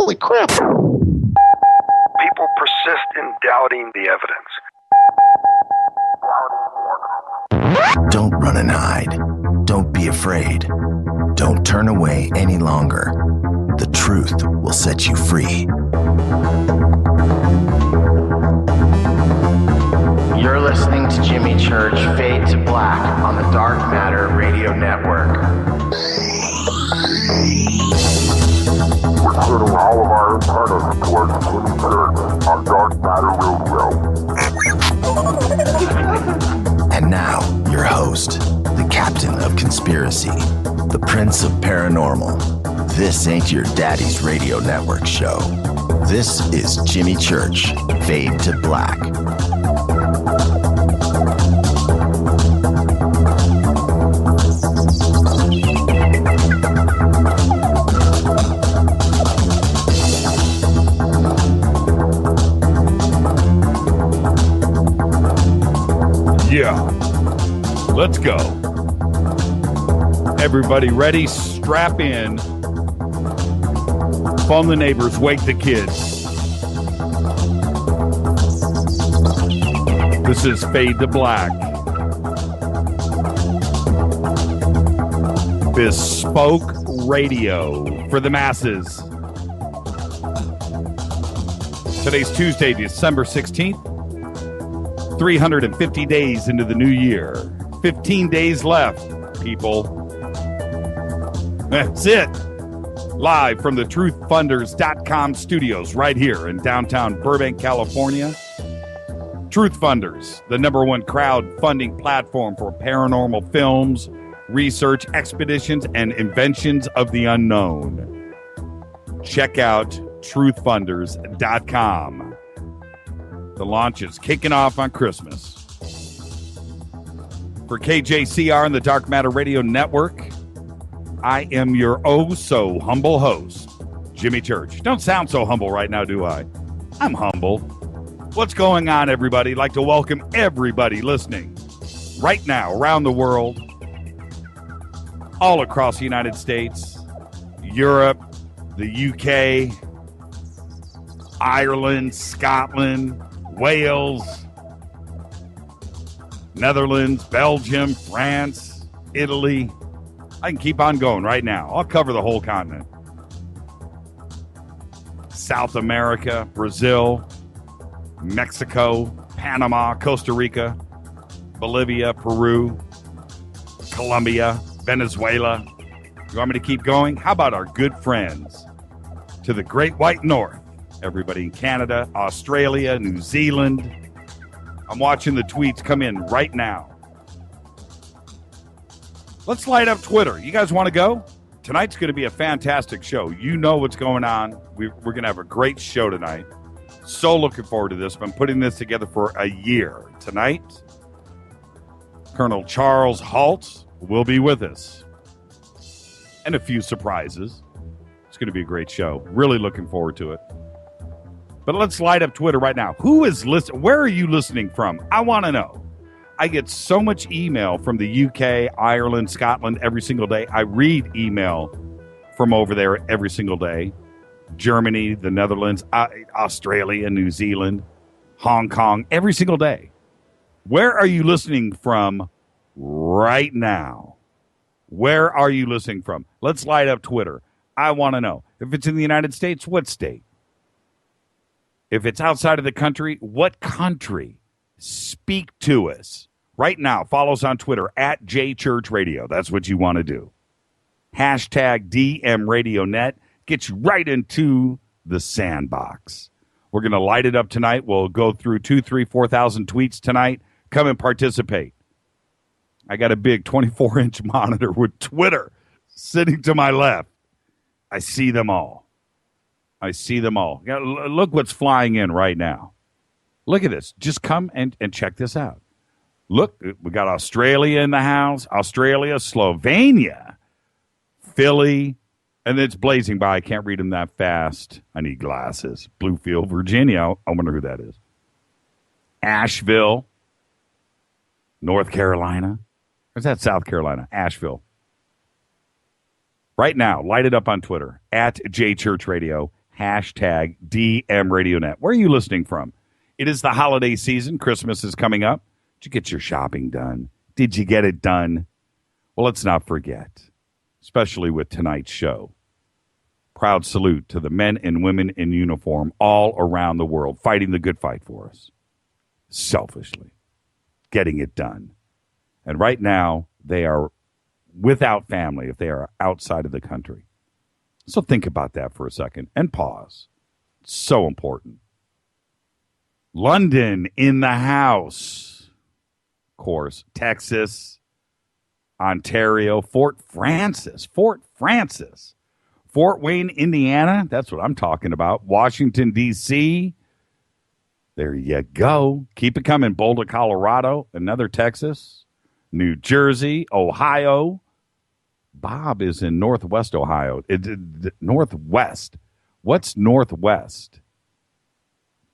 Holy crap. People persist in doubting the evidence. Don't run and hide. Don't be afraid. Don't turn away any longer. The truth will set you free. You're listening to Jimmy Church Fade to Black on the Dark Matter Radio Network. We're turning all of our antennas towards Jimmy Church on Dark Matter Radio. And now, your host, the captain of conspiracy, the prince of paranormal. This ain't your daddy's radio network show. This is Jimmy Church, Fade to Black. Yeah, let's go. Everybody ready? Strap in. Phone the neighbors, wake the kids. This is Fade to Black. Bespoke radio for the masses. Today's Tuesday, December 16th. 350 days into the new year. 15 days left, people. That's it. Live from the truthfunders.com studios right here in downtown Burbank, California. Truth Funders, the #1 crowdfunding platform for paranormal films, research, expeditions, and inventions of the unknown. Check out truthfunders.com. The launch is kicking off on Christmas. For KJCR and the Dark Matter Radio Network, I am your oh-so-humble host, Jimmy Church. Don't sound so humble right now, do I? I'm humble. What's going on, everybody? I'd like to welcome everybody listening right now around the world, all across the United States, Europe, the UK, Ireland, Scotland, Wales, Netherlands, Belgium, France, Italy. I can keep on going right now. I'll cover the whole continent. South America, Brazil, Mexico, Panama, Costa Rica, Bolivia, Peru, Colombia, Venezuela. You want me to keep going? How about our good friends to the Great White North? Everybody in Canada, Australia, New Zealand. I'm watching the tweets come in right now. Let's light up Twitter. You guys want to go? Tonight's going to be a fantastic show. You know what's going on. We're going to have a great show tonight. So looking forward to this. I've been putting this together for a year. Tonight, Colonel Charles Halt will be with us. And a few surprises. It's going to be a great show. Really looking forward to it. But let's light up Twitter right now. Who is listening? Where are you listening from? I want to know. I get so much email from the UK, Ireland, Scotland every single day. I read email from over there every single day. Germany, the Netherlands, Australia, New Zealand, Hong Kong, every single day. Where are you listening from right now? Where are you listening from? Let's light up Twitter. I want to know. If it's in the United States, what state? If it's outside of the country, what country? Speak to us. Right now, follow us on Twitter at JChurchRadio. That's what you want to do. Hashtag DMRadioNet gets you right into the sandbox. We're going to light it up tonight. We'll go through 2,000, 3,000, 4,000 tweets tonight. Come and participate. I got a big 24-inch monitor with Twitter sitting to my left. I see them all. I see them all. Look what's flying in right now. Look at this. Just come and check this out. Look, we got Australia in the house. Australia, Slovenia, Philly, and it's blazing by. I can't read them that fast. I need glasses. Bluefield, Virginia. I wonder who that is. Asheville, North Carolina. Or is that South Carolina? Asheville. Right now, light it up on Twitter, at JChurchRadio, Hashtag DMRadioNet. Where are you listening from? It is the holiday season. Christmas is coming up. Did you get your shopping done? Did you get it done? Well, let's not forget, especially with tonight's show. Proud salute to the men and women in uniform all around the world fighting the good fight for us. Selfishly. Getting it done. And right now, they are without family if they are outside of the country. So think about that for a second and pause. It's so important. London in the house. Of course, Texas, Ontario, Fort Francis, Fort Wayne, Indiana. That's what I'm talking about. Washington, D.C. There you go. Keep it coming. Boulder, Colorado, another Texas, New Jersey, Ohio. Bob is in Northwest Ohio. Northwest. What's Northwest?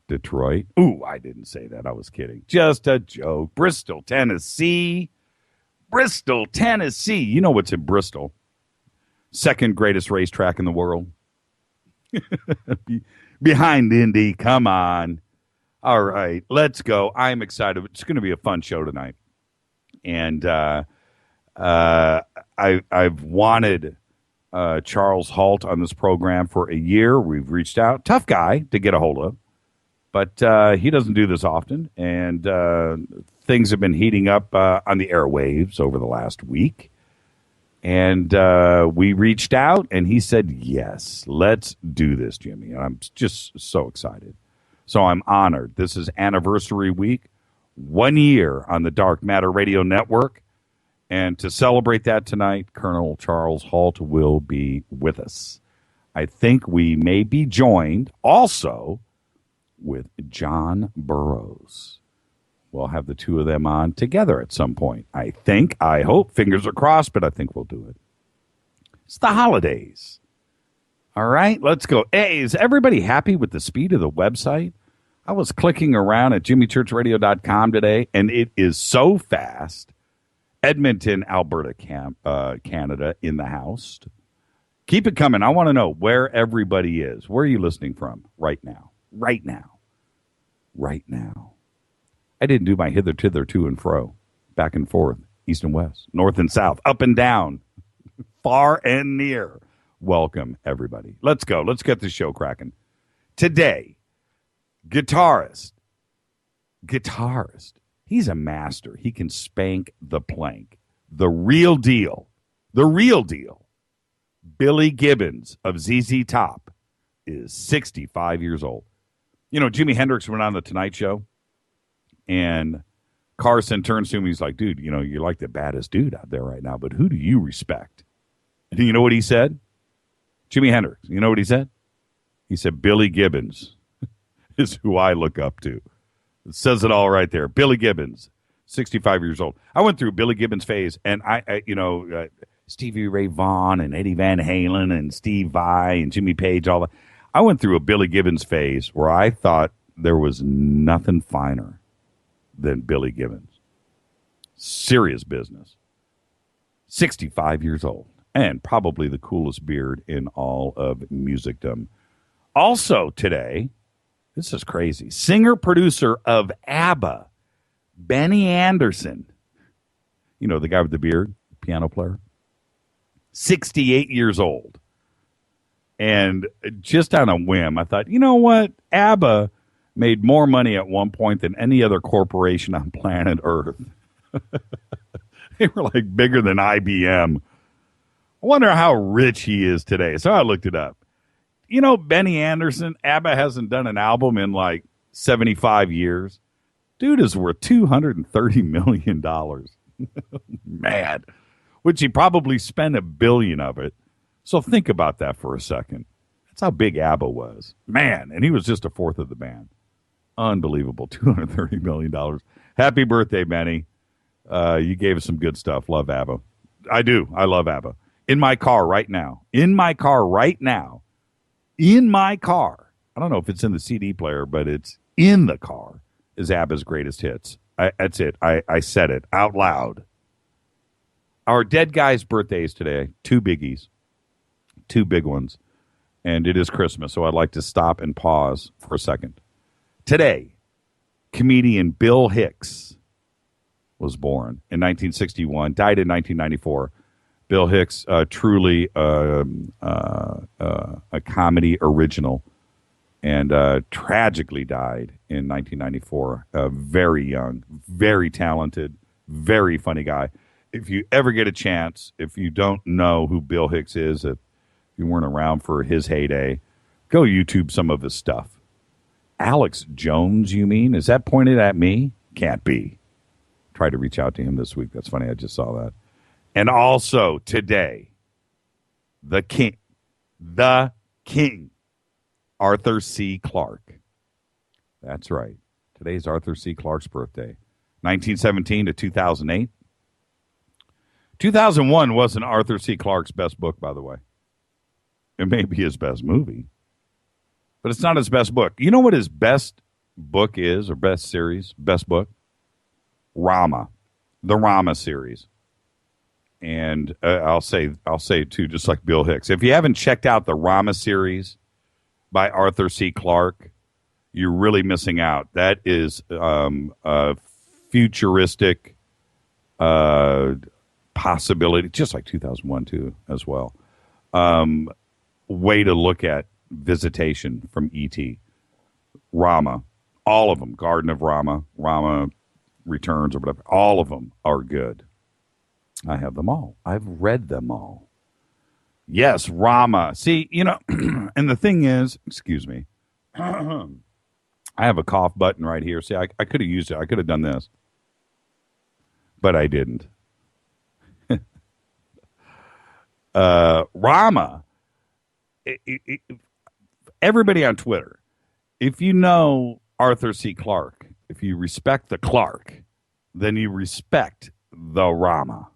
Detroit. Ooh, I didn't say that. I was kidding. Just a joke. Bristol, Tennessee. You know what's in Bristol? Second greatest racetrack in the world. Behind Indy. Come on. All right, let's go. I'm excited. It's going to be a fun show tonight. And I've wanted Charles Halt on this program for a year. We've reached out. Tough guy to get a hold of. But he doesn't do this often. And things have been heating up on the airwaves over the last week. And we reached out, and he said, yes, let's do this, Jimmy. And I'm just so excited. So I'm honored. This is anniversary week, 1 year on the Dark Matter Radio Network. And to celebrate that tonight, Colonel Charles Halt will be with us. I think we may be joined also with John Burroughs. We'll have the two of them on together at some point. I hope, fingers are crossed, but I think we'll do it. It's the holidays. All right, let's go. Hey, is everybody happy with the speed of the website? I was clicking around at jimmychurchradio.com today, and it is so fast. Edmonton, Alberta, Canada in the house. Keep it coming. I want to know where everybody is. Where are you listening from right now? Right now. I didn't do my hither, thither, to and fro, back and forth, east and west, north and south, up and down, far and near. Welcome, everybody. Let's go. Let's get the show cracking. Today, guitarist. He's a master. He can spank the plank. The real deal. Billy Gibbons of ZZ Top is 65 years old. You know, Jimi Hendrix went on the Tonight Show, and Carson turns to him. He's like, dude, you know, you're like the baddest dude out there right now, but who do you respect? And you know what he said? Jimi Hendrix. You know what he said? He said, Billy Gibbons is who I look up to. It says it all right there. Billy Gibbons, 65 years old. I went through Billy Gibbons phase, and Stevie Ray Vaughan and Eddie Van Halen and Steve Vai and Jimmy Page, all that. I went through a Billy Gibbons phase where I thought there was nothing finer than Billy Gibbons. Serious business. 65 years old, and probably the coolest beard in all of musicdom. Also today, this is crazy, singer-producer of ABBA, Benny Andersson. You know, the guy with the beard, piano player. 68 years old. And just on a whim, I thought, you know what? ABBA made more money at one point than any other corporation on planet Earth. They were like bigger than IBM. I wonder how rich he is today. So I looked it up. You know, Benny Andersson, ABBA hasn't done an album in like 75 years. Dude is worth $230 million. Mad. Which he probably spent $1 billion of it. So think about that for a second. That's how big ABBA was. Man, and he was just a fourth of the band. Unbelievable. $230 million. Happy birthday, Benny. You gave us some good stuff. Love ABBA. I do. I love ABBA. In my car right now. I don't know if it's in the CD player, but it's in the car, is ABBA's greatest hits. That's it. I said it out loud. Our dead guy's birthdays today. Two biggies. Two big ones. and it is Christmas, so I'd like to stop and pause for a second. Today, comedian Bill Hicks was born in 1961, died in 1994. Bill Hicks, truly a comedy original, and tragically died in 1994. Very young, very talented, very funny guy. If you ever get a chance, if you don't know who Bill Hicks is, if you weren't around for his heyday, go YouTube some of his stuff. Alex Jones, you mean? Is that pointed at me? Can't be. Tried to reach out to him this week. That's funny. I just saw that. And also today, the king, Arthur C. Clarke. That's right. Today's Arthur C. Clarke's birthday. 1917 to 2008. 2001 wasn't Arthur C. Clarke's best book, by the way. It may be his best movie, but it's not his best book. You know what his best book is, or best series, best book? Rama, the Rama series. And I'll say it too, just like Bill Hicks. If you haven't checked out the Rama series by Arthur C. Clarke, you're really missing out. That is a futuristic possibility, just like 2001 too, as well. Way to look at visitation from E.T. Rama, all of them, Garden of Rama, Rama Returns or whatever, all of them are good. I have them all. I've read them all. Yes, Rama. See, you know, and the thing is, excuse me, I have a cough button right here. See, I could have used it. I could have done this, but I didn't. Rama. Everybody on Twitter, if you know Arthur C. Clarke, if you respect the Clarke, then you respect the Rama.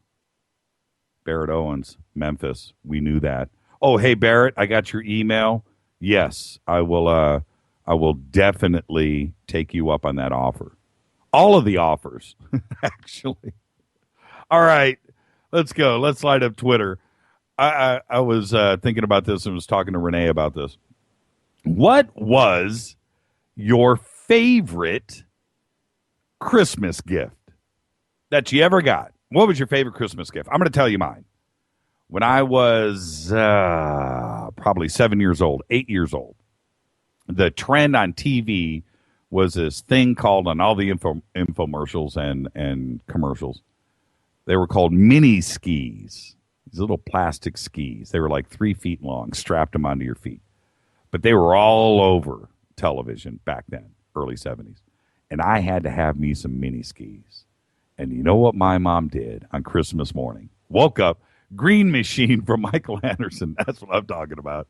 Barrett Owens, Memphis. We knew that. Oh, hey, Barrett, I got your email. Yes, I will definitely take you up on that offer. All of the offers, actually. All right, let's go. Let's light up Twitter. I was thinking about this and was talking to Renee about this. What was your favorite Christmas gift that you ever got? What was your favorite Christmas gift? I'm going to tell you mine. When I was probably 7 years old, 8 years old, the trend on TV was this thing called, on all the infomercials and commercials, they were called mini skis. These little plastic skis. They were like 3 feet long, strapped them onto your feet. But they were all over television back then, early 70s. And I had to have me some mini skis. And you know what my mom did on Christmas morning? Woke up, Green Machine from Michael Anderson. That's what I'm talking about.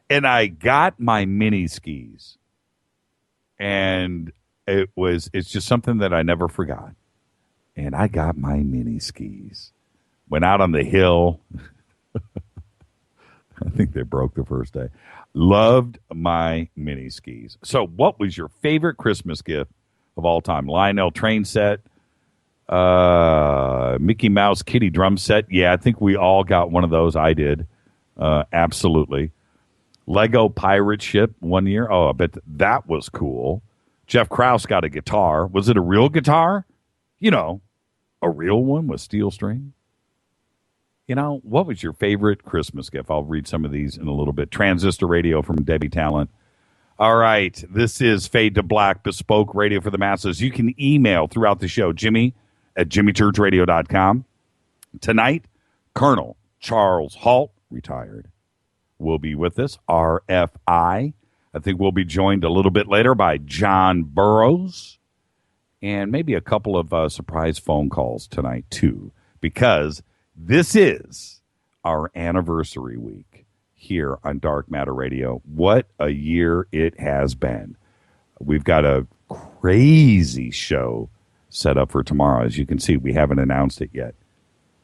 And I got my mini skis. And it's just something that I never forgot. And I got my mini skis. Went out on the hill. I think they broke the first day. Loved my mini skis. So what was your favorite Christmas gift of all time? Lionel train set, Mickey Mouse kitty drum set. Yeah, I think we all got one of those. I did. Absolutely. Lego pirate ship one year. Oh, I bet that was cool. Jeff Krause got a guitar. Was it a real guitar? You know, a real one with steel string. You know, what was your favorite Christmas gift? I'll read some of these in a little bit. Transistor radio from Debbie Talent. All right, this is Fade to Black, bespoke radio for the masses. You can email throughout the show, Jimmy@jimmychurchradio.com. Tonight, Colonel Charles Halt, retired, will be with us, RFI. I think we'll be joined a little bit later by John Burroughs, and maybe a couple of surprise phone calls tonight, too, because this is our anniversary week here on Dark Matter Radio. What a year it has been. We've got a crazy show set up for tomorrow. As you can see, we haven't announced it yet.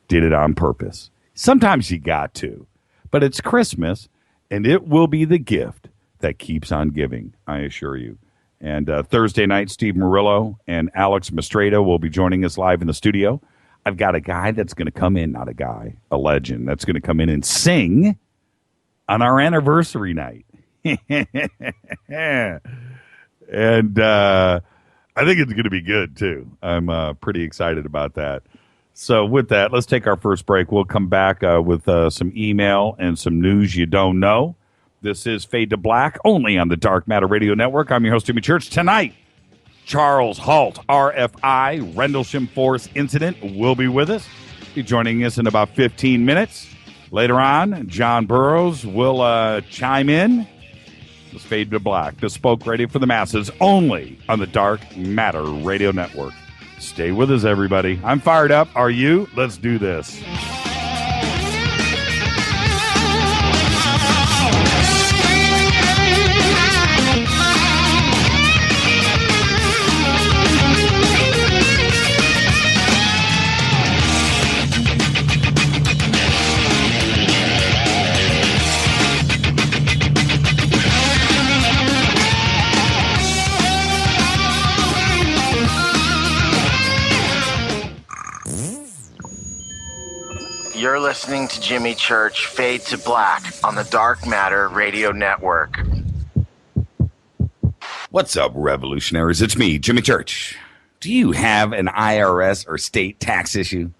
Did it on purpose. Sometimes you got to. But it's Christmas, and it will be the gift that keeps on giving, I assure you. And Thursday night, Steve Murillo and Alex Mastreda will be joining us live in the studio. I've got a guy that's going to come in, not a guy, a legend, that's going to come in and sing on our anniversary night. And I think it's going to be good, too. I'm pretty excited about that. So with that, let's take our first break. We'll come back with some email and some news you don't know. This is Fade to Black, only on the Dark Matter Radio Network. I'm your host, Jimmy Church. Tonight, Charles Halt, RFI, Rendlesham Forest Incident, will be with us. He'll be joining us in about 15 minutes. Later on, John Burroughs will chime in. Let's Fade to Black, bespoke radio for the masses, only on the Dark Matter Radio Network. Stay with us, everybody. I'm fired up. Are you? Let's do this. You're listening to Jimmy Church Fade to Black on the Dark Matter Radio Network. What's up, revolutionaries? It's me, Jimmy Church. Do you have an IRS or state tax issue?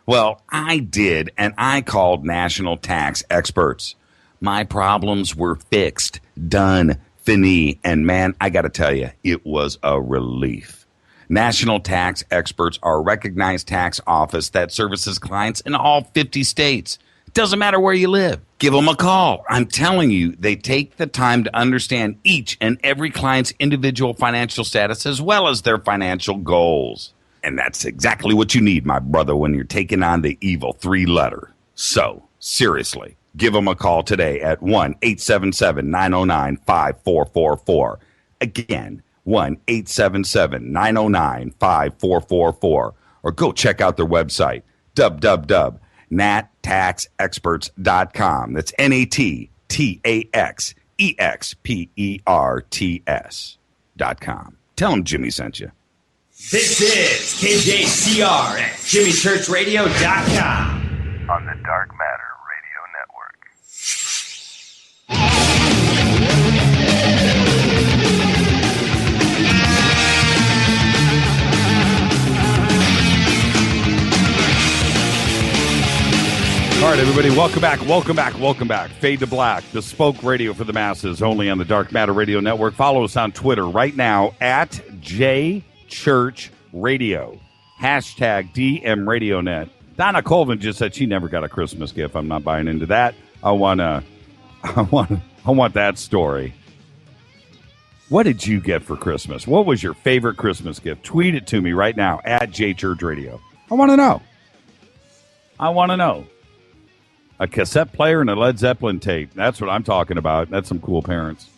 Well, I did, and I called national tax experts. My problems were fixed, done, fini, and man, I got to tell you, it was a relief. National Tax Experts are a recognized tax office that services clients in all 50 states. It doesn't matter where you live. Give them a call. I'm telling you, they take the time to understand each and every client's individual financial status as well as their financial goals. And that's exactly what you need, my brother, when you're taking on the evil three-letter. So, seriously, give them a call today at 1-877-909-5444. Again, 1-877-909-5444, or go check out their website, www.nattaxexperts.com. That's NATTAXEXPERTS.com. Tell them Jimmy sent you. This is KJCR at JimmyChurchRadio.com. On the Dark Matter Radio Network. All right, everybody, welcome back. Fade to Black, bespoke radio for the masses, only on the Dark Matter Radio Network. Follow us on Twitter right now at JChurchRadio, hashtag DMRadioNet. Donna Colvin just said she never got a Christmas gift. I'm not buying into that. I want that story. What did you get for Christmas? What was your favorite Christmas gift? Tweet it to me right now at JChurchRadio. I want to know. A cassette player and a Led Zeppelin tape. That's what I'm talking about. That's some cool parents.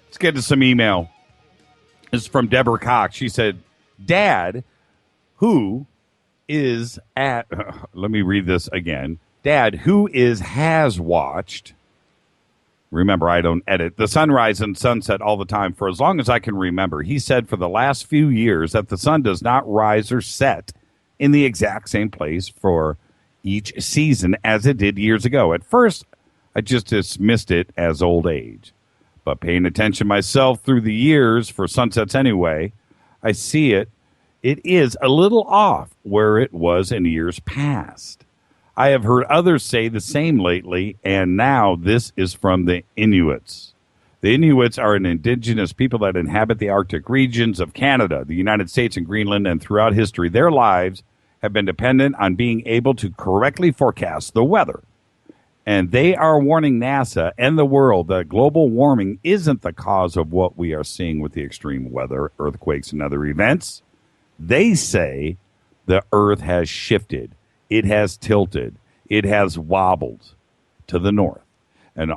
Let's get to some email. This is from Deborah Cox. She said, Dad, who is at... let me read this again. Dad, who has watched... Remember, I don't edit. The sunrise and sunset all the time for as long as I can remember. He said for the last few years that the sun does not rise or set in the exact same place for each season as it did years ago. At first, I just dismissed it as old age. But paying attention myself through the years for sunsets anyway, I see it is a little off where it was in years past. I have heard others say the same lately, and now this is from the Inuits. The Inuits are an indigenous people that inhabit the Arctic regions of Canada, the United States, and Greenland, and throughout history, their lives have been dependent on being able to correctly forecast the weather. And they are warning NASA and the world that global warming isn't the cause of what we are seeing with the extreme weather, earthquakes, and other events. They say the Earth has shifted. It has tilted. It has wobbled to the north. And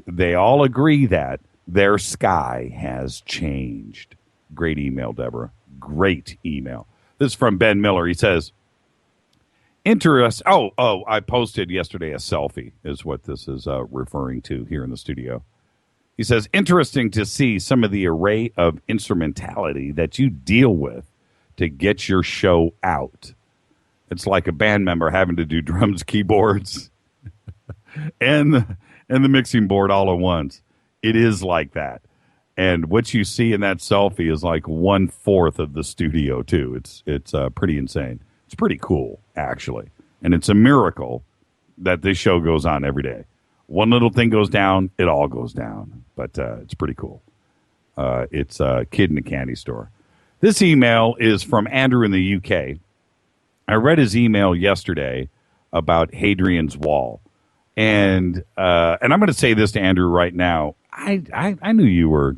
they all agree that their sky has changed. Great email, Deborah. Great email. This is from Ben Miller. He says, I posted yesterday a selfie is what this is referring to here in the studio. He says, interesting to see some of the array of instrumentality that you deal with to get your show out. It's like a band member having to do drums, keyboards, and the mixing board all at once. It is like that. And what you see in that selfie is like 1/4 of the studio too. It's pretty insane. It's pretty cool, actually. And it's a miracle that this show goes on every day. One little thing goes down, it all goes down. But it's pretty cool. It's a kid in a candy store. This email is from Andrew in the UK. I read his email yesterday about Hadrian's Wall. And I'm going to say this to Andrew right now. I knew you were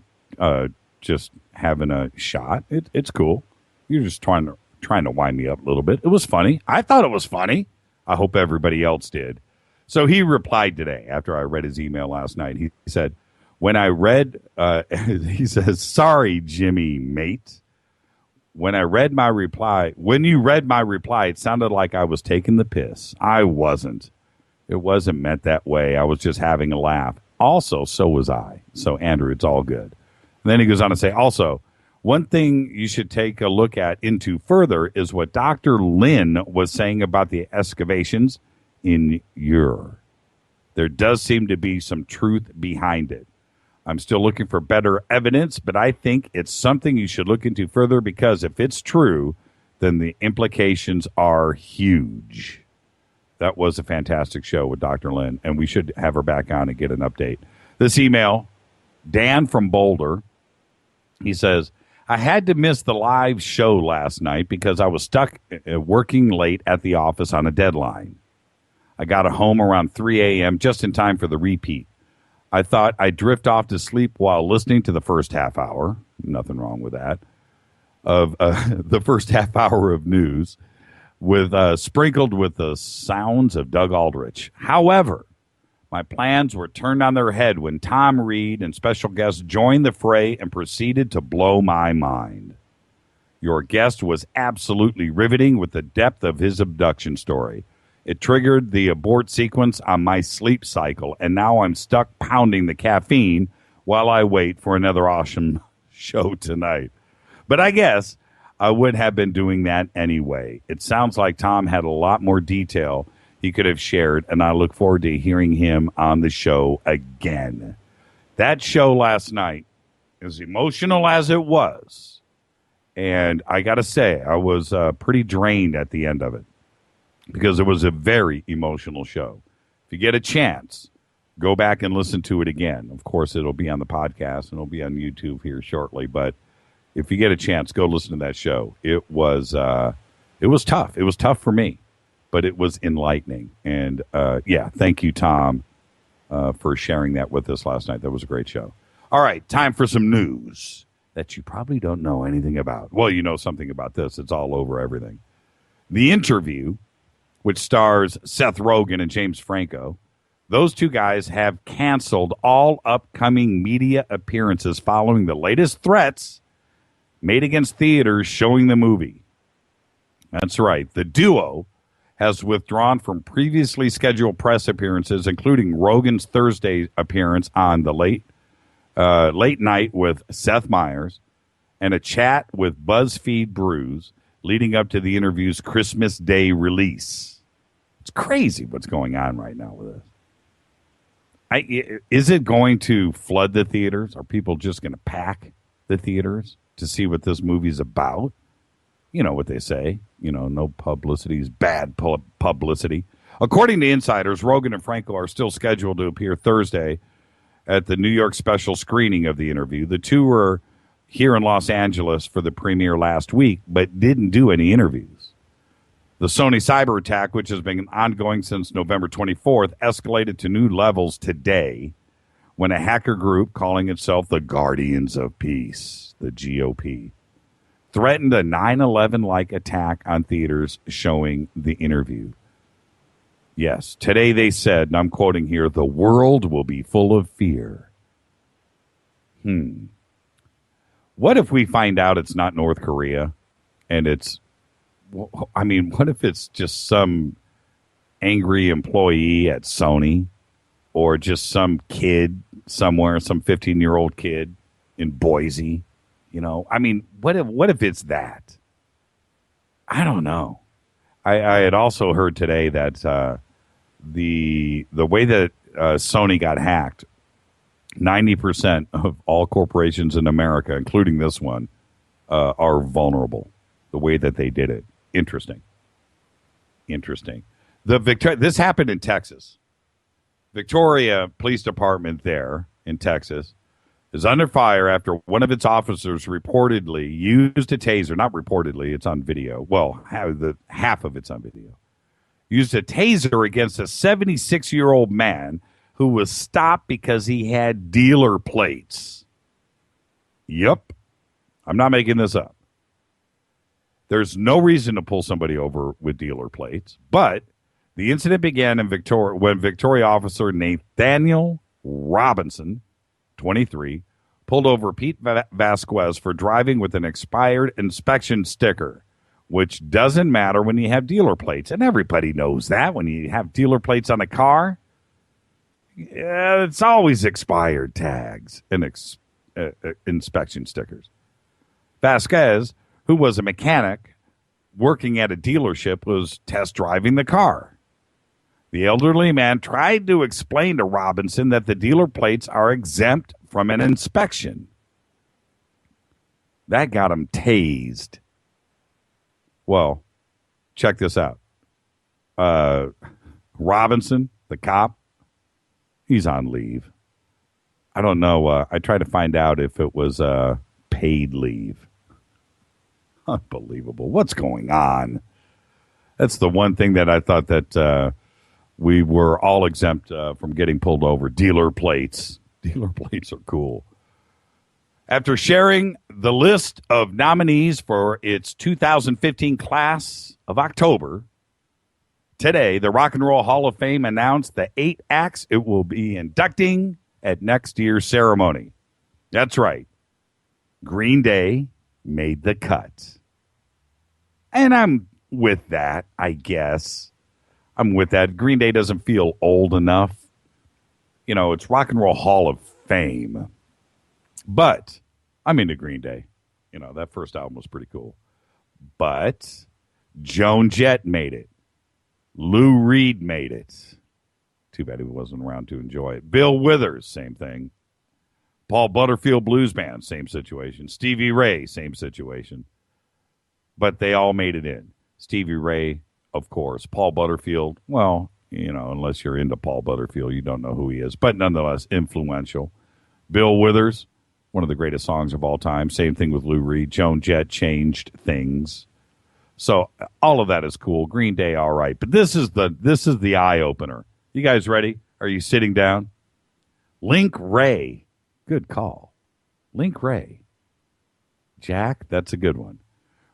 just having a shot. It's cool. You're just trying to wind me up a little bit. It was funny. I thought it was funny. I hope everybody else did. So he replied today after I read his email last night. He said, when I read, he says, sorry, Jimmy, mate. When you read my reply, it sounded like I was taking the piss. I wasn't. It wasn't meant that way. I was just having a laugh. Also, so was I. So, Andrew, it's all good. And then he goes on to say, also, one thing you should take a look at into further is what Dr. Lin was saying about the excavations in Ur. There does seem to be some truth behind it. I'm still looking for better evidence, but I think it's something you should look into further because if it's true, then the implications are huge. That was a fantastic show with Dr. Lynn, and we should have her back on and get an update. This email, Dan from Boulder, he says, I had to miss the live show last night because I was stuck working late at the office on a deadline. I got home around 3 a.m. just in time for the repeat. I thought I'd drift off to sleep while listening to the first half hour. Nothing wrong with that. Of the first half hour of news. Sprinkled with the sounds of Doug Aldrich. However, my plans were turned on their head when Tom Reed and special guests joined the fray and proceeded to blow my mind. Your guest was absolutely riveting with the depth of his abduction story. It triggered the abort sequence on my sleep cycle, and now I'm stuck pounding the caffeine while I wait for another awesome show tonight. But I guess I would have been doing that anyway. It sounds like Tom had a lot more detail he could have shared, and I look forward to hearing him on the show again. That show last night, as emotional as it was, and I got to say, I was pretty drained at the end of it because it was a very emotional show. If you get a chance, go back and listen to it again. Of course, it'll be on the podcast, and it'll be on YouTube here shortly, but if you get a chance, go listen to that show. It was tough. It was tough for me, but it was enlightening. And thank you, Tom, for sharing that with us last night. That was a great show. All right, time for some news that you probably don't know anything about. Well, you know something about this. It's all over everything. The Interview, which stars Seth Rogen and James Franco, those two guys have canceled all upcoming media appearances following the latest threats made against theaters showing the movie. That's right. The duo has withdrawn from previously scheduled press appearances, including Rogen's Thursday appearance on the late night with Seth Meyers and a chat with BuzzFeed Brews leading up to the Interview's Christmas Day release. It's crazy what's going on right now with this. Is it going to flood the theaters? Are people just going to pack the theaters to see what this movie's about? You know what they say. You know, no publicity is bad publicity. According to insiders, Rogen and Franco are still scheduled to appear Thursday at the New York special screening of The Interview. The two were here in Los Angeles for the premiere last week, but didn't do any interviews. The Sony cyber attack, which has been ongoing since November 24th, escalated to new levels today when a hacker group calling itself the Guardians of Peace, the GOP, threatened a 9/11-like attack on theaters showing The Interview. Yes, today they said, and I'm quoting here, the world will be full of fear. What if we find out it's not North Korea and it's, what if it's just some angry employee at Sony or just some kid somewhere, some 15-year-old kid in Boise? You know, what if it's that? I don't know. I had also heard today that the way that Sony got hacked, 90% of all corporations in America, including this one, are vulnerable. The way that they did it. Interesting. This happened in Texas. Victoria Police Department there in Texas is under fire after one of its officers reportedly used a taser. Not reportedly, it's on video. Well, half of it's on video. Used a taser against a 76-year-old man who was stopped because he had dealer plates. Yep. I'm not making this up. There's no reason to pull somebody over with dealer plates, but the incident began in when Victoria officer Nathaniel Robinson, 23, pulled over Pete Vasquez for driving with an expired inspection sticker, which doesn't matter when you have dealer plates. And everybody knows that when you have dealer plates on a car, it's always expired tags and inspection stickers. Vasquez, who was a mechanic working at a dealership, was test driving the car. The elderly man tried to explain to Robinson that the dealer plates are exempt from an inspection. That got him tased. Well, check this out. Robinson, the cop, he's on leave. I don't know. I tried to find out if it was paid leave. Unbelievable. What's going on? That's the one thing that I thought that we were all exempt from getting pulled over. Dealer plates. Dealer plates are cool. After sharing the list of nominees for its 2015 class of October, today, the Rock and Roll Hall of Fame announced the 8 acts it will be inducting at next year's ceremony. That's right. Green Day made the cut. And I'm with that, I guess. I'm with that. Green Day doesn't feel old enough. You know, it's Rock and Roll Hall of Fame. But I'm into Green Day. You know, that first album was pretty cool. But Joan Jett made it. Lou Reed made it. Too bad he wasn't around to enjoy it. Bill Withers, same thing. Paul Butterfield Blues Band, same situation. Stevie Ray, same situation. But they all made it in. Stevie Ray, of course. Paul Butterfield, well, you know, unless you're into Paul Butterfield, you don't know who he is. But nonetheless, influential. Bill Withers, one of the greatest songs of all time. Same thing with Lou Reed. Joan Jett changed things. So all of that is cool. Green Day, all right. But this is the eye-opener. You guys ready? Are you sitting down? Link Ray. Good call. Link Ray. Jack, that's a good one.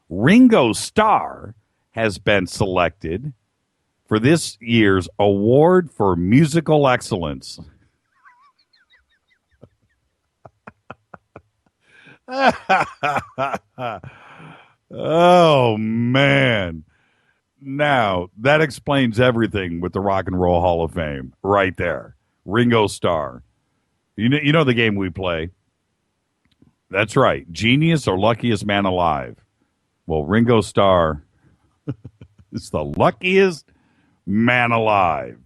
Ringo Starr has been selected for this year's Award for Musical Excellence. Oh, man. Now, that explains everything with the Rock and Roll Hall of Fame right there. Ringo Starr. You know the game we play. That's right. Genius or luckiest man alive. Well, Ringo Starr is the luckiest man alive.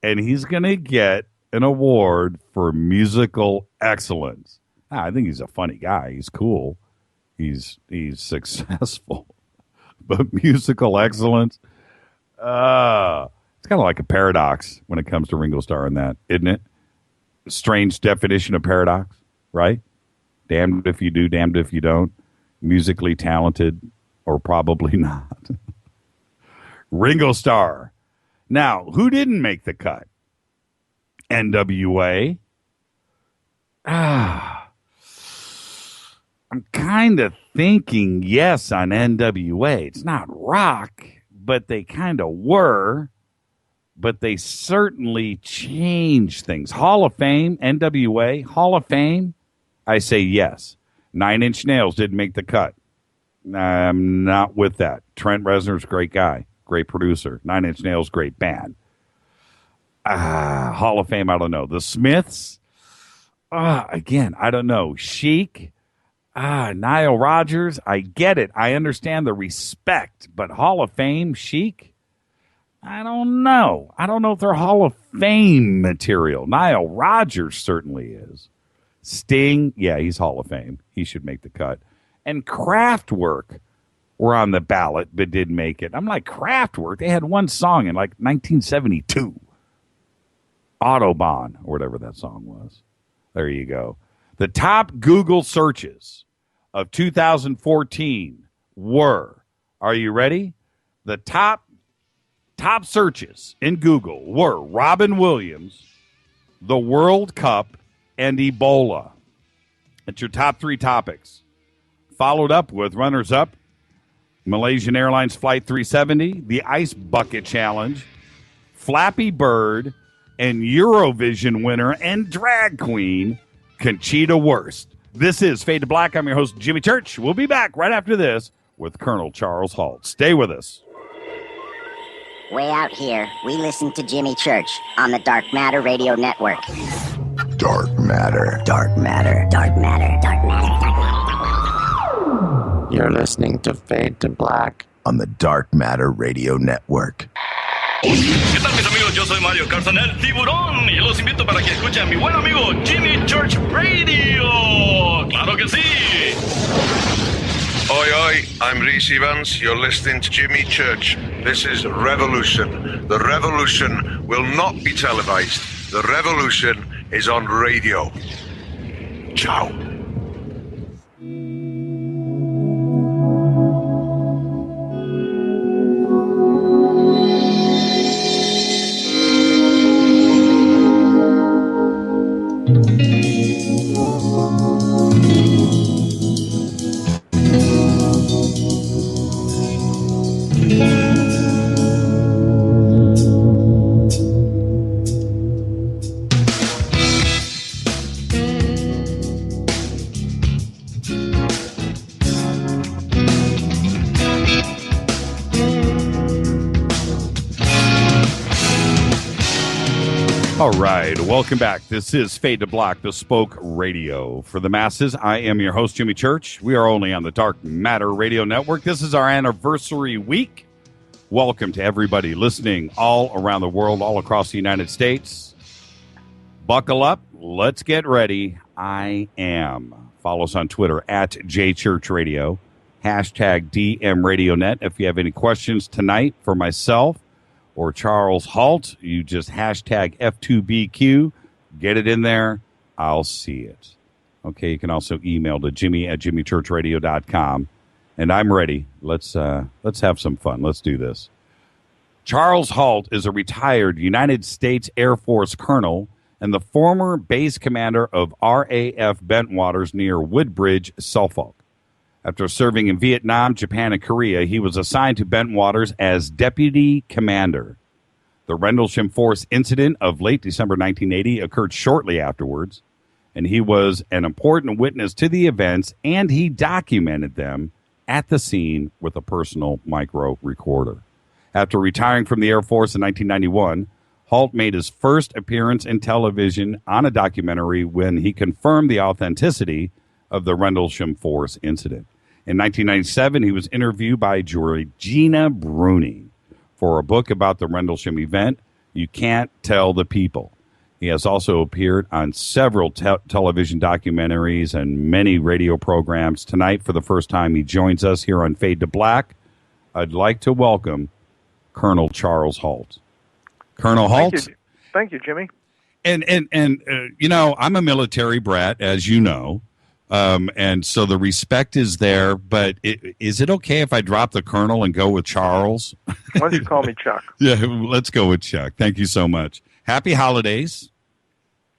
And he's going to get an award for musical excellence. I think he's a funny guy. He's cool. He's successful. But musical excellence, it's kind of like a paradox when it comes to Ringo Starr and that, isn't it? Strange definition of paradox, right? Damned if you do, damned if you don't. Musically talented, or probably not. Ringo Starr. Now, who didn't make the cut? NWA. I'm kind of thinking yes on NWA. It's not rock, but they kind of were. But they certainly changed things. Hall of Fame, NWA, Hall of Fame, I say yes. 9 Inch Nails didn't make the cut. I'm not with that. Trent Reznor's a great guy, great producer. 9 Inch Nails, great band. Hall of Fame, I don't know. The Smiths, again, I don't know. Chic, Nile Rodgers, I get it. I understand the respect, but Hall of Fame, Chic, I don't know. I don't know if they're Hall of Fame material. Nile Rodgers certainly is. Sting, yeah, he's Hall of Fame. He should make the cut. And Kraftwerk were on the ballot but didn't make it. I'm like, Kraftwerk? They had one song in like 1972. Autobahn, or whatever that song was. There you go. The top Google searches of 2014 were, are you ready? The top searches in Google were Robin Williams, the World Cup, and Ebola. That's your top three topics. Followed up with runners-up, Malaysian Airlines Flight 370, the Ice Bucket Challenge, Flappy Bird, and Eurovision winner and drag queen, Conchita Wurst. This is Fade to Black. I'm your host, Jimmy Church. We'll be back right after this with Colonel Charles Halt. Stay with us. Way out here, we listen to Jimmy Church on the Dark Matter Radio Network. Dark matter. Dark Matter. Dark Matter. Dark Matter. Dark Matter. You're listening to Fade to Black on the Dark Matter Radio Network. ¿Qué tal, mis amigos? Yo soy Mario Carzan, el tiburón, y los invito para que escuchen a mi buen amigo Jimmy Church Radio. ¡Claro que sí! Oi, oi, I'm Reese Evans. You're listening to Jimmy Church. This is Revolution. The revolution will not be televised. The revolution is on radio. Ciao. All right, welcome back. This is Fade to Black, bespoke radio for the masses. I am your host, Jimmy Church. We are only on the Dark Matter Radio Network. This is our anniversary week. Welcome to everybody listening all around the world, all across the United States. Buckle up. Let's get ready. I am. Follow us on Twitter at JChurchRadio, hashtag DMRadioNet. If you have any questions tonight for myself or Charles Halt, you just hashtag F2BQ. Get it in there. I'll see it. Okay, you can also email to Jimmy at jimmychurchradio.com. And I'm ready. Let's have some fun. Let's do this. Charles Halt is a retired United States Air Force colonel and the former base commander of RAF Bentwaters near Woodbridge, Suffolk. After serving in Vietnam, Japan, and Korea, he was assigned to Bentwaters as deputy commander. The Rendlesham Forest Incident of late December 1980 occurred shortly afterwards, and he was an important witness to the events, and he documented them at the scene with a personal micro recorder. After retiring from the Air Force in 1991, Halt made his first appearance in television on a documentary when he confirmed the authenticity of the Rendlesham Forest Incident. In 1997, he was interviewed by Georgina Bruni for a book about the Rendlesham event, You Can't Tell the People. He has also appeared on several television documentaries and many radio programs. Tonight, for the first time, he joins us here on Fade to Black. I'd like to welcome Colonel Charles Halt. Colonel Halt. Thank you, Jimmy. And you know, I'm a military brat, as you know. And so the respect is there, but is it okay if I drop the colonel and go with Charles? Why don't you call me Chuck? Yeah, let's go with Chuck. Thank you so much. Happy holidays.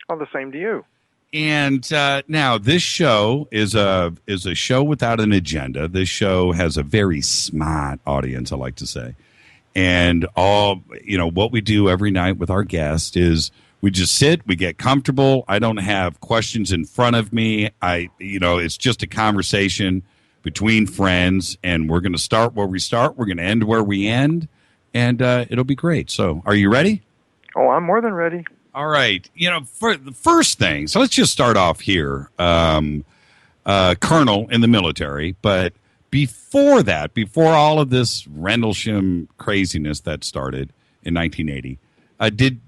Oh, the same to you. And now this show is a show without an agenda. This show has a very smart audience, I like to say. And what we do every night with our guest is we just sit, we get comfortable. I don't have questions in front of me. It's just a conversation between friends, and we're going to start where we start. We're going to end where we end, and it'll be great. So are you ready? Oh, I'm more than ready. All right. For the first thing, so let's just start off here. Colonel in the military, but before all of this Rendlesham craziness that started, in 1980.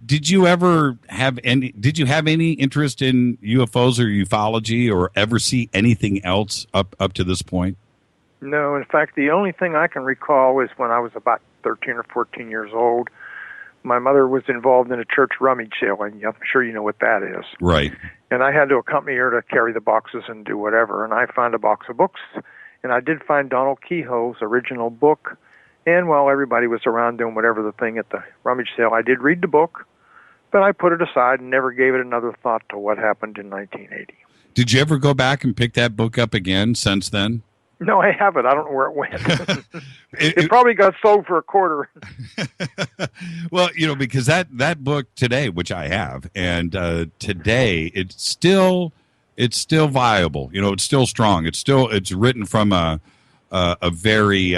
Did you ever have any? Did you have any interest in UFOs or ufology, or ever see anything else up to this point? No, in fact, the only thing I can recall is when I was about 13 or 14 years old. My mother was involved in a church rummage sale, and I'm sure you know what that is. Right. And I had to accompany her to carry the boxes and do whatever. And I found a box of books, and I did find Donald Kehoe's original book. And while everybody was around doing whatever the thing at the rummage sale, I did read the book, but I put it aside and never gave it another thought to what happened in 1980. Did you ever go back and pick that book up again since then? No, I haven't. I don't know where it went. It probably got sold for $0.25. Well, because that book today, which I have, and today it's still viable. It's still strong. It's written from a very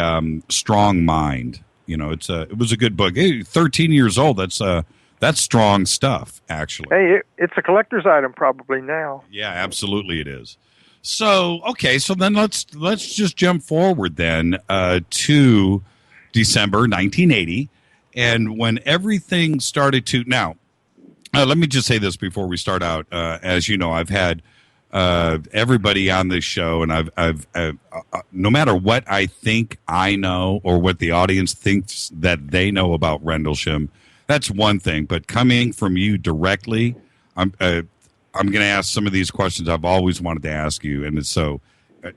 strong mind. It was a good book. Hey, 13 years old. That's strong stuff, actually. Hey, it's a collector's item probably now. Yeah, absolutely it is. So, okay, so then let's just jump forward then to December 1980, and when everything started to now. Let me just say this before we start out. As you know, I've had everybody on this show, and I've no matter what I think I know or what the audience thinks that they know about Rendlesham, that's one thing. But coming from you directly, I'm going to ask some of these questions I've always wanted to ask you, and so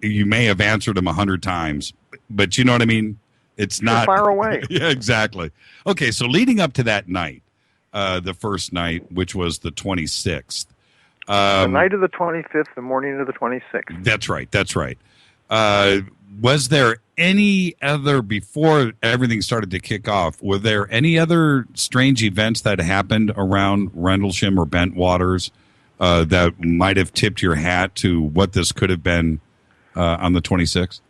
you may have answered them 100 times, but you know what I mean? It's not far away. Yeah, exactly. Okay, so leading up to that night, the first night, which was the 26th. The night of the 25th, the morning of the 26th. That's right. Was there any other, before everything started to kick off, were there any other strange events that happened around Rendlesham or Bentwaters that might have tipped your hat to what this could have been on the 26th?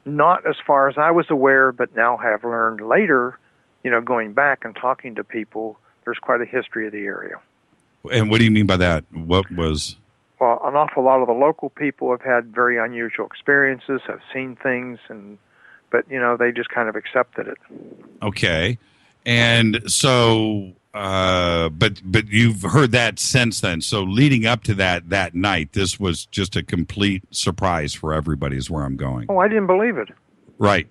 Not as far as I was aware, but now have learned later, going back and talking to people, there's quite a history of the area. And what do you mean by that? What was... Well, an awful lot of the local people have had very unusual experiences, have seen things, but they just kind of accepted it. Okay. And so... but you've heard that since then. So leading up to that night, this was just a complete surprise for everybody is where I'm going. Oh, I didn't believe it. Right.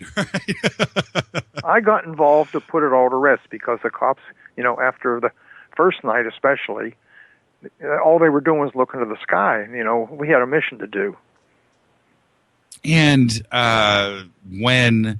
I got involved to put it all to rest because the cops, after the first night especially, all they were doing was looking to the sky. We had a mission to do. And when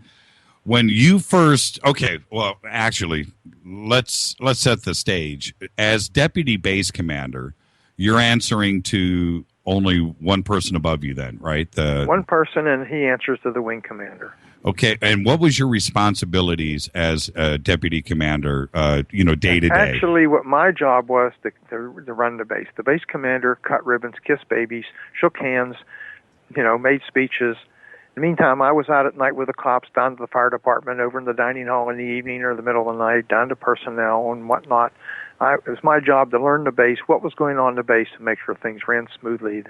you first, okay, well, actually, let's set the stage. As deputy base commander, you're answering to only one person above you then, right? One person, and he answers to the wing commander. Okay, and what was your responsibilities as a deputy commander, day to day? Actually, what my job was to run the base. The base commander cut ribbons, kissed babies, shook hands, made speeches. In the meantime, I was out at night with the cops, down to the fire department, over in the dining hall in the evening or the middle of the night, down to personnel and whatnot. It was my job to learn the base, what was going on in the base, to make sure things ran smoothly,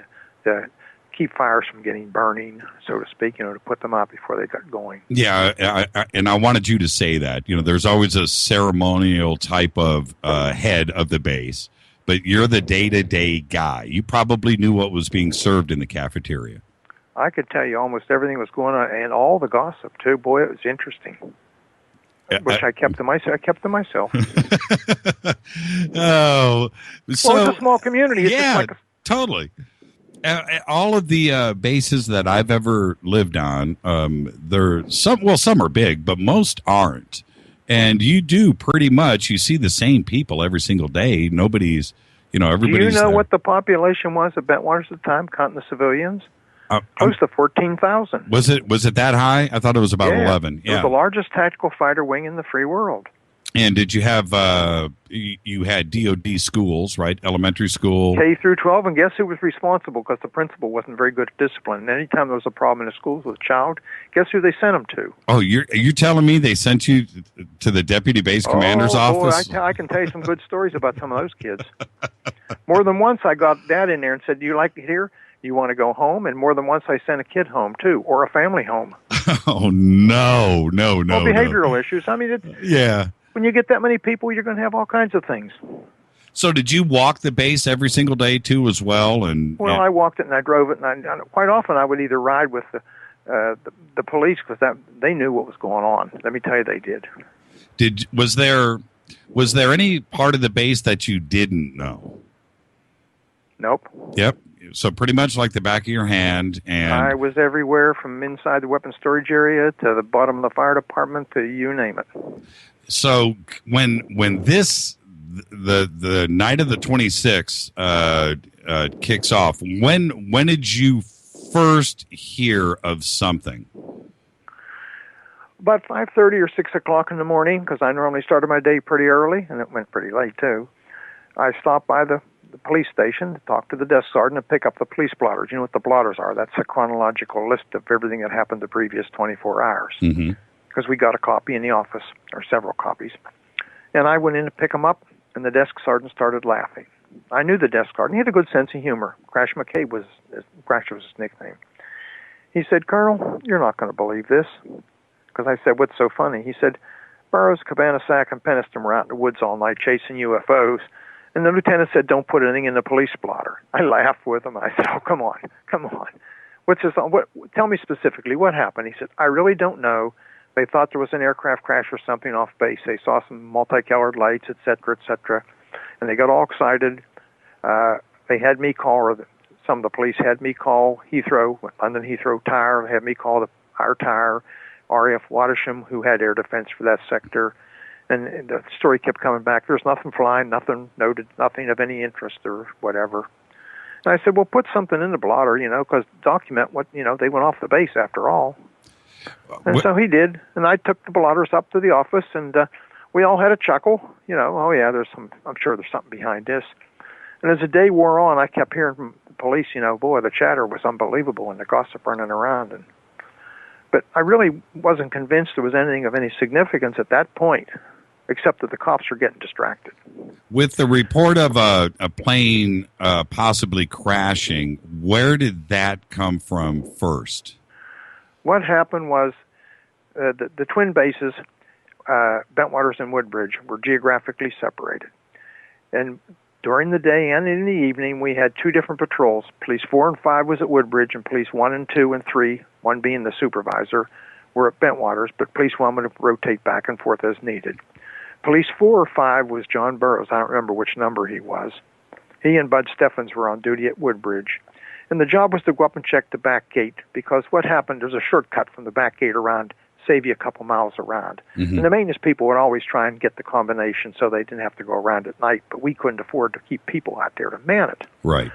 to keep fires from getting burning, so to speak, to put them out before they got going. Yeah, and I wanted you to say that. There's always a ceremonial type of head of the base, but you're the day-to-day guy. You probably knew what was being served in the cafeteria. I could tell you almost everything was going on, and all the gossip too. Boy, it was interesting. Which I kept to myself. Oh, so well, it's a small community. It's yeah, just like totally. All of the bases that I've ever lived on, some are big, but most aren't. And you do pretty much. You see the same people every single day. Nobody's, everybody's. Do you know there. what the population was at Bentwaters at the time, counting the civilians? Close to 14,000. Was it that high? I thought it was about 11. It was the largest tactical fighter wing in the free world. And did you have you had DOD schools, right? Elementary school, K through 12, and guess who was responsible? Because the principal wasn't very good at discipline. And anytime there was a problem in the schools with a child, guess who they sent him to? Oh, you're telling me they sent you to the deputy base commander's office? Boy, I can tell you some good stories about some of those kids. More than once, I got Dad in there and said, "Do you like it here? You want to go home?" And more than once, I sent a kid home too, or a family home. Oh no! Well, behavioral issues. I mean, yeah. when you get that many people, you're going to have all kinds of things. So did you walk the base every single day too, as well? Well, I walked it and I drove it, and quite often I would either ride with the police because they knew what was going on. Let me tell you, they did. Was there any part of the base that you didn't know? Nope. Yep. So pretty much like the back of your hand. And I was everywhere from inside the weapons storage area to the bottom of the fire department to you name it. So when this the night of the 26th kicks off, when did you first hear of something? About 5:30 or 6 o'clock in the morning, because I normally started my day pretty early, and it went pretty late too. I stopped by the police station to talk to the desk sergeant and pick up the police blotters. You know what the blotters are? That's a chronological list of everything that happened the previous 24 hours. Mm-hmm. Because we got a copy in the office, or several copies. And I went in to pick them up, and the desk sergeant started laughing. I knew the desk sergeant. He had a good sense of humor. Crash McCabe was his nickname. He said, "Colonel, you're not going to believe this." Because I said, "What's so funny?" He said, "Burroughs, Cabanas-Sac, and Peniston were out in the woods all night chasing UFOs. And the lieutenant said, don't put anything in the police blotter." I laughed with him. I said, "Oh, come on. What's this? Tell me specifically what happened." He said, "I really don't know. They thought there was an aircraft crash or something off base. They saw some multicolored lights, et cetera, and they got all excited. They had me call, or some of the police had me call Heathrow, London Heathrow Tire, had me call our tire, RAF Watersham, who had air defense for that sector." And the story kept coming back. There's nothing flying, nothing noted, nothing of any interest or whatever. And I said, "Well, put something in the blotter, because document what, they went off the base after all." And so he did. And I took the blotters up to the office, and we all had a chuckle. "Oh yeah, I'm sure there's something behind this." And as the day wore on, I kept hearing from the police, boy, the chatter was unbelievable and the gossip running around. But I really wasn't convinced there was anything of any significance at that point, except that the cops were getting distracted. With the report of a plane possibly crashing, where did that come from first? What happened was the twin bases, Bentwaters and Woodbridge, were geographically separated. And during the day and in the evening, we had two different patrols. Police 4 and 5 was at Woodbridge, and Police 1 and 2 and 3, one being the supervisor, were at Bentwaters, but Police 1 would rotate back and forth as needed. Police 4 or 5 was John Burroughs. I don't remember which number he was. He and Bud Steffens were on duty at Woodbridge. And the job was to go up and check the back gate, because what happened, there's a shortcut from the back gate around, save you a couple miles around. Mm-hmm. And the maintenance people would always try and get the combination so they didn't have to go around at night, but we couldn't afford to keep people out there to man it. Right.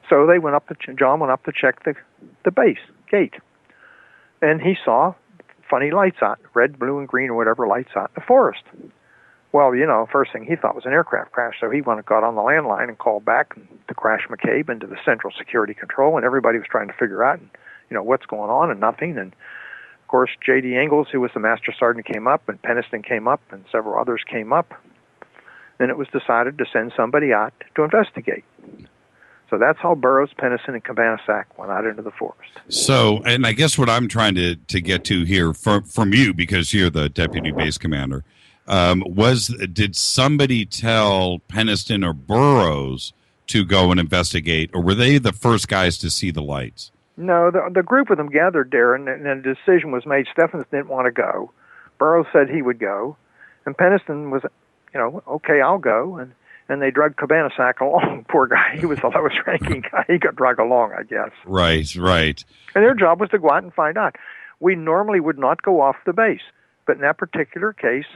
So they went up John went up to check the base gate. And he saw funny lights out, red, blue, and green, or whatever lights out in the forest. Well, first thing he thought was an aircraft crash, so he got on the landline and called back to Crash McCabe and to the Central Security Control, and everybody was trying to figure out, what's going on, and nothing. And of course, J.D. Ingalls, who was the master sergeant, came up, and Peniston came up, and several others came up, and it was decided to send somebody out to investigate. So that's how Burroughs, Peniston, and Cabanas-Sac went out into the forest. So, and I guess what I'm trying to get to here from you, because you're the deputy base commander, did somebody tell Peniston or Burroughs to go and investigate, or were they the first guys to see the lights? No, the group of them gathered there, and a decision was made. Steffens didn't want to go. Burroughs said he would go, and Peniston was, okay, I'll go, and they dragged Cabanas-Sac along. Poor guy, he was the lowest ranking guy. He got dragged along, I guess. Right. And their job was to go out and find out. We normally would not go off the base, but in that particular case,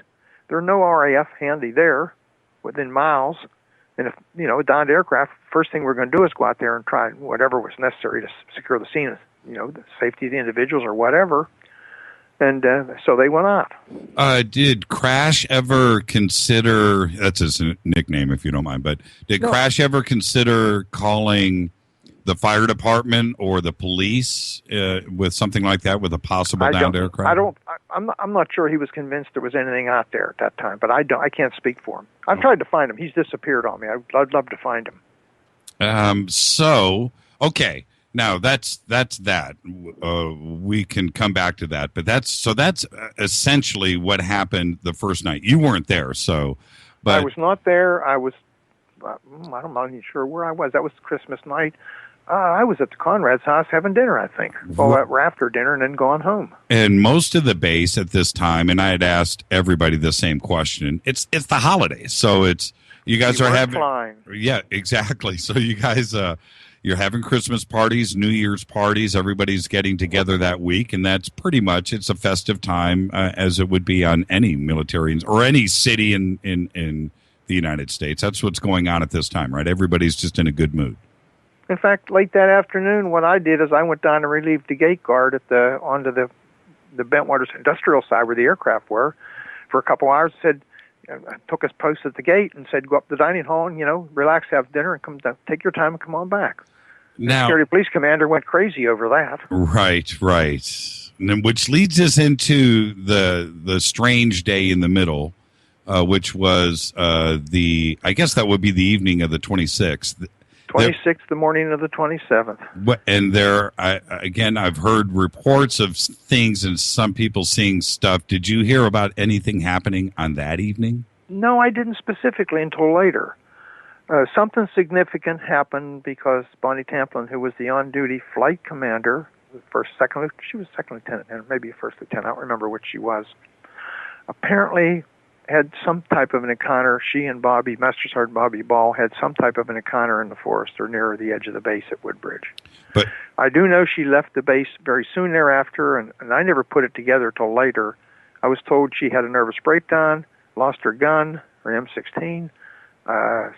there are no RAF handy there within miles. And if, a downed aircraft, first thing we're going to do is go out there and try whatever was necessary to secure the scene, the safety of the individuals or whatever. And so they went off. Did Crash ever consider, that's his nickname if you don't mind, but did Crash ever consider calling the fire department or the police with something like that, with a possible downed aircraft? I'm not sure he was convinced there was anything out there at that time, but I can't speak for him. I've tried to find him. He's disappeared on me. I'd love to find him. Okay. Now that's that. We can come back to that, but that's essentially what happened the first night. You weren't there, so. But I was not there. I'm not even sure where I was. That was Christmas night. I was at the Conrad's house having dinner, I think. Well, after dinner and then gone home. And most of the base at this time, and I had asked everybody the same question. It's the holidays, so you guys are having flying. Yeah, exactly. So you guys you're having Christmas parties, New Year's parties. Everybody's getting together that week, and that's pretty much it's a festive time as it would be on any military or any city in the United States. That's what's going on at this time, right? Everybody's just in a good mood. In fact, late that afternoon, what I did is I went down and relieved the gate guard onto the Bentwaters industrial side where the aircraft were for a couple hours. I took his post at the gate and said, go up to the dining hall and, relax, have dinner, and come down, take your time and come on back. Now, the security police commander went crazy over that. Right. And then, which leads us into the strange day in the middle, which was I guess that would be the evening of the 26th. 26th, the morning of the 27th. And I've heard reports of things and some people seeing stuff. Did you hear about anything happening on that evening? No, I didn't specifically until later. Something significant happened because Bonnie Tamplin, who was the on-duty flight commander, she was second lieutenant, and maybe first lieutenant, I don't remember which she was, apparently had some type of an encounter. She and Master Sergeant Bobby Ball had some type of an encounter in the forest or near the edge of the base at Woodbridge. But I do know she left the base very soon thereafter, and I never put it together till later. I was told she had a nervous breakdown, lost her gun, her M16.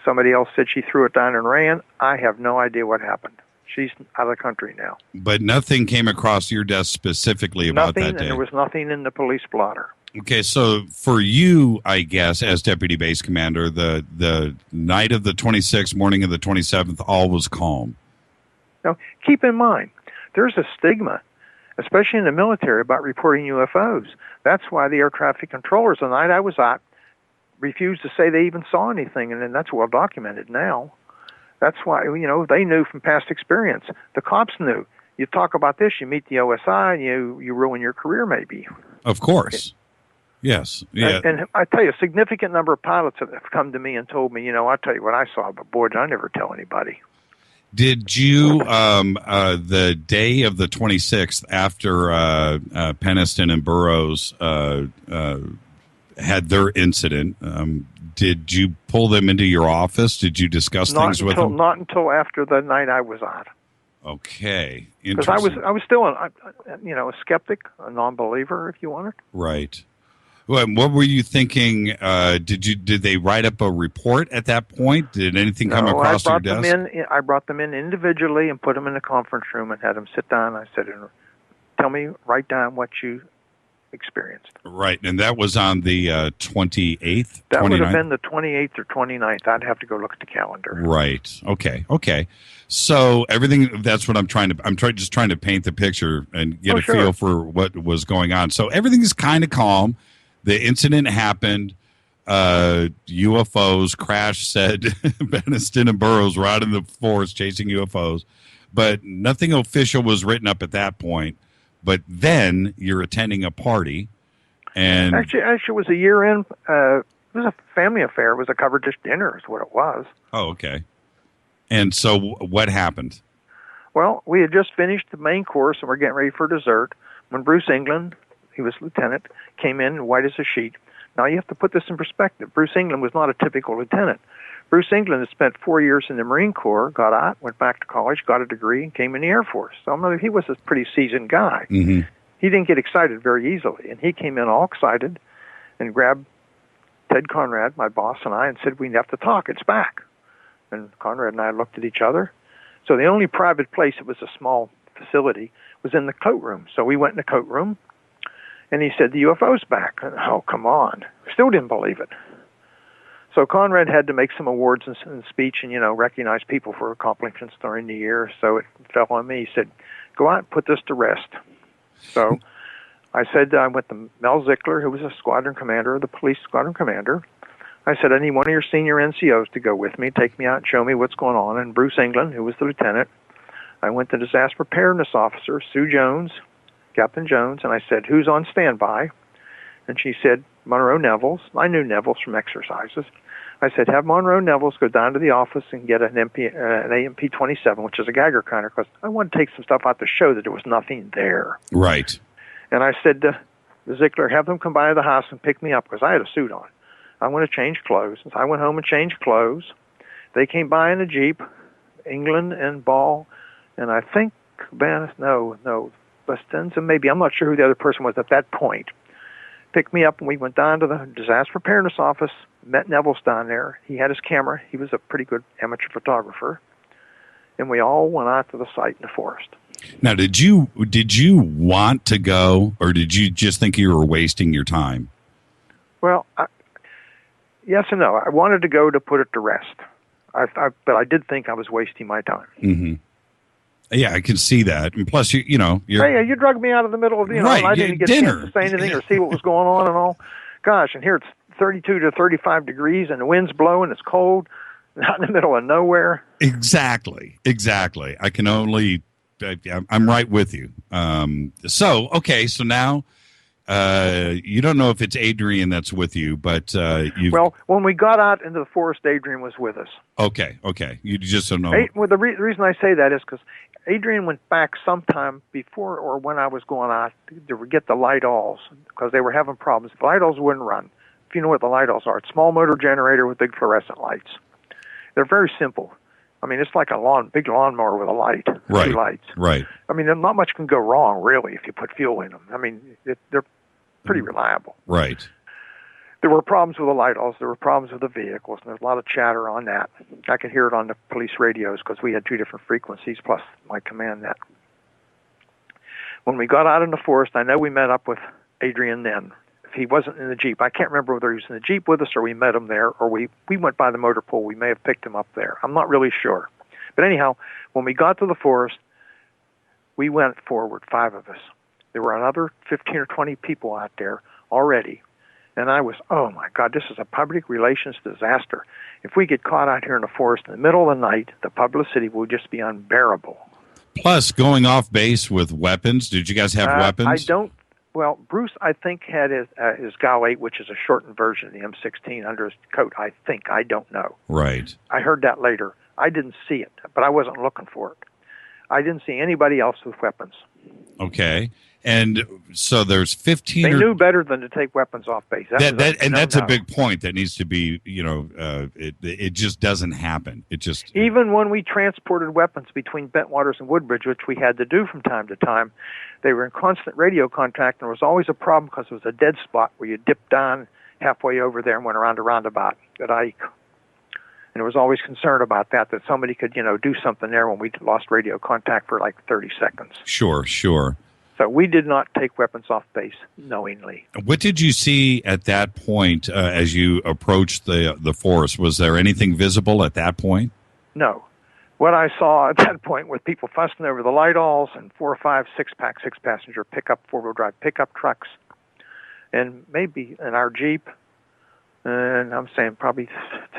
Somebody else said she threw it down and ran. I have no idea what happened. She's out of the country now. But nothing came across your desk specifically about that day? Nothing, and there was nothing in the police blotter. Okay, so for you, I guess, as Deputy Base Commander, the night of the 26th, morning of the 27th, all was calm. Now, keep in mind, there's a stigma, especially in the military, about reporting UFOs. That's why the air traffic controllers, the night I was out, refused to say they even saw anything, and then that's well documented now. That's why, they knew from past experience. The cops knew. You talk about this, you meet the OSI, and you ruin your career maybe. Of course. Yes. Yeah. And I tell you, a significant number of pilots have come to me and told me, I'll tell you what I saw, but boy, did I never tell anybody. Did you, the day of the 26th, after Peniston and Burroughs had their incident, did you pull them into your office? Did you discuss things with them? Not until after the night I was on. Okay. Because I was still, a skeptic, a non-believer, if you want it. Right. Well, what were you thinking? Did they write up a report at that point? Did anything come across your desk? I brought them in individually and put them in the conference room and had them sit down. I said, write down what you experienced. Right, and that was on the 28th? That 29th? would have been the 28th or 29th. I'd have to go look at the calendar. Right, okay. So everything, that's what I'm trying to paint the picture and get a feel for what was going on. So everything is kind of calm. The incident happened. UFOs crash said Peniston and Burroughs were out in the forest chasing UFOs, but nothing official was written up at that point. But then you're attending a party, and actually, it was a year-end. It was a family affair. It was a covered dish dinner, is what it was. Oh, okay. And so, what happened? Well, we had just finished the main course, and we're getting ready for dessert when Bruce England, he was lieutenant, came in white as a sheet. Now, you have to put this in perspective. Bruce England was not a typical lieutenant. Bruce England had spent 4 years in the Marine Corps, got out, went back to college, got a degree, and came in the Air Force. So he was a pretty seasoned guy. Mm-hmm. He didn't get excited very easily, and he came in all excited and grabbed Ted Conrad, my boss, and I, and said, we have to talk. It's back. And Conrad and I looked at each other. So the only private place, it was a small facility, was in the coat room. So we went in the coat room, and he said, the UFO's back. And, oh, come on. Still didn't believe it. So Conrad had to make some awards and speech and, recognize people for accomplishments during the year. So it fell on me. He said, go out and put this to rest. So I said, I went to Mel Zickler, who was a squadron commander, the police squadron commander. I said, I need one of your senior NCOs to go with me, take me out and show me what's going on. And Bruce England, who was the lieutenant, I went to disaster preparedness officer, Sue Jones, Captain Jones, and I said, who's on standby? And she said, Monroe Nevels. I knew Nevels from exercises. I said, have Monroe Nevels go down to the office and get an AMP-27, which is a Geiger counter, because I wanted to take some stuff out to show that there was nothing there. Right. And I said to Ziegler, have them come by the house and pick me up, because I had a suit on. I want to change clothes. So I went home and changed clothes. They came by in a Jeep, England and Ball, and I think Westenza, maybe. I'm not sure who the other person was at that point. Picked me up, and we went down to the disaster preparedness office, met Nevels down there. He had his camera. He was a pretty good amateur photographer. And we all went out to the site in the forest. Now, did you want to go, or did you just think you were wasting your time? Well, yes and no. I wanted to go to put it to rest. But I did think I was wasting my time. Mm-hmm. Yeah, I can see that. And plus, you're hey, you drugged me out of the middle of right, and I didn't get dinner. to say anything or see what was going on and all. Gosh, and here it's 32 to 35 degrees and the wind's blowing. It's cold, not in the middle of nowhere. Exactly. I can only. I'm right with you. So now you don't know if it's Adrian that's with you, but well, when we got out into the forest, Adrian was with us. Okay. You just don't know. Well, the reason I say that is because Adrian went back sometime before or when I was going out to get the Lidalls because they were having problems. The Lidalls wouldn't run. If you know what the Lidalls are, it's a small motor generator with big fluorescent lights. They're very simple. I mean, it's like a big lawnmower with a light, right. 2 lights. Right. I mean, not much can go wrong, really, if you put fuel in them. I mean, they're pretty reliable. Right. There were problems with the Lidalls. There were problems with the vehicles, and there's a lot of chatter on that. I could hear it on the police radios because we had 2 different frequencies plus my command net. When we got out in the forest, I know we met up with Adrian then. If he wasn't in the Jeep, I can't remember whether he was in the Jeep with us or we met him there or we went by the motor pool. We may have picked him up there. I'm not really sure. But anyhow, when we got to the forest, we went forward, 5 of us. There were another 15 or 20 people out there already. And I was, oh my God, this is a public relations disaster. If we get caught out here in the forest in the middle of the night, the publicity will just be unbearable. Plus, going off base with weapons. Did you guys have weapons? I don't. Well, Bruce, I think, had his GAU 8, which is a shortened version of the M16 under his coat, I think. I don't know. Right. I heard that later. I didn't see it, but I wasn't looking for it. I didn't see anybody else with weapons. Okay. And so there's 15. They knew better than to take weapons off base. That's a big point that needs to be. It just doesn't happen. It just even when we transported weapons between Bentwaters and Woodbridge, which we had to do from time to time, they were in constant radio contact, and there was always a problem because it was a dead spot where you dipped down halfway over there and went around a roundabout at Ike. And there was always concern about that somebody could do something there when we lost radio contact for like 30 seconds. Sure. So we did not take weapons off base knowingly. What did you see at that point as you approached the forest? Was there anything visible at that point? No. What I saw at that point was people fussing over the Lidalls and 4 or 5 6-pack, 6-passenger pickup, 4-wheel drive pickup trucks, and maybe in our Jeep, and I'm saying probably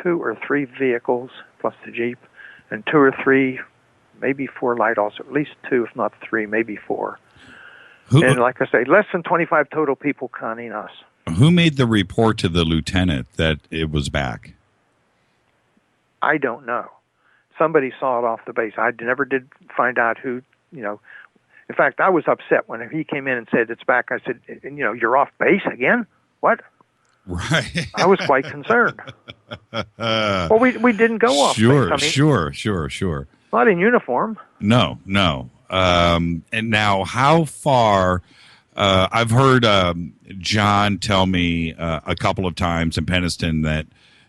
2 or 3 vehicles plus the Jeep, and 2 or 3, maybe 4 Lidalls, at least 2, if not 3, maybe 4. And like I say, less than 25 total people counting us. Who made the report to the lieutenant that it was back? I don't know. Somebody saw it off the base. I never did find out who, In fact, I was upset when he came in and said it's back. I said, you're off base again? What? Right. I was quite concerned. Well, we didn't go off base. Sure. Not in uniform. No. And now, how far? I've heard John tell me a couple of times in Penniston that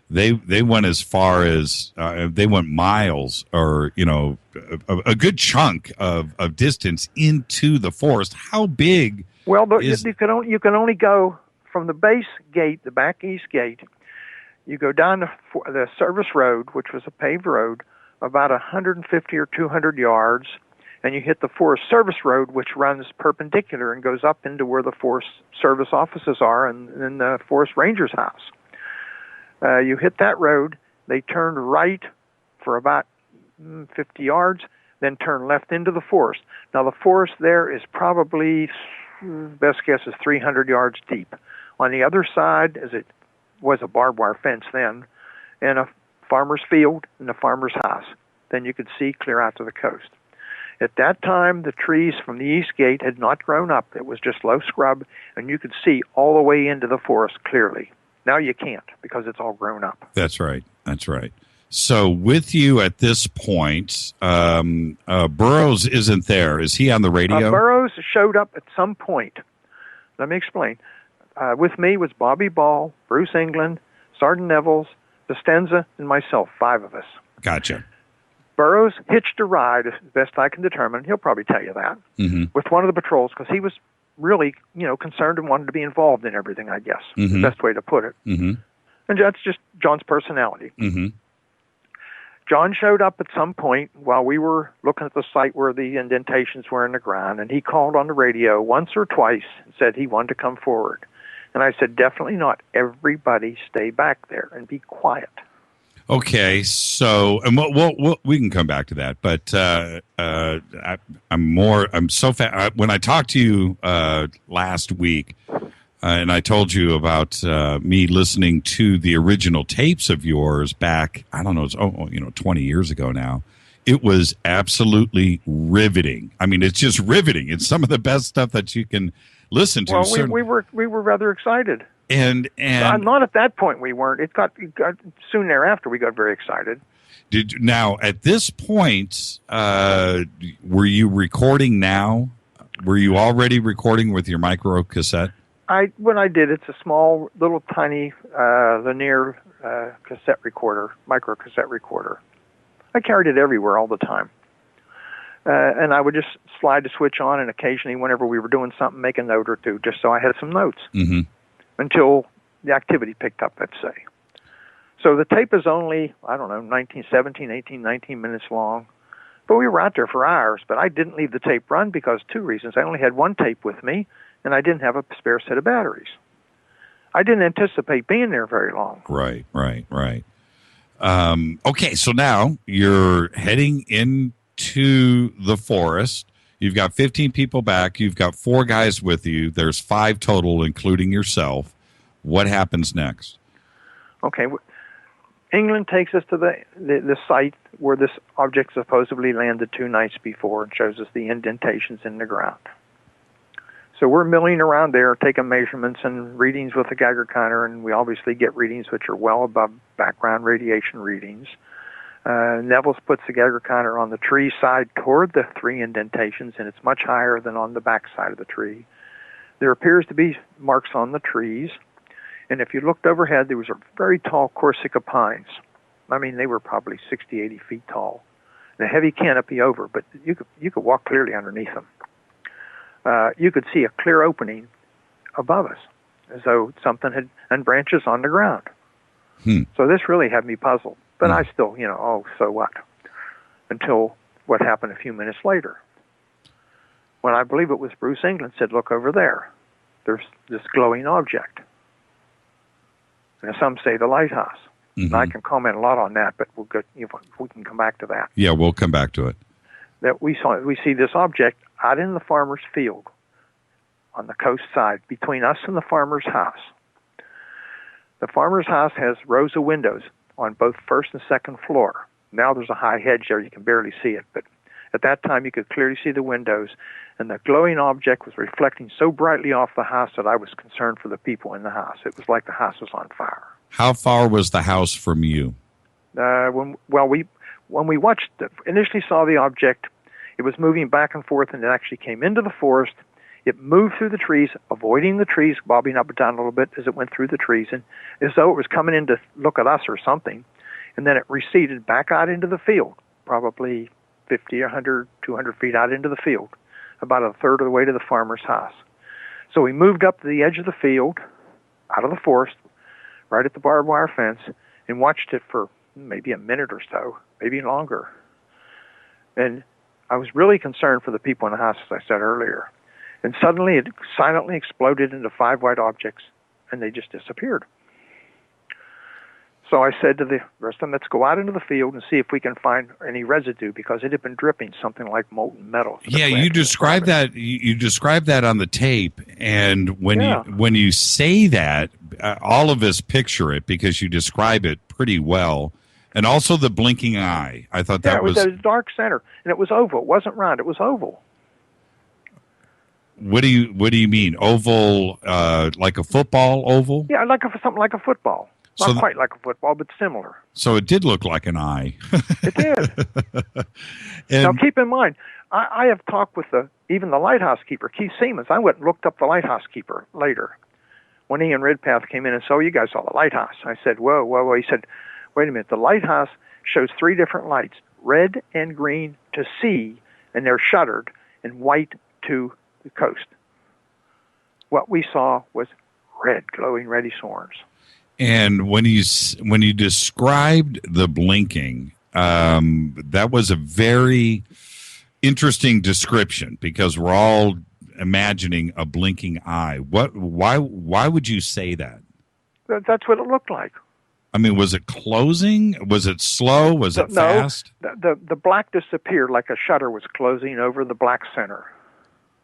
they went as far as they went miles, or a good chunk of distance into the forest. How big? Well, you can only go from the base gate, the back east gate. You go down the service road, which was a paved road, about 150 or 200 yards. And you hit the Forest Service Road, which runs perpendicular and goes up into where the Forest Service offices are and the Forest Ranger's house. You hit that road, they turned right for about 50 yards, then turn left into the forest. Now, the forest there is probably, best guess is 300 yards deep. On the other side, as it was a barbed wire fence then, and a farmer's field and a farmer's house. Then you could see clear out to the coast. At that time, the trees from the east gate had not grown up. It was just low scrub, and you could see all the way into the forest clearly. Now you can't because it's all grown up. That's right. That's right. So with you at this point, Burroughs isn't there. Is he on the radio? Burroughs showed up at some point. Let me explain. With me was Bobby Ball, Bruce England, Sergeant Nevels, Vistenza, and myself, 5 of us. Gotcha. Burroughs hitched a ride, as best I can determine. He'll probably tell you that, with one of the patrols because he was really, concerned and wanted to be involved in everything, I guess. The best way to put it. And that's just John's personality. John showed up at some point while we were looking at the site where the indentations were in the ground, and he called on the radio once or twice and said he wanted to come forward. And I said, definitely not. Everybody stay back there and be quiet. Okay, so and we can come back to that, but I'm so when I talked to you last week, and I told you about me listening to the original tapes of yours back, I don't know, it's 20 years ago now. It was absolutely riveting. I mean, it's just riveting. It's some of the best stuff that you can listen to. Well, we were rather excited. And not at that point we weren't. It got soon thereafter we got very excited. Now at this point, were you recording now? Were you already recording with your micro cassette? When I did, it's a small, little, tiny linear cassette recorder, micro cassette recorder. I carried it everywhere all the time, and I would just slide the switch on, and occasionally, whenever we were doing something, make a note or two, just so I had some notes. Until the activity picked up, let's say. So the tape is only, 19 minutes long. But we were out there for hours, but I didn't leave the tape run because 2 reasons. I only had one tape with me, and I didn't have a spare set of batteries. I didn't anticipate being there very long. Right. Okay, so now you're heading into the forest. You've got 15 people back. You've got 4 guys with you. There's 5 total, including yourself. What happens next? Okay. England takes us to the site where this object supposedly landed 2 nights before and shows us the indentations in the ground. So we're milling around there, taking measurements and readings with the Geiger counter, and we obviously get readings which are well above background radiation readings. Nevels puts the Geiger counter on the tree side toward the 3 indentations, and it's much higher than on the back side of the tree. There appears to be marks on the trees, and if you looked overhead, there was a very tall Corsica pines. I mean, they were probably 60, 80 feet tall, and a heavy canopy over, but you could walk clearly underneath them. You could see a clear opening above us, as though something had, and branches on the ground. So this really had me puzzled. But I still, so what? Until what happened a few minutes later. When I believe it was Bruce England said, look over there. There's this glowing object. And some say the lighthouse. And I can comment a lot on that, but we can come back to that. Yeah, we'll come back to it. That we see this object out in the farmer's field on the coast side between us and the farmer's house. The farmer's house has rows of windows on both first and second floor. Now there's a high hedge there, you can barely see it, but at that time you could clearly see the windows, and the glowing object was reflecting so brightly off the house that I was concerned for the people in the house. It was like the house was on fire. How far was the house from you? When we watched, initially saw the object, it was moving back and forth, and it actually came into the forest. It moved through the trees, avoiding the trees, bobbing up and down a little bit as it went through the trees, and as though it was coming in to look at us or something. And then it receded back out into the field, probably 50, 100, 200 feet out into the field, about a third of the way to the farmer's house. So we moved up to the edge of the field, out of the forest, right at the barbed wire fence, and watched it for maybe a minute or so, maybe longer. And I was really concerned for the people in the house, as I said earlier. And suddenly it silently exploded into 5 white objects, and they just disappeared. So I said to the rest of them, let's go out into the field and see if we can find any residue, because it had been dripping something like molten metal. Yeah, you described that. You described that on the tape, and when you say that, all of us picture it because you describe it pretty well, and also the blinking eye. I thought that was at a dark center, and it was oval. It wasn't round. It was oval. What do you mean oval? Like a football oval? Yeah, something like a football. Not quite like a football, but similar. So it did look like an eye. It did. Now, keep in mind, I have talked with even the lighthouse keeper, Keith Siemens. I went and looked up the lighthouse keeper later. When Ian Redpath came in and said, you guys saw the lighthouse. I said, whoa. He said, wait a minute. The lighthouse shows 3 different lights, red and green to sea, and they're shuttered, and white to the coast. What we saw was red, glowing reddish horns. And when you described the blinking, that was a very interesting description, because we're all imagining a blinking eye. Why would you say that? That's what it looked like. I mean, was it closing? Was it slow? Was it fast? The black disappeared like a shutter was closing over the black center.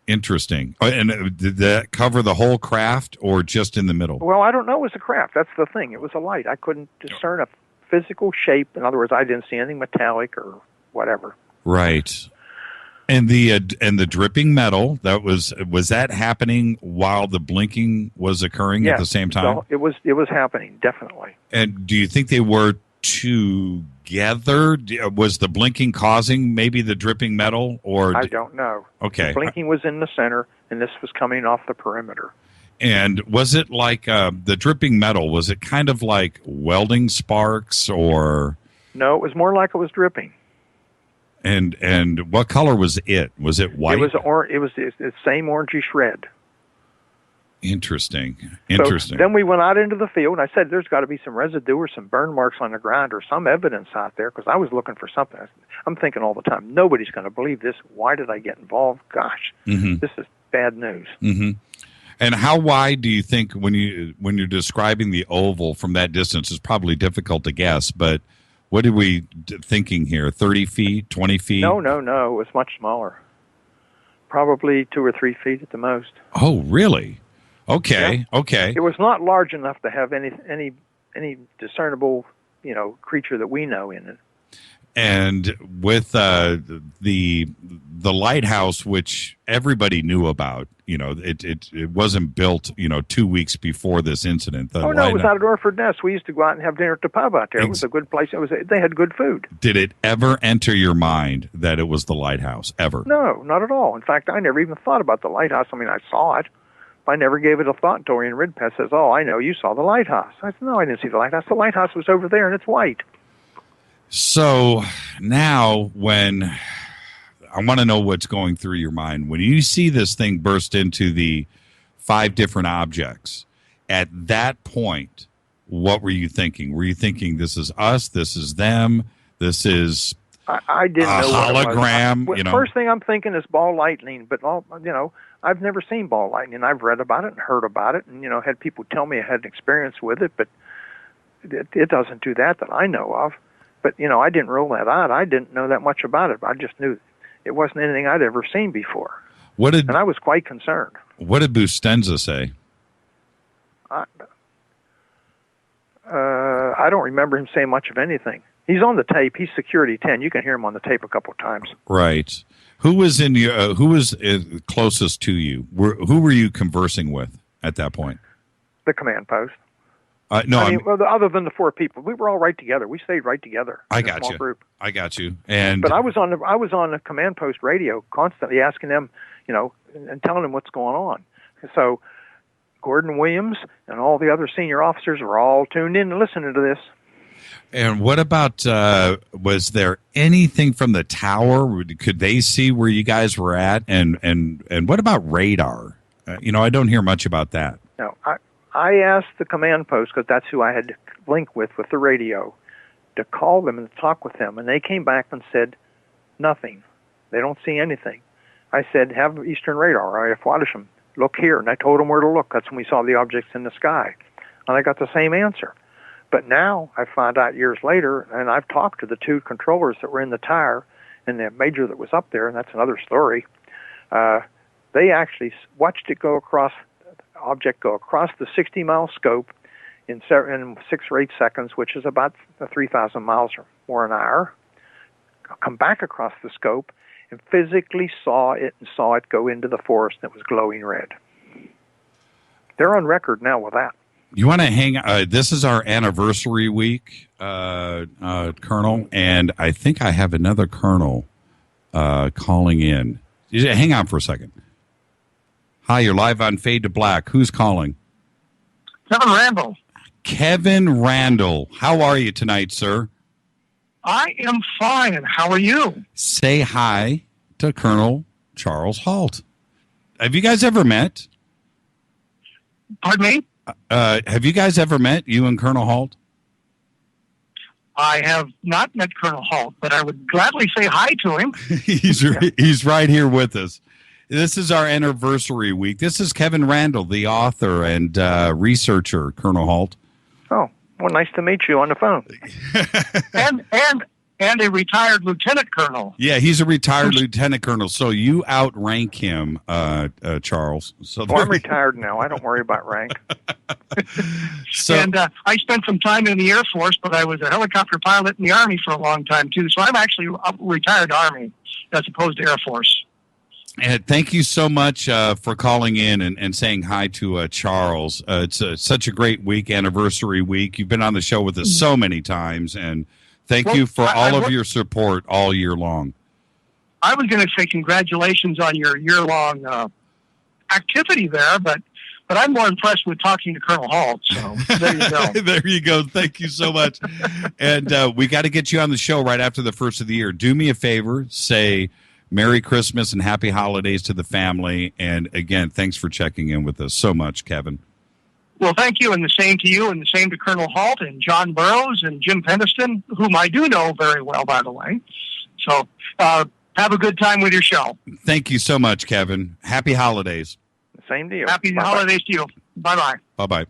Interesting. And did that cover the whole craft or just in the middle? Well, I don't know. It was a craft. That's the thing. It was a light. I couldn't discern a physical shape. In other words, I didn't see anything metallic or whatever. Right. And the dripping metal, was that happening while the blinking was occurring at the same time? So it was happening, definitely. And do you think they were together? Was the blinking causing maybe the dripping metal, or I don't know. Okay. The blinking was in the center, and this was coming off the perimeter. And was it like the dripping metal? Was it kind of like welding sparks, or? No, it was more like it was dripping. And what color was it? Was it white? It was the same orangish red. Interesting. So then we went out into the field, and I said, there's got to be some residue or some burn marks on the ground or some evidence out there, because I was looking for something. I'm thinking all the time, nobody's going to believe this. Why did I get involved? Gosh, This is bad news. Mm-hmm. And how wide do you think, when you're describing the oval from that distance, is probably difficult to guess, but what are we thinking here? 30 feet, 20 feet? No. It was much smaller. Probably 2 or 3 feet at the most. Oh, really? Okay. Yeah. Okay. It was not large enough to have any discernible, creature that we know in it. And with the lighthouse, which everybody knew about, it wasn't built, 2 weeks before this incident. It was out at Orford Nest. We used to go out and have dinner at the pub out there. It was a good place. They had good food. Did it ever enter your mind that it was the lighthouse, ever? No, not at all. In fact, I never even thought about the lighthouse. I mean, I saw it. I never gave it a thought until Ian Redpath says, I know, you saw the lighthouse. I said, no, I didn't see the lighthouse. The lighthouse was over there, and it's white. So now when I want to know what's going through your mind, when you see this thing burst into the 5 different objects, at that point, what were you thinking? Were you thinking, this is us, this is them, this is I didn't a know hologram? What it was. First thing I'm thinking is ball lightning, but I've never seen ball lightning. I've read about it and heard about it, and had people tell me I had an experience with it, but it doesn't do that I know of. But I didn't rule that out. I didn't know that much about it. I just knew it wasn't anything I'd ever seen before. And I was quite concerned. What did Bustenza say? I don't remember him saying much of anything. He's on the tape. He's Security 10. You can hear him on the tape a couple of times. Right. Who was closest to you? Who were you conversing with at that point? The command post. Other than the 4 people, we were all right together. We stayed right together. I got you. Group. I got you. But I was on the command post radio, constantly asking them, and telling them what's going on. So Gordon Williams and all the other senior officers were all tuned in and listening to this. And what about, was there anything from the tower? Could they see where you guys were at? And what about radar? I don't hear much about that. No, I asked the command post, because that's who I had to link with the radio, to call them and talk with them. And they came back and said, nothing. They don't see anything. I said, have Eastern Radar, IF Wadisham, look here. And I told them where to look. That's when we saw the objects in the sky. And I got the same answer. But now I found out years later, and I've talked to the two controllers that were in the tire and the major that was up there, and that's another story. They actually watched it object go across the 60-mile scope in 6 or 8 seconds, which is about 3,000 miles or more an hour, come back across the scope, and physically saw it go into the forest, and it was glowing red. They're on record now with that. You want to hang? This is our anniversary week, Colonel, and I think I have another Colonel calling in. Hang on for a second. Hi, you're live on Fade to Black. Who's calling? Kevin Randall. Kevin Randall. How are you tonight, sir? I am fine. How are you? Say hi to Colonel Charles Halt. Have you guys ever met? Pardon me? Have you guys ever met, you and Colonel Halt? I have not met Colonel Halt, but I would gladly say hi to him. He's right here with us. This is our anniversary week. This is Kevin Randall, the author and researcher, Colonel Halt. Oh, well, nice to meet you on the phone. and a retired lieutenant colonel. Yeah, he's a retired lieutenant colonel. So you outrank him, Charles. So I'm retired now. I don't worry about rank. And I spent some time in the Air Force, but I was a helicopter pilot in the Army for a long time, too. So I'm actually a retired Army as opposed to Air Force. And thank you so much for calling in and saying hi to Charles. It's such a great week, anniversary week. You've been on the show with us so many times, and thank you for all of your support all year long. I was going to say congratulations on your year-long activity there, but I'm more impressed with talking to Colonel Halt, so there you go. There you go. Thank you so much. And we got to get you on the show right after the first of the year. Do me a favor, say Merry Christmas and Happy Holidays to the family. And again, thanks for checking in with us so much, Kevin. Well, thank you, and the same to you, and the same to Colonel Halt and John Burroughs and Jim Peniston, whom I do know very well, by the way. So have a good time with your show. Thank you so much, Kevin. Happy holidays. Same to you. Happy holidays to you. Bye-bye. Bye-bye.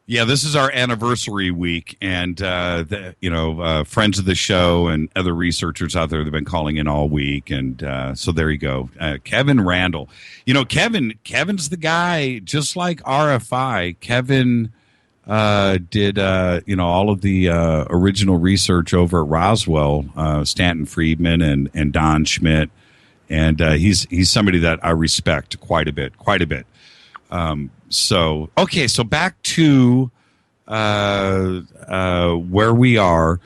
Yeah, this is our anniversary week, and friends of the show and other researchers out there have been calling in all week, and so there you go. Kevin Randall. You know, Kevin's the guy, just like RFI. Kevin did all of the original research over at Roswell, Stanton Friedman and Don Schmidt, and he's somebody that I respect quite a bit. So back to where we are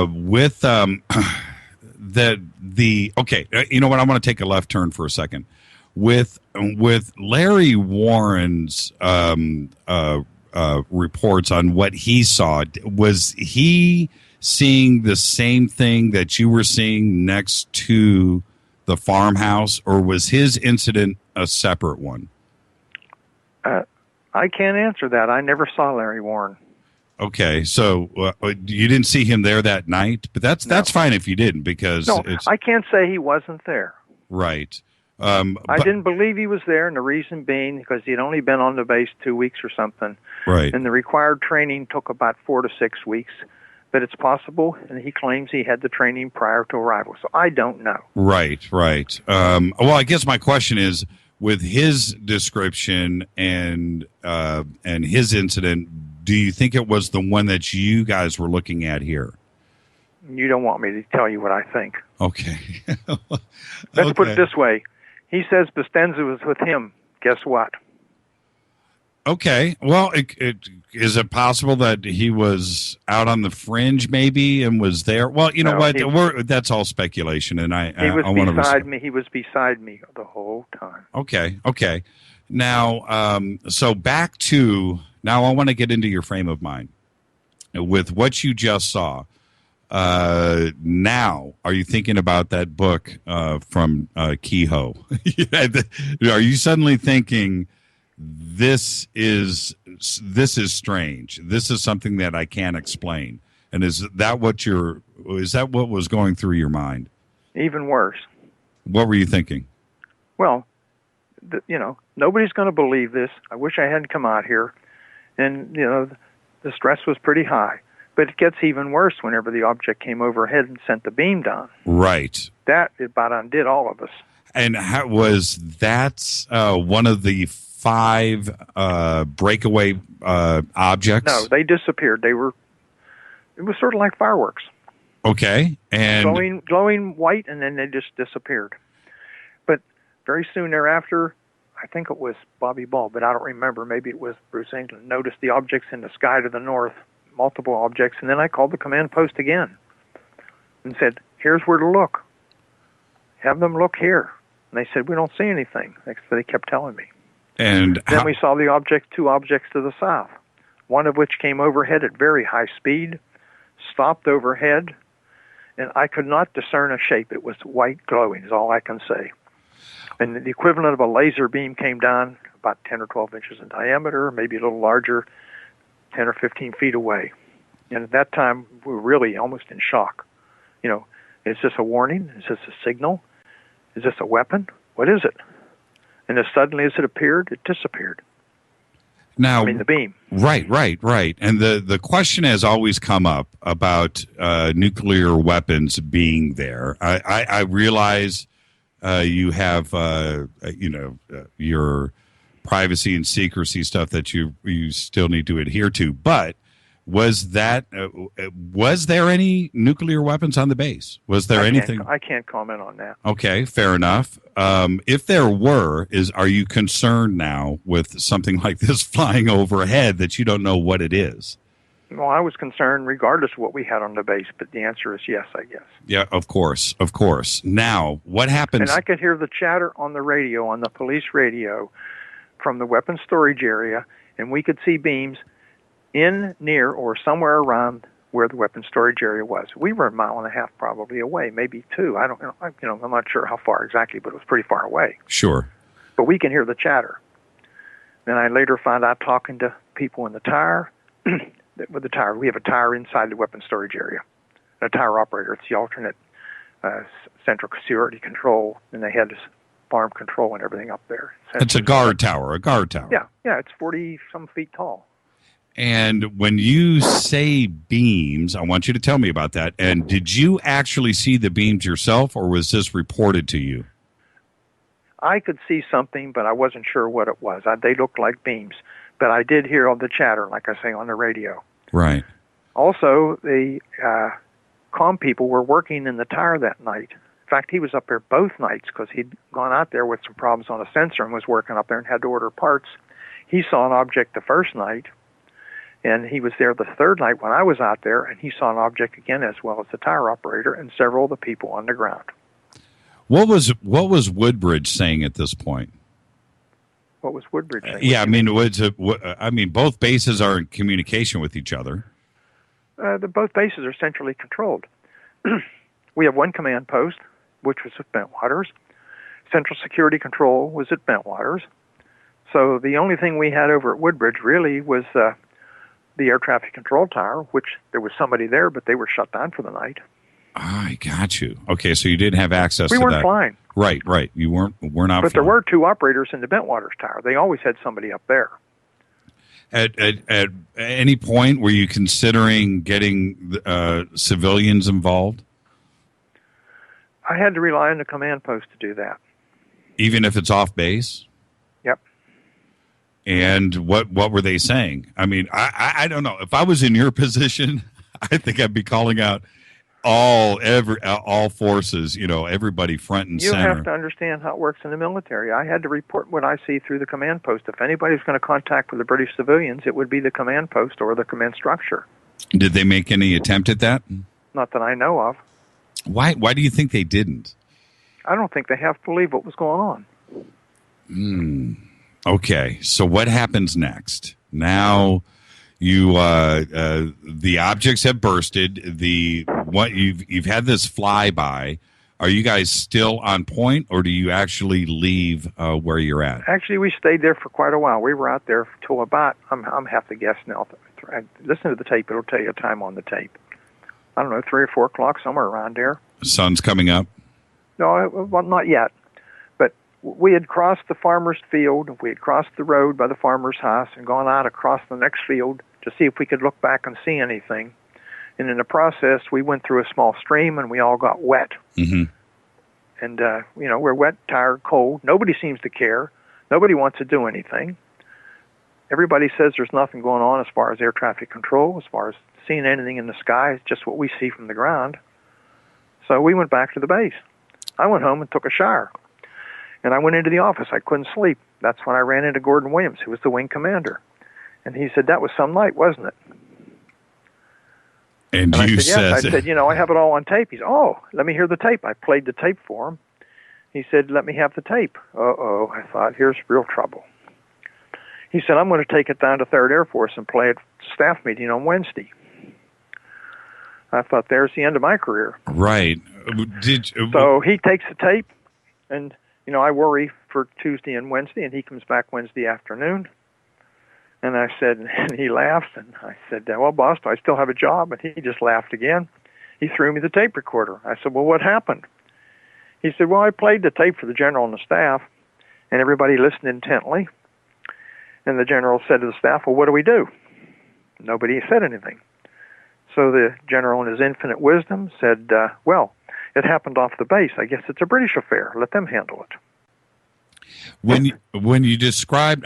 with you know what, I want to take a left turn for a second with Larry Warren's reports on what he saw. Was he seeing the same thing that you were seeing next to the farmhouse, or was his incident a separate one? I can't answer that. I never saw Larry Warren. Okay, so you didn't see him there that night, but that's fine if you didn't, because I can't say he wasn't there. Right. I didn't believe he was there, and the reason being because he'd only been on the base 2 weeks or something. Right. And the required training took about 4 to 6 weeks. But it's possible, and he claims he had the training prior to arrival. So I don't know. Right. Well, I guess my question is, with his description and his incident, do you think it was the one that you guys were looking at here? You don't want me to tell you what I think. Okay. Let's put it this way. He says Bustenza was with him. Guess what? Okay. Well, is it possible that he was out on the fringe maybe and was there? Well, you know what? That's all speculation, and he was beside me. He was beside me the whole time. Okay. Now, so back to now. I want to get into your frame of mind with what you just saw. Now, are you thinking about that book from Kehoe? Are you suddenly thinking, this is strange, this is something that I can't explain? And is that what was going through your mind? Even worse. What were you thinking? Well, nobody's going to believe this. I wish I hadn't come out here. And, The stress was pretty high. But it gets even worse whenever the object came overhead and sent the beam down. Right. That about undid all of us. And how was that one of the 5 breakaway objects? No, they disappeared. It was sort of like fireworks. Okay. And glowing white, and then they just disappeared. But very soon thereafter, I think it was Bobby Ball, but I don't remember. Maybe it was Bruce England, noticed the objects in the sky to the north, multiple objects, and then I called the command post again and said, here's where to look. Have them look here. And they said, we don't see anything. They kept telling me. And then we saw the 2 objects to the south, one of which came overhead at very high speed, stopped overhead, and I could not discern a shape. It was white glowing is all I can say. And the equivalent of a laser beam came down about 10 or 12 inches in diameter, maybe a little larger, 10 or 15 feet away. And at that time, we were really almost in shock. Is this a warning? Is this a signal? Is this a weapon? What is it? And as suddenly as it appeared, it disappeared. Now, the beam. Right. And the question has always come up about nuclear weapons being there. I realize you have, your privacy and secrecy stuff that you still need to adhere to. But was there any nuclear weapons on the base? Was there anything? I can't comment on that. Okay, fair enough. If there were, are you concerned now with something like this flying overhead that you don't know what it is? Well, I was concerned regardless of what we had on the base, but the answer is yes, I guess. Yeah, of course. Now, what happens? And I could hear the chatter on the radio, on the police radio, from the weapons storage area, and we could see beams in, near, or somewhere around where the weapons storage area was. We were 1.5 miles probably away, maybe 2. I don't know. I'm not sure how far exactly, but it was pretty far away. Sure. But we can hear the chatter. Then I later found out talking to people in the tower. With the tower, we have a tower inside the weapons storage area. A tower operator. It's the alternate central security control, and they had this farm control and everything up there. It's a guard tower. Yeah, it's 40-some feet tall. And when you say beams, I want you to tell me about that. And did you actually see the beams yourself, or was this reported to you? I could see something, but I wasn't sure what it was. They looked like beams. But I did hear all the chatter, like I say, on the radio. Right. Also, the comm people were working in the tower that night. In fact, he was up there both nights because he'd gone out there with some problems on a sensor and was working up there and had to order parts. He saw an object the first night, and he was there the third night when I was out there, and he saw an object again as well as the tower operator and several of the people on the ground. What was Woodbridge saying at this point? What was Woodbridge saying? Both bases are in communication with each other. Both bases are centrally controlled. We have one command post, which was at Bentwaters. Central Security Control was at Bentwaters. So the only thing we had over at Woodbridge really was the air traffic control tower, which there was somebody there, but they were shut down for the night. I got you. Okay, so you didn't have access to that. We weren't flying. Right. You weren't not But flying. there were 2 operators in the Bentwaters tower. They always had somebody up there. At any point, were you considering getting civilians involved? I had to rely on the command post to do that. Even if it's off base? Yep. And what were they saying? I mean, I don't know. If I was in your position, I think I'd be calling out all forces, everybody front and center. You have to understand how it works in the military. I had to report what I see through the command post. If anybody's going to contact with the British civilians, it would be the command post or the command structure. Did they make any attempt at that? Not that I know of. Why do you think they didn't? I don't think they have to believe what was going on. Okay, so what happens next? Now you the objects have bursted. You've had this flyby. Are you guys still on point, or do you actually leave where you're at? Actually, we stayed there for quite a while. We were out there till about, I'm have to guess now. Listen to the tape. It'll tell you a time on the tape. I don't know, 3 or 4 o'clock, somewhere around there. Sun's coming up? No, well, not yet. But we had crossed the farmer's field. We had crossed the road by the farmer's house and gone out across the next field to see if we could look back and see anything. And in the process, we went through a small stream, and we all got wet. Mm-hmm. And, we're wet, tired, cold. Nobody seems to care. Nobody wants to do anything. Everybody says there's nothing going on as far as air traffic control, as far as seeing anything in the sky. It's just what we see from the ground. So we went back to the base. I went home and took a shower. And I went into the office. I couldn't sleep. That's when I ran into Gordon Williams, who was the wing commander. And he said, that was some night, wasn't it? And I you said, yes. said, I said, I have it all on tape. He said, oh, let me hear the tape. I played the tape for him. He said, let me have the tape. Uh-oh, I thought, here's real trouble. He said, I'm going to take it down to 3rd Air Force and play it at staff meeting on Wednesday. I thought, there's the end of my career. Right. So he takes the tape, and, I worry for Tuesday and Wednesday, and he comes back Wednesday afternoon. And I said, and he laughs, and I said, well, boss, do I still have a job? And he just laughed again. He threw me the tape recorder. I said, well, what happened? He said, well, I played the tape for the general and the staff, and everybody listened intently. And the general said to the staff, well, what do we do? Nobody said anything. So the general, in his infinite wisdom, said, well, it happened off the base. I guess it's a British affair. Let them handle it. When you described,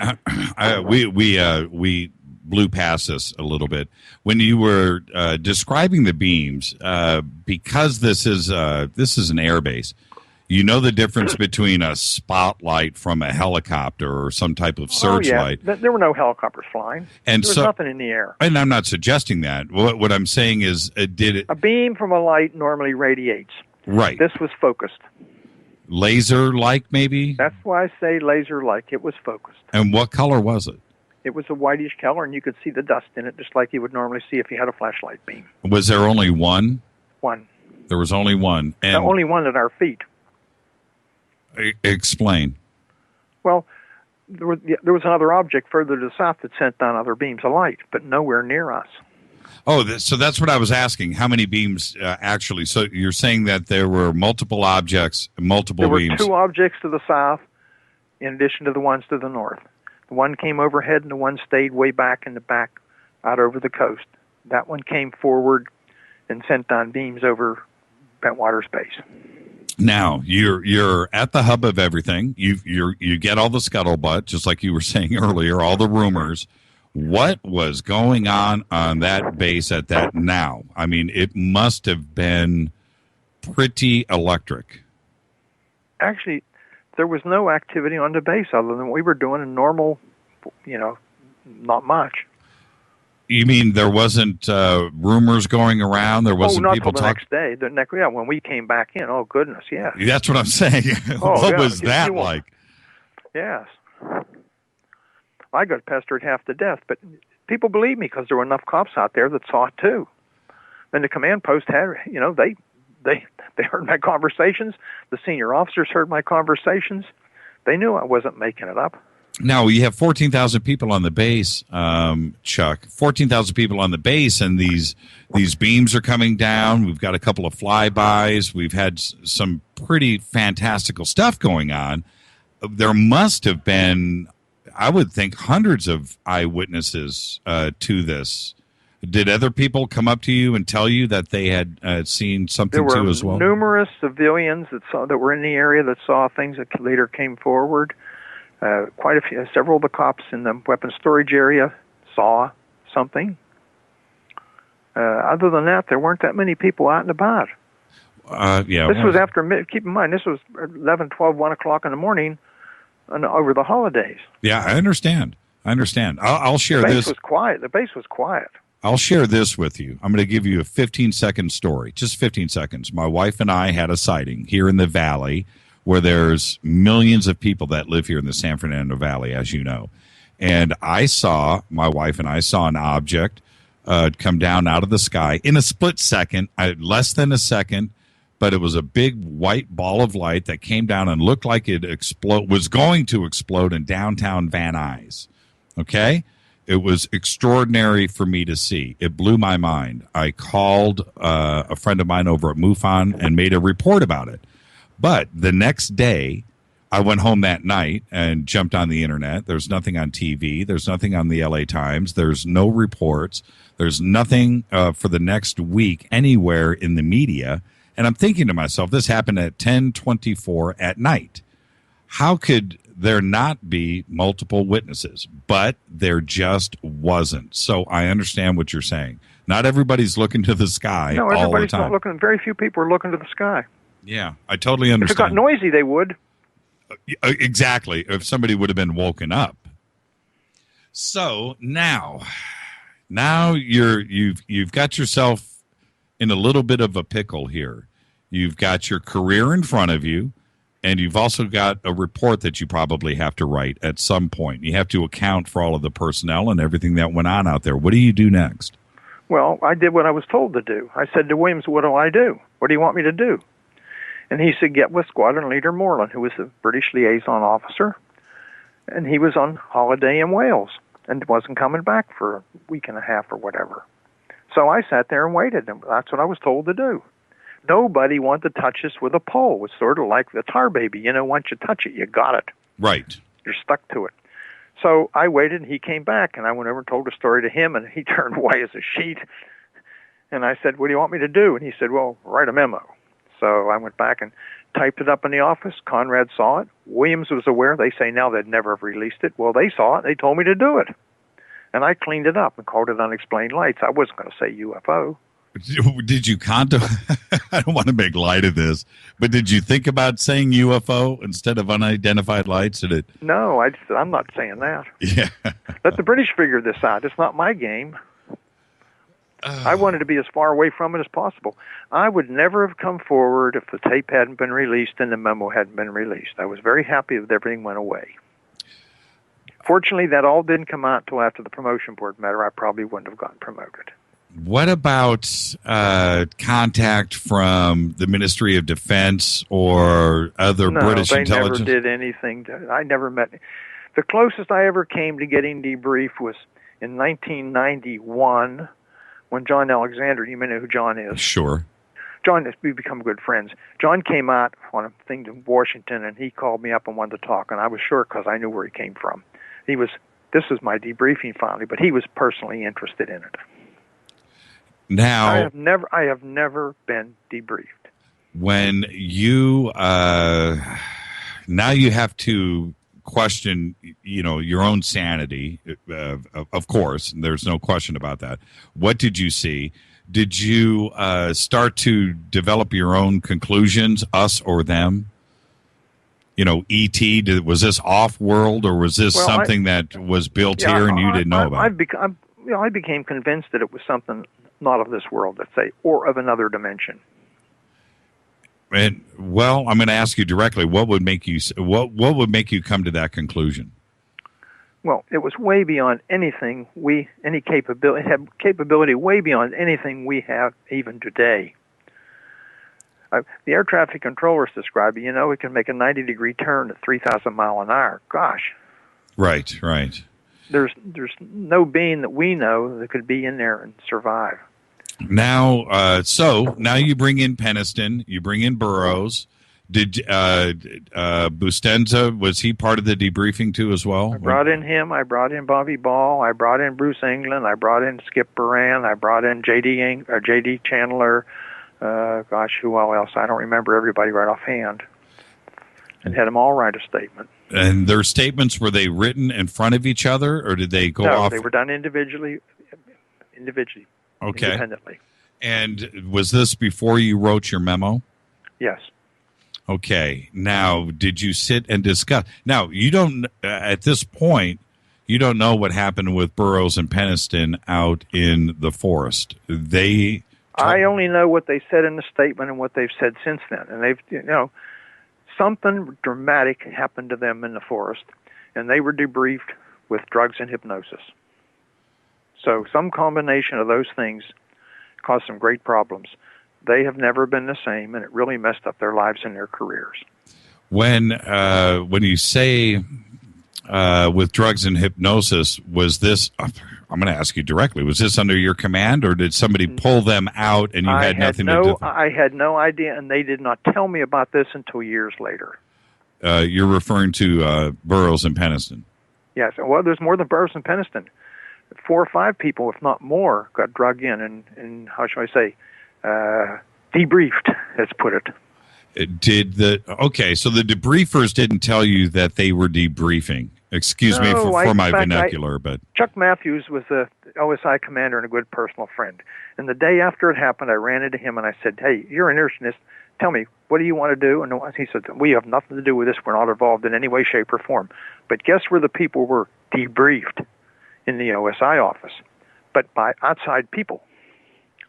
we blew past this a little bit. When you were describing the beams, because this is an air base, the difference between a spotlight from a helicopter or some type of searchlight. Oh, yeah. There were no helicopters flying. And there was nothing in the air. And I'm not suggesting that. What I'm saying is, a beam from a light normally radiates. Right. This was focused. Laser-like, maybe? That's why I say laser-like. It was focused. And what color was it? It was a whitish color, and you could see the dust in it, just like you would normally see if you had a flashlight beam. Was there only one? One. There was only one. And only one at our feet. Explain. Well, there was another object further to the south that sent down other beams of light, but nowhere near us. Oh, so that's what I was asking. How many beams actually? So you're saying that there were multiple objects, multiple beams. There were 2 objects to the south in addition to the ones to the north. The one came overhead and the one stayed way back in the back out over the coast. That one came forward and sent down beams over Bentwater Space. Now, you're at the hub of everything. You get all the scuttlebutt, just like you were saying earlier, all the rumors. What was going on that base at that now? I mean, it must have been pretty electric. Actually, there was no activity on the base other than what we were doing in normal, not much. You mean there wasn't rumors going around? There wasn't people talking? The next day. When we came back in, oh, goodness, yeah. That's what I'm saying. What was that like? Yes. I got pestered half to death, but people believed me because there were enough cops out there that saw it too. And the command post had, they heard my conversations. The senior officers heard my conversations. They knew I wasn't making it up. Now, you have 14,000 people on the base, Chuck. 14,000 people on the base, and these beams are coming down. We've got a couple of flybys. We've had some pretty fantastical stuff going on. There must have been, I would think, hundreds of eyewitnesses to this. Did other people come up to you and tell you that they had seen something too as well? There were numerous civilians that were in the area that saw things that later came forward. Quite a few, several of the cops in the weapons storage area saw something. Other than that, there weren't that many people out and about. This was after, keep in mind, this was 11, 12, 1 o'clock in the morning over the holidays. Yeah, I understand. I'll share this. The base was quiet. I'll share this with you. I'm going to give you a 15-second story, just 15 seconds. My wife and I had a sighting here in the valley where there's millions of people that live here in the San Fernando Valley, as you know. And my wife and I saw an object come down out of the sky in a split second, less than a second, but it was a big white ball of light that came down and looked like it was going to explode in downtown Van Nuys. Okay? It was extraordinary for me to see. It blew my mind. I called a friend of mine over at MUFON and made a report about it. But the next day, I went home that night and jumped on the internet. There's nothing on TV. There's nothing on the LA Times. There's no reports. There's nothing for the next week anywhere in the media. And I'm thinking to myself, this happened at 10:24 at night. How could there not be multiple witnesses? But there just wasn't. So I understand what you're saying. Not everybody's looking to the sky all the time. No, everybody's not looking. Very few people are looking to the sky. Yeah, I totally understand. If it got noisy, they would. Exactly. If somebody would have been woken up. So now you've got yourself in a little bit of a pickle here. You've got your career in front of you, and you've also got a report that you probably have to write at some point. You have to account for all of the personnel and everything that went on out there. What do you do next? Well, I did what I was told to do. I said to Williams, what do I do? What do you want me to do? And he said, get with Squadron Leader Moreland, who was the British liaison officer, and he was on holiday in Wales and wasn't coming back for a week and a half or whatever. So I sat there and waited, and that's what I was told to do. Nobody wanted to touch us with a pole. It was sort of like the tar baby. Once you touch it, you got it. Right. You're stuck to it. So I waited, and he came back, and I went over and told the story to him, and he turned white as a sheet. And I said, what do you want me to do? And he said, well, write a memo. So I went back and typed it up in the office. Conrad saw it. Williams was aware. They say now they'd never have released it. Well, they saw it. They told me to do it. And I cleaned it up and called it Unexplained Lights. I wasn't going to say UFO. Did you I don't want to make light of this, but did you think about saying UFO instead of unidentified lights? No, I'm not saying that. Yeah. Let the British figure this out. It's not my game. I wanted to be as far away from it as possible. I would never have come forward if the tape hadn't been released and the memo hadn't been released. I was very happy that everything went away. Fortunately, that all didn't come out until after the promotion board matter. I probably wouldn't have gotten promoted. What about contact from the Ministry of Defense or other British intelligence? No, they never did anything. I never met. The closest I ever came to getting debriefed was in 1991 when John Alexander, you may know who John is. Sure. John, we become good friends. John came out on a thing in Washington, and he called me up and wanted to talk, and I was sure because I knew where he came from. This was my debriefing finally, but he was personally interested in it. Now, I have never been debriefed. When you now you have to question, your own sanity, of course, and there's no question about that. What did you see? Did you start to develop your own conclusions, us or them? E.T., was this off-world, or was this something that was built here and you didn't know about? I became convinced that it was something not of this world, let's say, or of another dimension. And I'm going to ask you directly: what would make you come to that conclusion? Well, it was way beyond anything any capability had capability way beyond anything we have even today. The air traffic controllers describe it. It can make a 90-degree turn at 3,000 mile an hour. Gosh. Right. There's no being that we know that could be in there and survive. Now, so now you bring in Peniston, you bring in Burroughs. Did Bustenza, was he part of the debriefing too as well? I brought in him. I brought in Bobby Ball. I brought in Bruce England. I brought in Skip Baran. I brought in J.D. Chandler. Who all else? I don't remember everybody right offhand. And had them all write a statement. And their statements, were they written in front of each other, or did they go off? No, they were done individually. Okay. Independently. And was this before you wrote your memo? Yes. Okay. Now, did you sit and discuss? Now, you don't, at this point, you don't know what happened with Burroughs and Peniston out in the forest. I only know what they said in the statement and what they've said since then. And they've, something dramatic happened to them in the forest, and they were debriefed with drugs and hypnosis. So some combination of those things caused some great problems. They have never been the same, and it really messed up their lives and their careers. When you say with drugs and hypnosis, was this, I'm going to ask you directly, was this under your command, or did somebody pull them out and you had nothing to do? I had no idea, and they did not tell me about this until years later. You're referring to Burroughs and Peniston. Yes. Well, there's more than Burroughs and Peniston. 4 or 5 people, if not more, got drug in and how shall I say, debriefed, let's put it. So the debriefers didn't tell you that they were debriefing. Excuse me for my vernacular, but Chuck Matthews was the OSI commander and a good personal friend. And the day after it happened, I ran into him and I said, "Hey, you're an internist. Tell me, what do you want to do?" And he said, "We have nothing to do with this. We're not involved in any way, shape, or form." But guess where the people were debriefed? In the OSI office, but by outside people,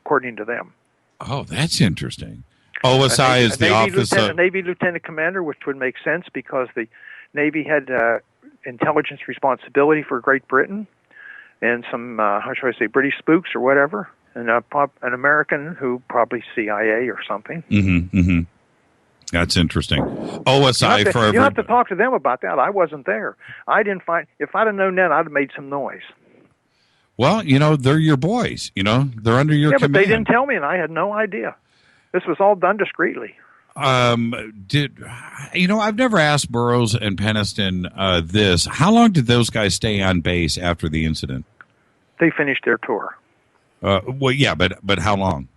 according to them. Oh, that's interesting. OSI is the office of... Navy Lieutenant Commander, which would make sense because the Navy had intelligence responsibility for Great Britain and some, how shall I say, British spooks or whatever, and an American who probably CIA or something. Mm-hmm, mm-hmm. That's interesting. OSI you have to talk to them about that. I wasn't there. I didn't find. If I'd have known that, I'd have made some noise. Well, they're your boys. They're under your command. But they didn't tell me, and I had no idea. This was all done discreetly. I've never asked Burroughs and Peniston this. How long did those guys stay on base after the incident? They finished their tour. Well, yeah, but how long?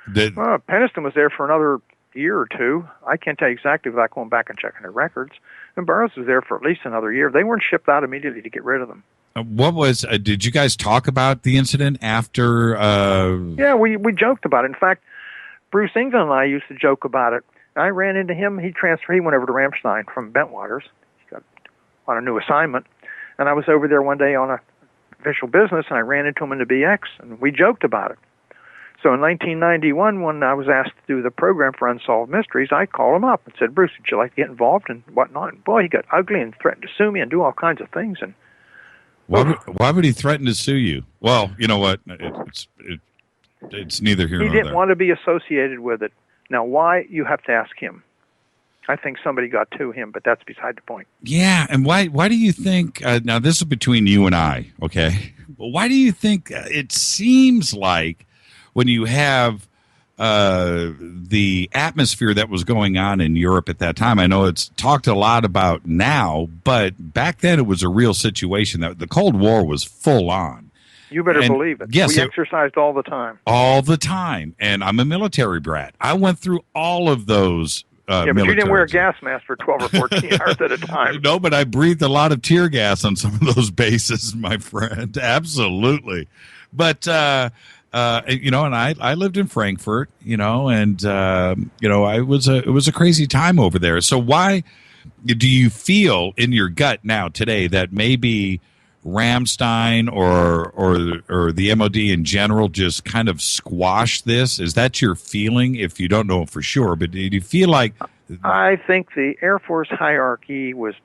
Peniston was there for another year or 2. I can't tell you exactly without going back and checking their records. And Burroughs was there for at least another year. They weren't shipped out immediately to get rid of them. Did you guys talk about the incident after? Yeah, we joked about it. In fact, Bruce England and I used to joke about it. I ran into him. He went over to Ramstein from Bentwaters. He got on a new assignment. And I was over there one day on a official business, and I ran into him in the BX, and we joked about it. So in 1991, when I was asked to do the program for Unsolved Mysteries, I called him up and said, "Bruce, would you like to get involved and whatnot?" And boy, he got ugly and threatened to sue me and do all kinds of things. And why would he threaten to sue you? Well, you know what? It's neither here nor there. He didn't want to be associated with it. Now, why? You have to ask him. I think somebody got to him, but that's beside the point. Yeah, and why do you think, now this is between you and I, okay? But why do you think it seems like when you have the atmosphere that was going on in Europe at that time, I know it's talked a lot about now, but back then it was a real situation. That the Cold War was full on. You better believe it. Yes, we exercised all the time. All the time. And I'm a military brat. I went through all of those but you didn't wear a gas mask for 12 or 14 hours at a time. No, but I breathed a lot of tear gas on some of those bases, my friend. Absolutely. But, and I lived in Frankfurt, and, it was a crazy time over there. So why do you feel in your gut now today that maybe Ramstein or the MOD in general just kind of squash this? Is that your feeling? If you don't know for sure, but do you feel like... I think the Air Force hierarchy was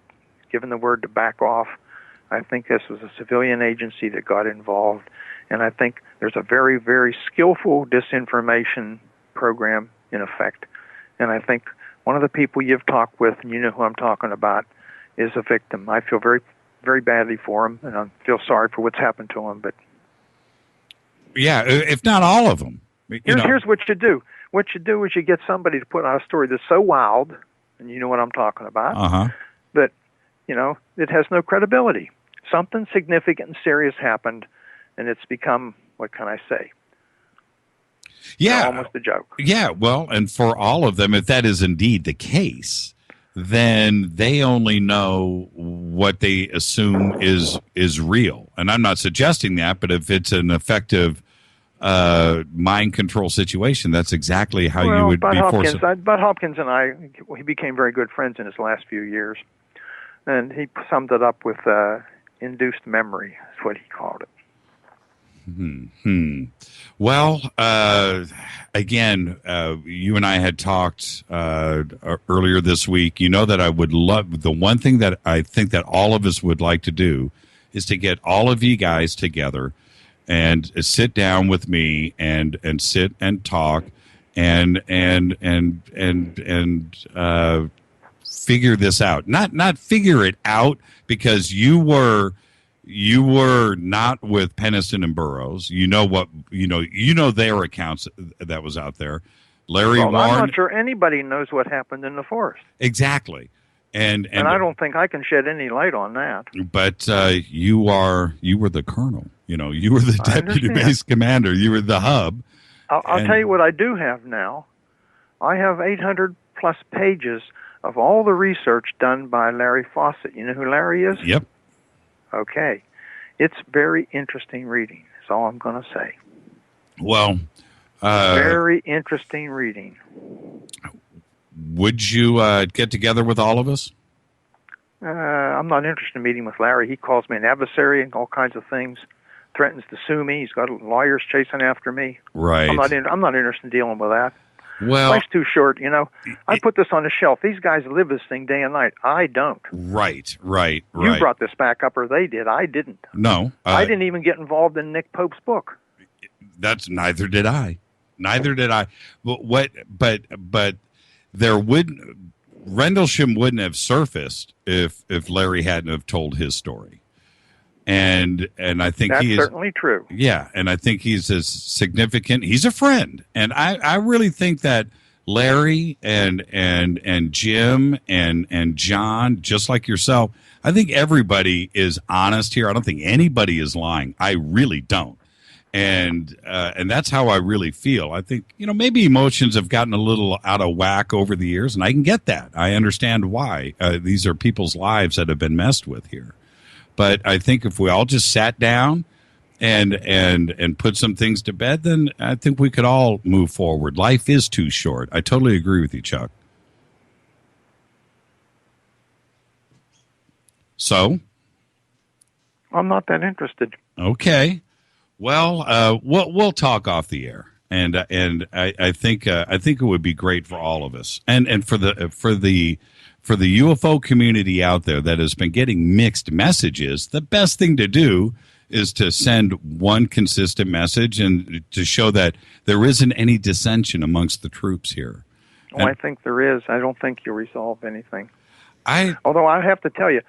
given the word to back off. I think this was a civilian agency that got involved, and I think there's a very, very skillful disinformation program in effect. And I think one of the people you've talked with, and you know who I'm talking about, is a victim. I feel very, very badly for him, and I feel sorry for what's happened to him. But yeah, if not all of them. Here's what you do. What you do is you get somebody to put out a story that's so wild, and you know what I'm talking about, that, it has no credibility. Something significant and serious happened, and it's become, what can I say? Yeah. Almost a joke. Yeah, well, and for all of them, if that is indeed the case, then they only know what they assume is real. And I'm not suggesting that, but if it's an effective mind control situation, that's exactly how you would be forced. Bud Hopkins and I, we became very good friends in his last few years. And he summed it up with induced memory, is what he called it. Well, again, you and I had talked earlier this week. You know that I would love, the one thing that I think that all of us would like to do is to get all of you guys together and sit down with me and sit and talk and figure this out. Not figure it out, because you were not with Peniston and Burroughs. You know their accounts that was out there. Larry Warren. I'm not sure anybody knows what happened in the forest. Exactly. And I don't think I can shed any light on that. But you were the colonel. You were the deputy base commander. You were the hub. I'll tell you what I do have now. I have 800 plus pages of all the research done by Larry Fawcett. You know who Larry is? Yep. Okay. It's very interesting reading. That's all I'm going to say. Well, very interesting reading. Would you get together with all of us? I'm not interested in meeting with Larry. He calls me an adversary and all kinds of things. Threatens to sue me. He's got lawyers chasing after me. Right. I'm not interested in dealing with that. Well, life's too short. I put this on the shelf. These guys live this thing day and night. I don't. Right. You brought this back up, or they did. I didn't. No. I didn't even get involved in Nick Pope's book. Neither did I. But there Rendlesham wouldn't have surfaced if Larry hadn't have told his story. And I think that's certainly true. Yeah, and I think he's as significant. He's a friend, and I really think that Larry and Jim and John, just like yourself, I think everybody is honest here. I don't think anybody is lying. I really don't. And that's how I really feel. I think, maybe emotions have gotten a little out of whack over the years, and I can get that. I understand why. These are people's lives that have been messed with here. But I think if we all just sat down and put some things to bed, then I think we could all move forward. Life is too short. I totally agree with you, Chuck. So? I'm not that interested. Okay. Well, we'll talk off the air, and I think it would be great for all of us, and for the UFO community out there that has been getting mixed messages. The best thing to do is to send one consistent message and to show that there isn't any dissension amongst the troops here. I think there is. I don't think you'll resolve anything. Although I have to tell you,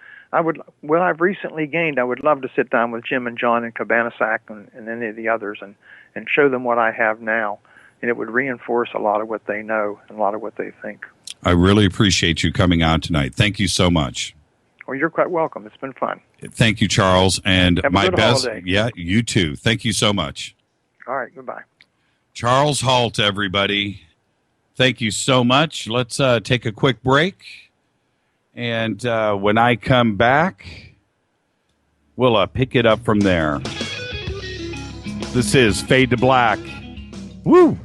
what I've recently gained, I would love to sit down with Jim and John and Cabanas and any of the others and show them what I have now. And it would reinforce a lot of what they know and a lot of what they think. I really appreciate you coming on tonight. Thank you so much. Well, you're quite welcome. It's been fun. Thank you, Charles. And have my a good best. holiday. Yeah, you too. Thank you so much. All right. Goodbye. Charles Halt, everybody. Thank you so much. Let's take a quick break. And when I come back, we'll pick it up from there. This is Fade to Black. Woo!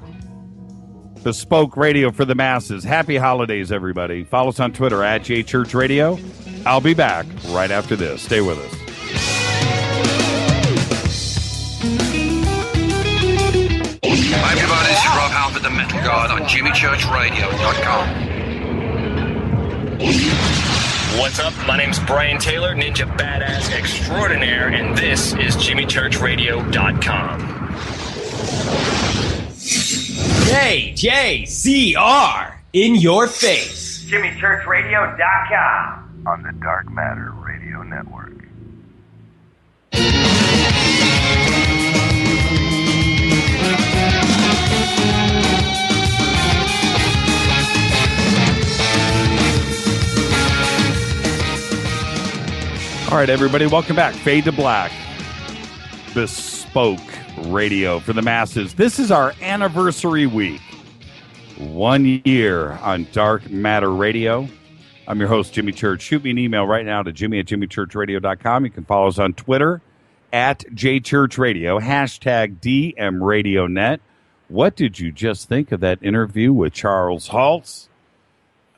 Bespoke radio for the masses. Happy holidays, everybody. Follow us on Twitter at JChurchRadio. I'll be back right after this. Stay with us. Hi, everybody. This is Rob Halford, the Metal Guard on JimmyChurchRadio.com. What's up? My name's Brian Taylor, Ninja Badass Extraordinaire, and this is JimmyChurchRadio.com. JJCR in your face. JimmyChurchRadio.com on the Dark Matter Radio Network. All right, everybody, welcome back. Fade to Black. Bespoke radio for the masses. This is our anniversary week. 1 year on Dark Matter Radio. I'm your host, Jimmy Church. Shoot me an email right now to jimmy@jimmychurchradio.com. You can follow us on Twitter at JChurchRadio, hashtag DMRadioNet. What did you just think of that interview with Charles Halt?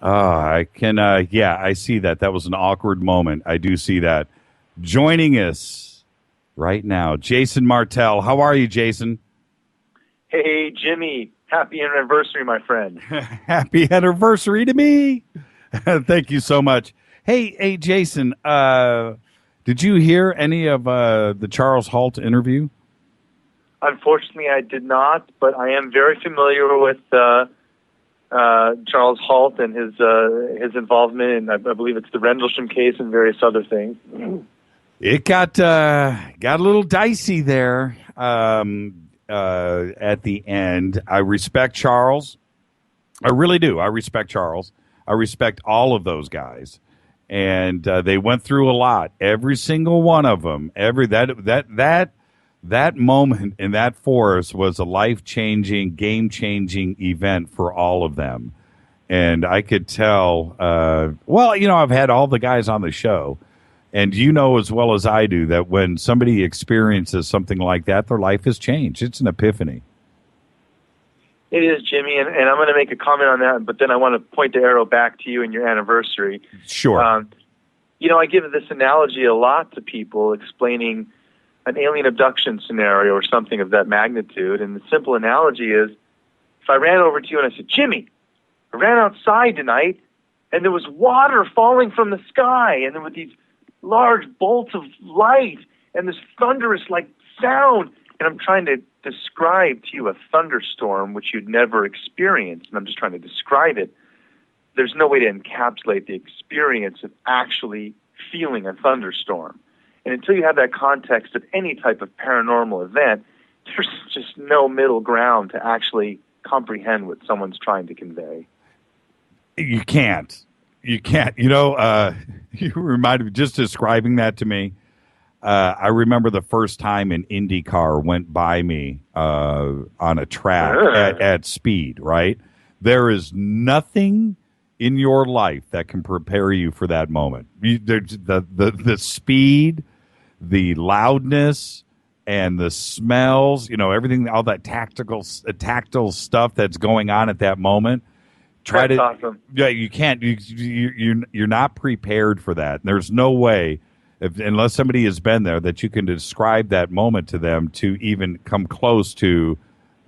I see that. That was an awkward moment. I do see that. Joining us right now, Jason Martell. How are you, Jason? Hey, Jimmy. Happy anniversary, my friend. Happy anniversary to me. Thank you so much. Hey, Jason, did you hear any of the Charles Halt interview? Unfortunately, I did not, but I am very familiar with Charles Halt and his involvement in, I believe it's the Rendlesham case and various other things. It got a little dicey there at the end. I respect Charles. I really do. I respect Charles. I respect all of those guys. And they went through a lot. Every single one of them. That moment in that forest was a life-changing, game-changing event for all of them. And I could tell, I've had all the guys on the show, and you know as well as I do that when somebody experiences something like that, their life has changed. It's an epiphany. It is, Jimmy, and I'm going to make a comment on that, but then I want to point the arrow back to you and your anniversary. Sure. I give this analogy a lot to people, explaining an alien abduction scenario or something of that magnitude. And the simple analogy is, if I ran over to you and I said, Jimmy, I ran outside tonight, and there was water falling from the sky, and there were these large bolts of light, and this thunderous, sound, and I'm trying to describe to you a thunderstorm which you'd never experienced, and I'm just trying to describe it. There's no way to encapsulate the experience of actually feeling a thunderstorm. And until you have that context of any type of paranormal event, there's just no middle ground to actually comprehend what someone's trying to convey. You can't. You reminded me, just describing that to me, I remember the first time an Indy car went by me on a track at speed, right? There is nothing in your life that can prepare you for that moment. The speed, the loudness, and the smells, everything, all that tactile stuff that's going on at that moment. That's awesome. Yeah, you can't. You're not prepared for that. There's no way, unless somebody has been there, that you can describe that moment to them to even come close to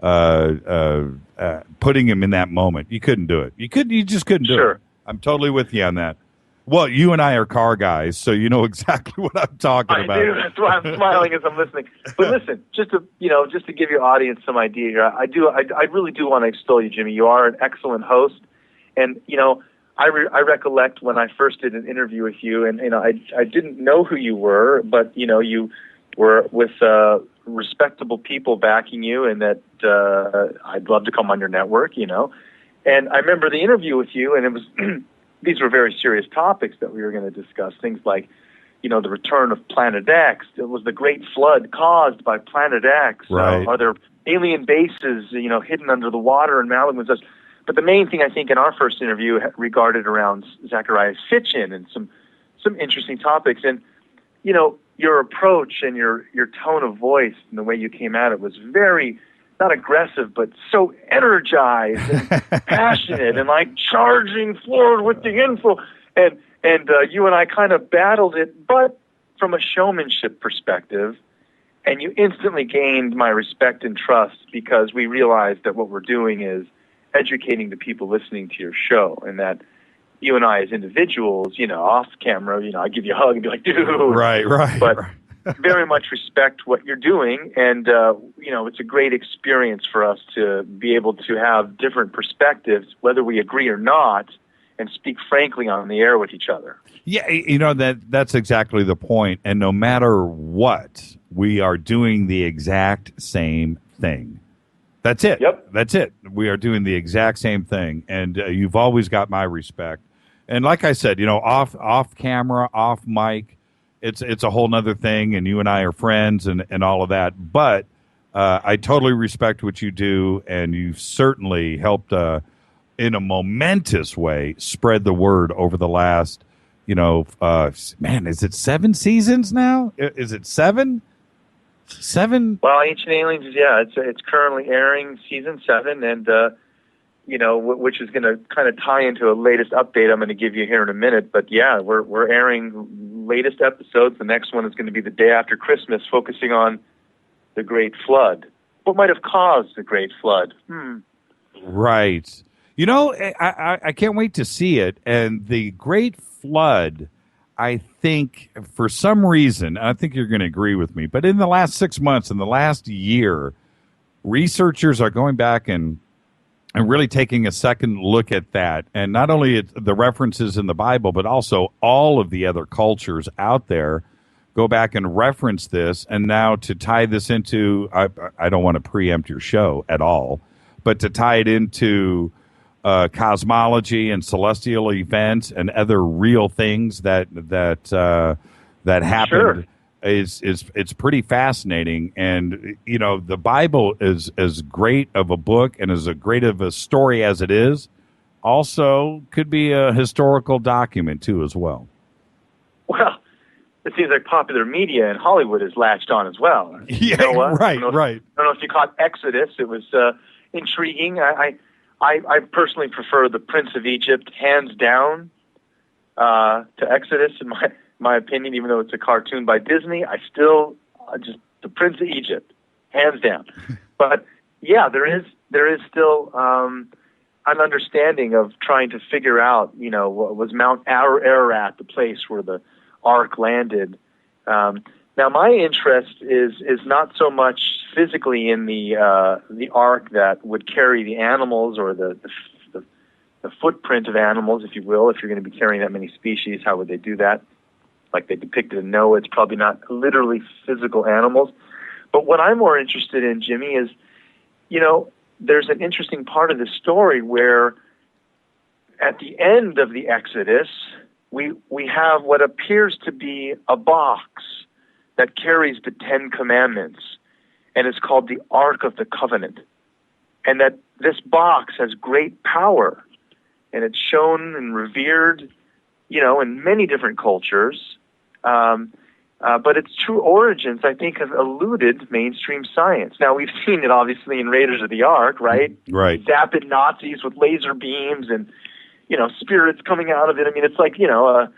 putting him in that moment. You couldn't do it. You just couldn't do it. I'm totally with you on that. Well, you and I are car guys, so you know exactly what I'm talking about. I do. That's why I'm smiling as I'm listening. But listen, just to give your audience some idea here, I really do want to extol you, Jimmy. You are an excellent host, and I recollect when I first did an interview with you, and I didn't know who you were, but you were with respectable people backing you, and that I'd love to come on your network, And I remember the interview with you, and it was. These were very serious topics that we were going to discuss. Things like, the return of Planet X. It was the Great Flood caused by Planet X. Right. Are there alien bases, hidden under the water in Malibu and such? But the main thing I think in our first interview regarded around Zacharias Sitchin and some interesting topics. And, your approach and your tone of voice and the way you came at it was very, not aggressive, but so energized and passionate and charging forward with the info. And you and I kind of battled it, but from a showmanship perspective. And you instantly gained my respect and trust because we realized that what we're doing is educating the people listening to your show, and that you and I as individuals, off camera, I give you a hug and be like, dude. Right. But very much respect what you're doing, and it's a great experience for us to be able to have different perspectives, whether we agree or not, and speak frankly on the air with each other. Yeah, that's exactly the point. And no matter what, we are doing the exact same thing. That's it. Yep. That's it. We are doing the exact same thing, and you've always got my respect. And like I said, off camera, off mic, it's a whole nother thing, and you and I are friends and all of that. But I totally respect what you do, and you've certainly helped in a momentous way spread the word over the last, is it 7 seasons now? Is it 7? 7? Well, Ancient Aliens, it's currently airing season 7, and which is going to kind of tie into a latest update I'm going to give you here in a minute. But yeah, we're airing latest episodes. The next one is going to be the day after Christmas, focusing on the Great Flood. What might have caused the Great Flood? Right. I can't wait to see it. And the Great Flood, I think, for some reason, I think you're going to agree with me, but in the last 6 months, in the last year, researchers are going back and really taking a second look at that. And not only the references in the Bible, but also all of the other cultures out there go back and reference this. And now to tie this into, I don't want to preempt your show at all, but to tie it into cosmology and celestial events and other real things that happened. Sure. It's pretty fascinating. And the Bible is as great of a book and as great of a story as it is, also could be a historical document too as well. Well, it seems like popular media and Hollywood is latched on as well. Yeah, right. I don't know if you caught Exodus. It was intriguing. I personally prefer the Prince of Egypt hands down to Exodus in my opinion, even though it's a cartoon by Disney. I still just the Prince of Egypt, hands down. But yeah, there is still an understanding of trying to figure out, was Mount Ararat the place where the Ark landed? Now, my interest is not so much physically in the Ark that would carry the animals or the footprint of animals, if you will. If you're going to be carrying that many species, how would they do that? Like they depicted in Noah, it's probably not literally physical animals. But what I'm more interested in, Jimmy, is, there's an interesting part of the story where at the end of the Exodus, we have what appears to be a box that carries the Ten Commandments, and it's called the Ark of the Covenant. And that this box has great power, and it's shown and revered, in many different cultures. But its true origins, I think, have eluded mainstream science. Now, we've seen it, obviously, in Raiders of the Ark, right? Right. Zapping Nazis with laser beams and, spirits coming out of it. I mean, it's like, a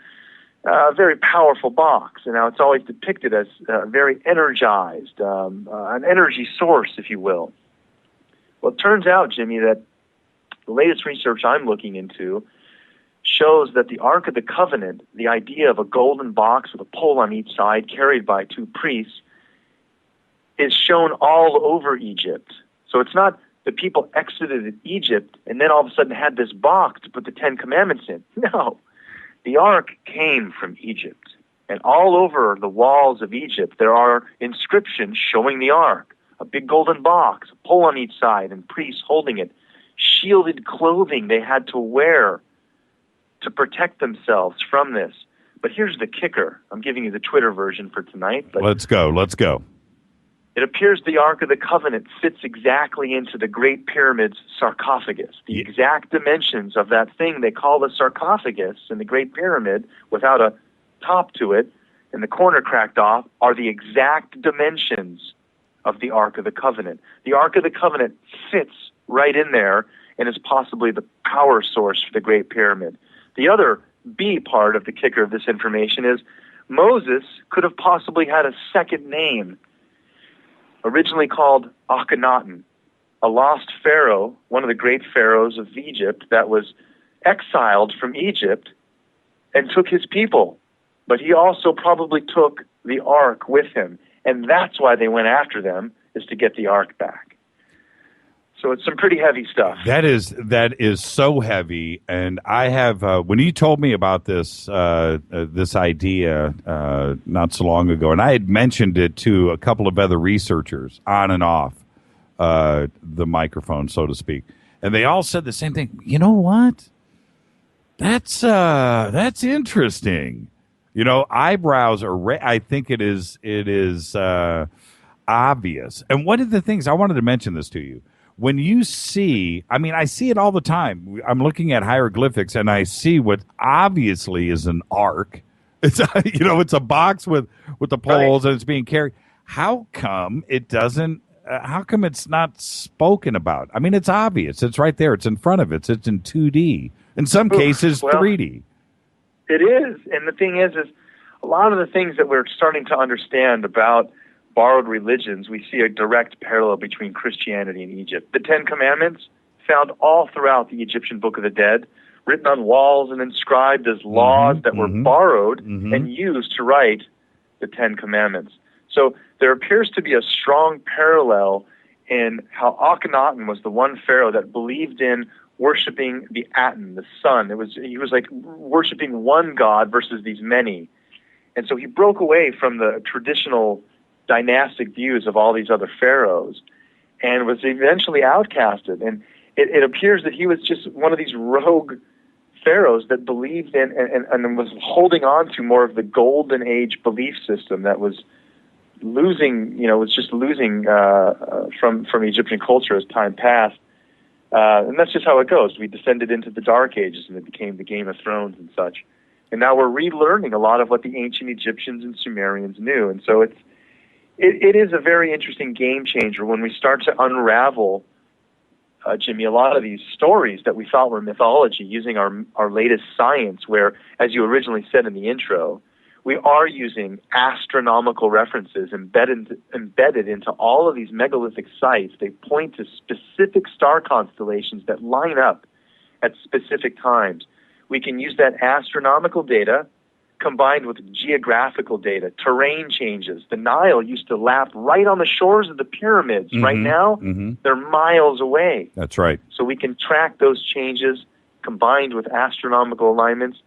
very powerful box. And now it's always depicted as very energized, an energy source, if you will. Well, it turns out, Jimmy, that the latest research I'm looking into shows that the Ark of the Covenant, the idea of a golden box with a pole on each side carried by two priests, is shown all over Egypt. So it's not the people exited Egypt and then all of a sudden had this box to put the Ten Commandments in. No, the Ark came from Egypt. And all over the walls of Egypt, there are inscriptions showing the Ark, a big golden box, a pole on each side, and priests holding it, shielded clothing they had to wear to protect themselves from this. But here's the kicker. I'm giving you the Twitter version for tonight. But Let's go. it appears the Ark of the Covenant fits exactly into the Great Pyramid's sarcophagus. The exact dimensions of that thing they call the sarcophagus in the Great Pyramid, without a top to it, and the corner cracked off, are the exact dimensions of the Ark of the Covenant. The Ark of the Covenant fits right in there and is possibly the power source for the Great Pyramid. The other B part of the kicker of this information is Moses could have possibly had a second name, originally called Akhenaten, a lost pharaoh, one of the great pharaohs of Egypt that was exiled from Egypt and took his people. But he also probably took the Ark with him, and that's why they went after them, is to get the Ark back. So it's some pretty heavy stuff. That is so heavy, and I have when you told me about this this idea not so long ago, and I had mentioned it to a couple of other researchers on and off the microphone, so to speak, and they all said the same thing. You know what? That's interesting. Eyebrows are. I think it is obvious. And one of the things I wanted to mention this to you. When you see, I see it all the time. I'm looking at hieroglyphics and I see what obviously is an ark. It's it's a box with the poles and it's being carried. How come it doesn't? How come it's not spoken about? It's obvious. It's right there. It's in front of it. It's in 2D. In some cases, 3D. It is, and the thing is a lot of the things that we're starting to understand about borrowed religions, we see a direct parallel between Christianity and Egypt. The Ten Commandments, found all throughout the Egyptian Book of the Dead, written on walls and inscribed as laws that were borrowed and used to write the Ten Commandments. So there appears to be a strong parallel in how Akhenaten was the one pharaoh that believed in worshiping the Aten, the sun. He was like worshiping one god versus these many. And so he broke away from the traditional dynastic views of all these other pharaohs and was eventually outcasted. And it appears that he was just one of these rogue pharaohs that believed in and was holding on to more of the golden age belief system that was losing, from Egyptian culture as time passed. And that's just how it goes. We descended into the Dark Ages, and it became the Game of Thrones and such. And now we're relearning a lot of what the ancient Egyptians and Sumerians knew. And so it is a very interesting game changer when we start to unravel, Jimmy, a lot of these stories that we thought were mythology using our latest science, where, as you originally said in the intro, we are using astronomical references embedded into all of these megalithic sites. They point to specific star constellations that line up at specific times. We can use that astronomical data combined with geographical data, terrain changes. The Nile used to lap right on the shores of the pyramids. Right now, they're miles away. That's right. So we can track those changes combined with astronomical alignments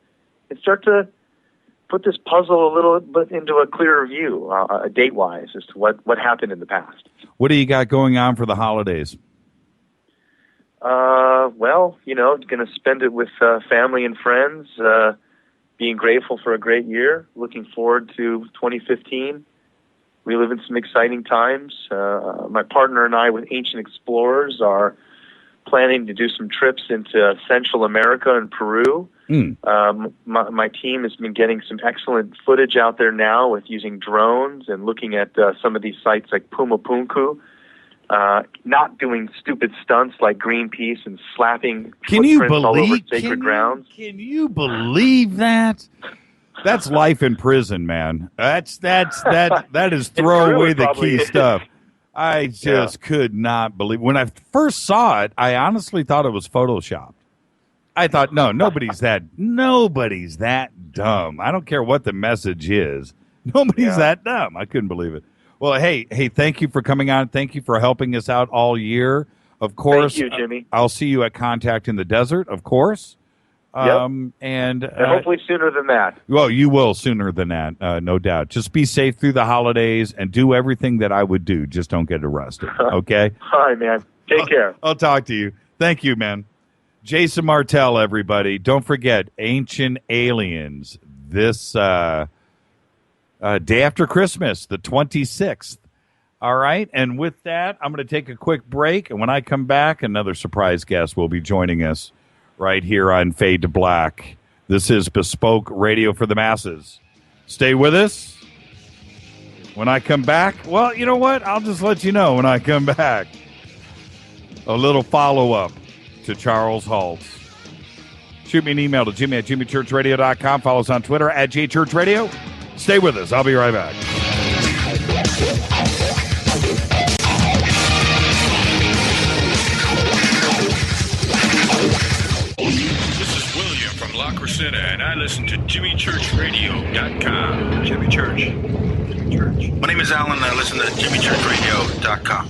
and start to put this puzzle a little bit into a clearer view, date-wise, as to what happened in the past. What do you got going on for the holidays? Well, going to spend it with family and friends, being grateful for a great year, looking forward to 2015, reliving some exciting times. My partner and I, with Ancient Explorers, are planning to do some trips into Central America and Peru. My team has been getting some excellent footage out there now with using drones and looking at some of these sites like Pumapunku, not doing stupid stunts like Greenpeace and slapping footprints all over sacred grounds. Can you believe that? That's life in prison, man. That is throw away the key stuff. I just could not believe. When I first saw it, I honestly thought it was Photoshopped. I thought, no, nobody's that dumb. I don't care what the message is. Nobody's that dumb. I couldn't believe it. Well, hey, thank you for coming on. Thank you for helping us out all year. Of course. Thank you, Jimmy. I'll see you at Contact in the Desert, of course. And hopefully sooner than that. Well, you will sooner than that, no doubt. Just be safe through the holidays and do everything that I would do. Just don't get arrested, okay? All right, man. Take care. I'll talk to you. Thank you, man. Jason Martell, everybody. Don't forget, Ancient Aliens, this day after Christmas, the 26th. All right, and with that, I'm going to take a quick break, and when I come back, another surprise guest will be joining us right here on Fade to Black. This is Bespoke Radio for the Masses. Stay with us. When I come back, well, you know what? I'll just let you know when I come back. A little follow-up to Charles Halt. Shoot me an email to jimmy@jimmychurchradio.com. Follow us on Twitter @jchurchradio. Stay with us. I'll be right back. This is William from La Crescenta, and I listen to jimmychurchradio.com. Jimmy Church. My name is Alan, and I listen to jimmychurchradio.com.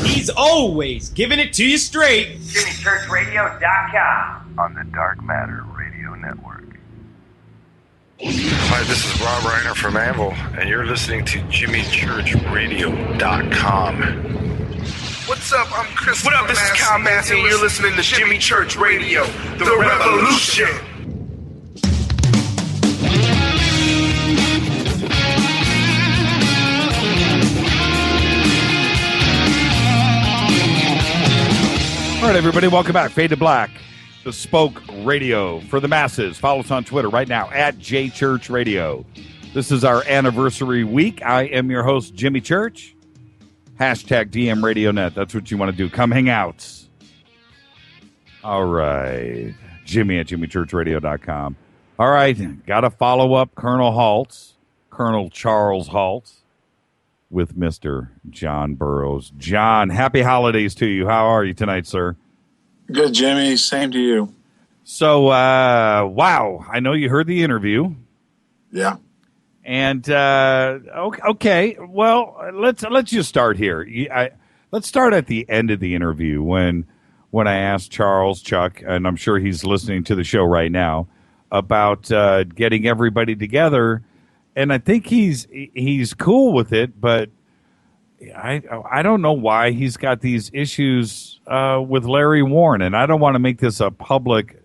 He's always giving it to you straight. jimmychurchradio.com on the Dark Matter Radio Network. Hi, this is Rob Reiner from Anvil, and you're listening to jimmychurchradio.com. What's up? I'm Chris. What up? This is Kyle Massey, and you're listening to Jimmy Church Radio, The Revolution. All right, everybody, welcome back. Fade to Black, Bespoke Radio for the Masses. Follow us on Twitter right now @JChurchRadio. This is our anniversary week. I am your host, Jimmy Church. #DMRadioNet. That's what you want to do. Come hang out. All right. Jimmy@jimmychurchradio.com. All right. Got to follow up Colonel Charles Halt, with Mr. John Burroughs. John, happy holidays to you. How are you tonight, sir? Good, Jimmy. Same to you. So, wow. I know you heard the interview. Yeah. And okay, well, let's just start here. Let's start at the end of the interview when I asked Chuck, and I'm sure he's listening to the show right now, about getting everybody together, and I think he's cool with it. But I don't know why he's got these issues with Larry Warren, and I don't want to make this a public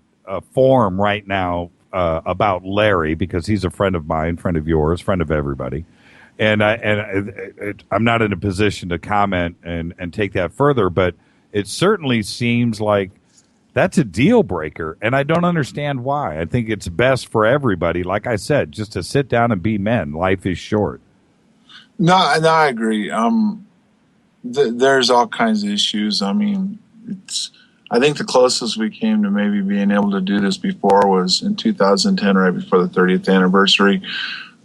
forum right now about Larry, because he's a friend of mine, friend of yours, friend of everybody, and I'm not in a position to comment and take that further, but it certainly seems like that's a deal breaker, and I don't understand why. I think it's best for everybody, like I said, just to sit down and be men. Life is short. No, I agree. There's all kinds of issues. I mean, I think the closest we came to maybe being able to do this before was in 2010, right before the 30th anniversary.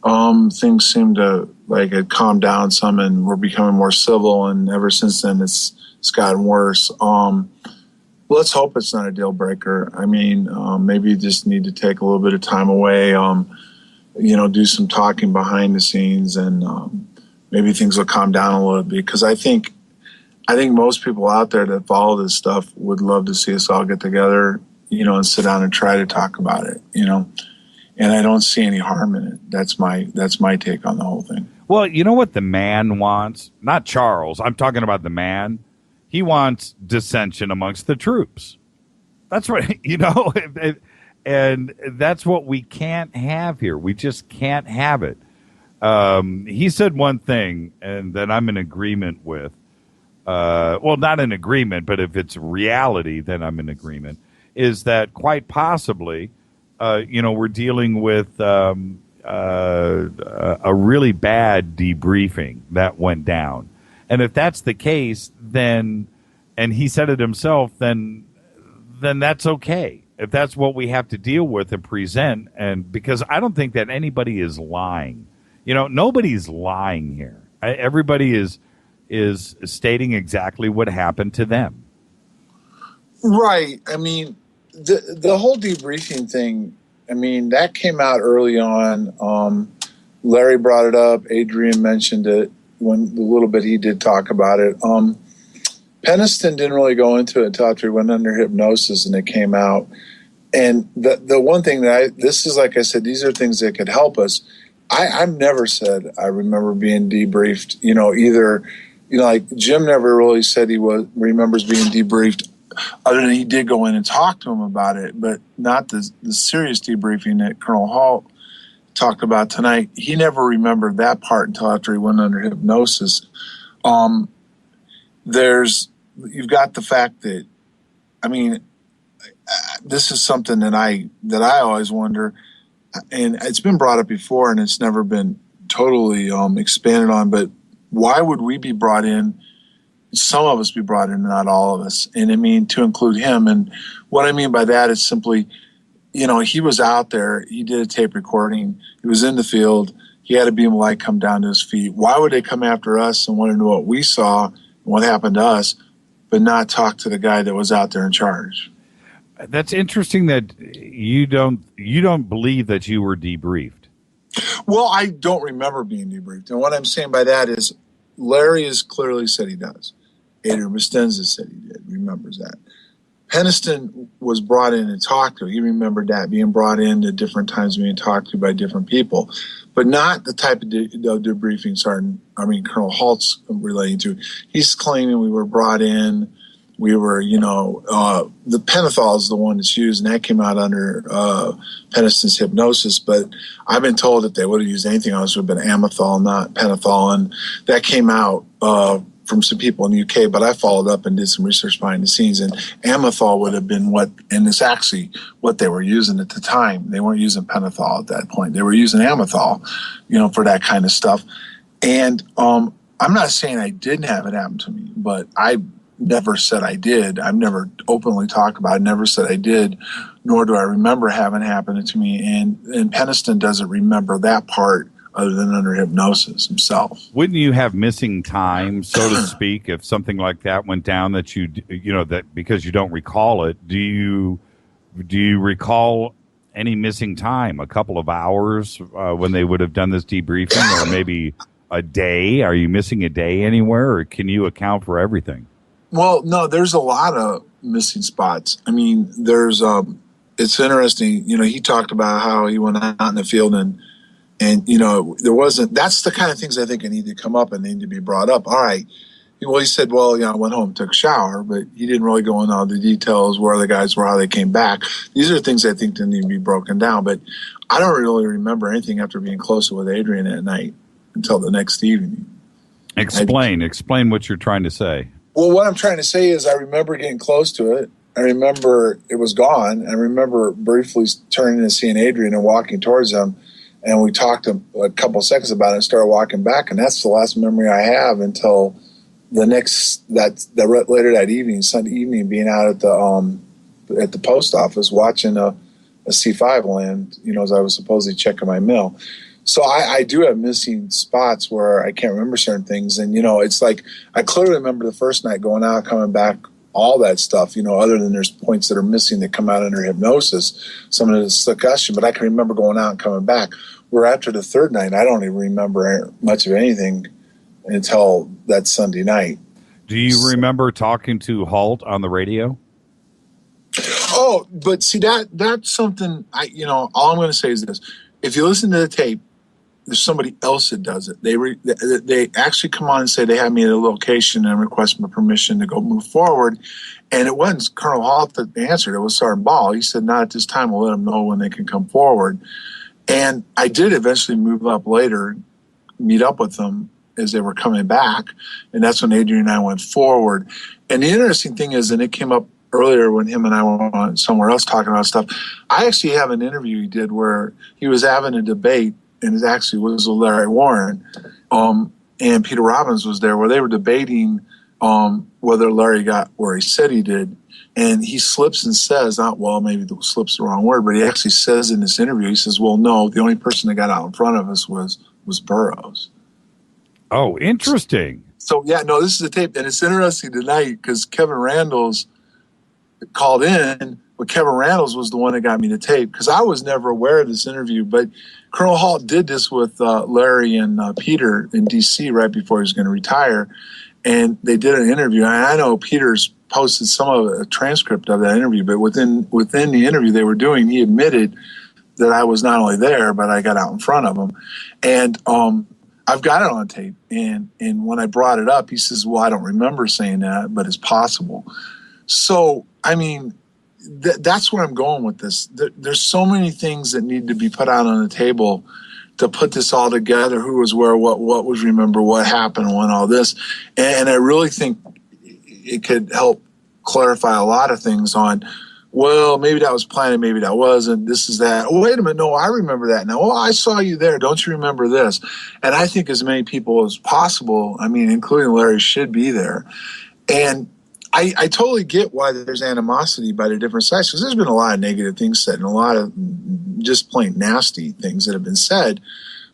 Things seemed to like it calmed down some, and we're becoming more civil. And ever since then, it's gotten worse. Let's hope it's not a deal breaker. I mean, maybe you just need to take a little bit of time away, do some talking behind the scenes, and maybe things will calm down a little bit. Because I think most people out there that follow this stuff would love to see us all get together, and sit down and try to talk about it, And I don't see any harm in it. That's my take on the whole thing. Well, you know what the man wants? Not Charles. I'm talking about the man. He wants dissension amongst the troops. That's what, and that's what we can't have here. We just can't have it. He said one thing, and that I'm in agreement with. Well, not in agreement, but if it's reality, then I'm in agreement, is that quite possibly, we're dealing with a really bad debriefing that went down. And if that's the case, then, and he said it himself, then that's okay. If that's what we have to deal with and present, and because I don't think that anybody is lying. Nobody's lying here. Everybody is stating exactly what happened to them. Right. I mean, the whole debriefing thing, I mean, that came out early on. Larry brought it up. Adrian mentioned it when the little bit he did talk about it. Peniston didn't really go into it until after he went under hypnosis and it came out. And the one thing this is, like I said, these are things that could help us. I've never said I remember being debriefed, either, like Jim never really said he remembers being debriefed, other than he did go in and talk to him about it, but not the serious debriefing that Colonel Halt talked about tonight. He never remembered that part until after he went under hypnosis. You've got the fact that, I mean, this is something that I always wonder, and it's been brought up before and it's never been totally expanded on, but why would we be brought in? Some of us be brought in, not all of us. And I mean, to include him. And what I mean by that is simply, he was out there, he did a tape recording, he was in the field, he had a beam of light come down to his feet. Why would they come after us and want to know what we saw and what happened to us, but not talk to the guy that was out there in charge? That's interesting that you don't believe that you were debriefed. Well, I don't remember being debriefed. And what I'm saying by that is Larry has clearly said he does. Adrian Mustenza said he did, remembers that. Peniston was brought in and talked to. He remembered that, being brought in at different times, being talked to by different people, but not the type of debriefing Colonel Halt's relating to. He's claiming we were brought in. We were, the pentothal is the one that's used, and that came out under Peniston's hypnosis. But I've been told that they would have used anything else, it would have been amethol, not pentothal. And that came out from some people in the UK, but I followed up and did some research behind the scenes. And amethol would have been and it's actually what they were using at the time. They weren't using pentothal at that point. They were using amethol, for that kind of stuff. And I'm not saying I didn't have it happen to me, but I never said I did. I've never openly talked about it, never said I did, nor do I remember having happened to me. And Peniston doesn't remember that part other than under hypnosis himself. Wouldn't you have missing time, so to speak, if something like that went down that that because you don't recall it? Do you recall any missing time, a couple of hours when they would have done this debriefing, or maybe a day? Are you missing a day anywhere, or can you account for everything? Well, no, there's a lot of missing spots. I mean, it's interesting. He talked about how he went out in the field and And, there wasn't, that's the kind of things I think that need to come up and need to be brought up. All right. Well, he said, I went home, took a shower, but he didn't really go into all the details, where the guys were, how they came back. These are things I think that need to be broken down. But I don't really remember anything after being closer with Adrian that night until the next evening. Explain what you're trying to say. Well, what I'm trying to say is I remember getting close to it. I remember it was gone. I remember briefly turning and seeing Adrian and walking towards him. And we talked a couple of seconds about it and started walking back. And that's the last memory I have until later that evening, Sunday evening, being out at the post office watching a C5 land, as I was supposedly checking my mail. So I do have missing spots where I can't remember certain things. And, it's like I clearly remember the first night going out, coming back, all that stuff, other than there's points that are missing that come out under hypnosis, some of the discussion. But I can remember going out and coming back. Where after the third night, I don't even remember much of anything until that Sunday night. Do you remember talking to Halt on the radio? Oh, but see, that's something all I'm going to say is this. If you listen to the tape, there's somebody else that does it. They actually come on and say they have me at a location and request my permission to go move forward. And it wasn't Colonel Halt that answered. It was Sergeant Ball. He said, not at this time. We'll let them know when they can come forward. And I did eventually move up later, meet up with them as they were coming back. And that's when Adrian and I went forward. And the interesting thing is, and it came up earlier when him and I were somewhere else talking about stuff, I actually have an interview he did where he was having a debate, and it actually was with Larry Warren, and Peter Robbins was there, where they were debating whether Larry got where he said he did. And he slips and says, maybe the slip's the wrong word, but he actually says in this interview, he says, well, no, the only person that got out in front of us was Burroughs. Oh, interesting. So, this is a tape. And it's interesting tonight because Kevin Randall's called in, but Kevin Randall's was the one that got me the tape because I was never aware of this interview. But Colonel Halt did this with Larry and Peter in D.C. right before he was going to retire. And they did an interview. And I know Peter's posted some of a transcript of that interview, but within the interview they were doing, he admitted that I was not only there, but I got out in front of him. And I've got it on tape. And when I brought it up, he says, well, I don't remember saying that, but it's possible. So, I mean, that's where I'm going with this. There's so many things that need to be put out on the table to put this all together, who was where, what was remember, what happened, when all this. And I really think it could help clarify a lot of things on, well, maybe that was planned, maybe that wasn't, this is that. Oh, wait a minute, no, I remember that now. Oh, I saw you there. Don't you remember this? And I think as many people as possible, including Larry, should be there. And I totally get why there's animosity by the different sides, because there's been a lot of negative things said and a lot of just plain nasty things that have been said.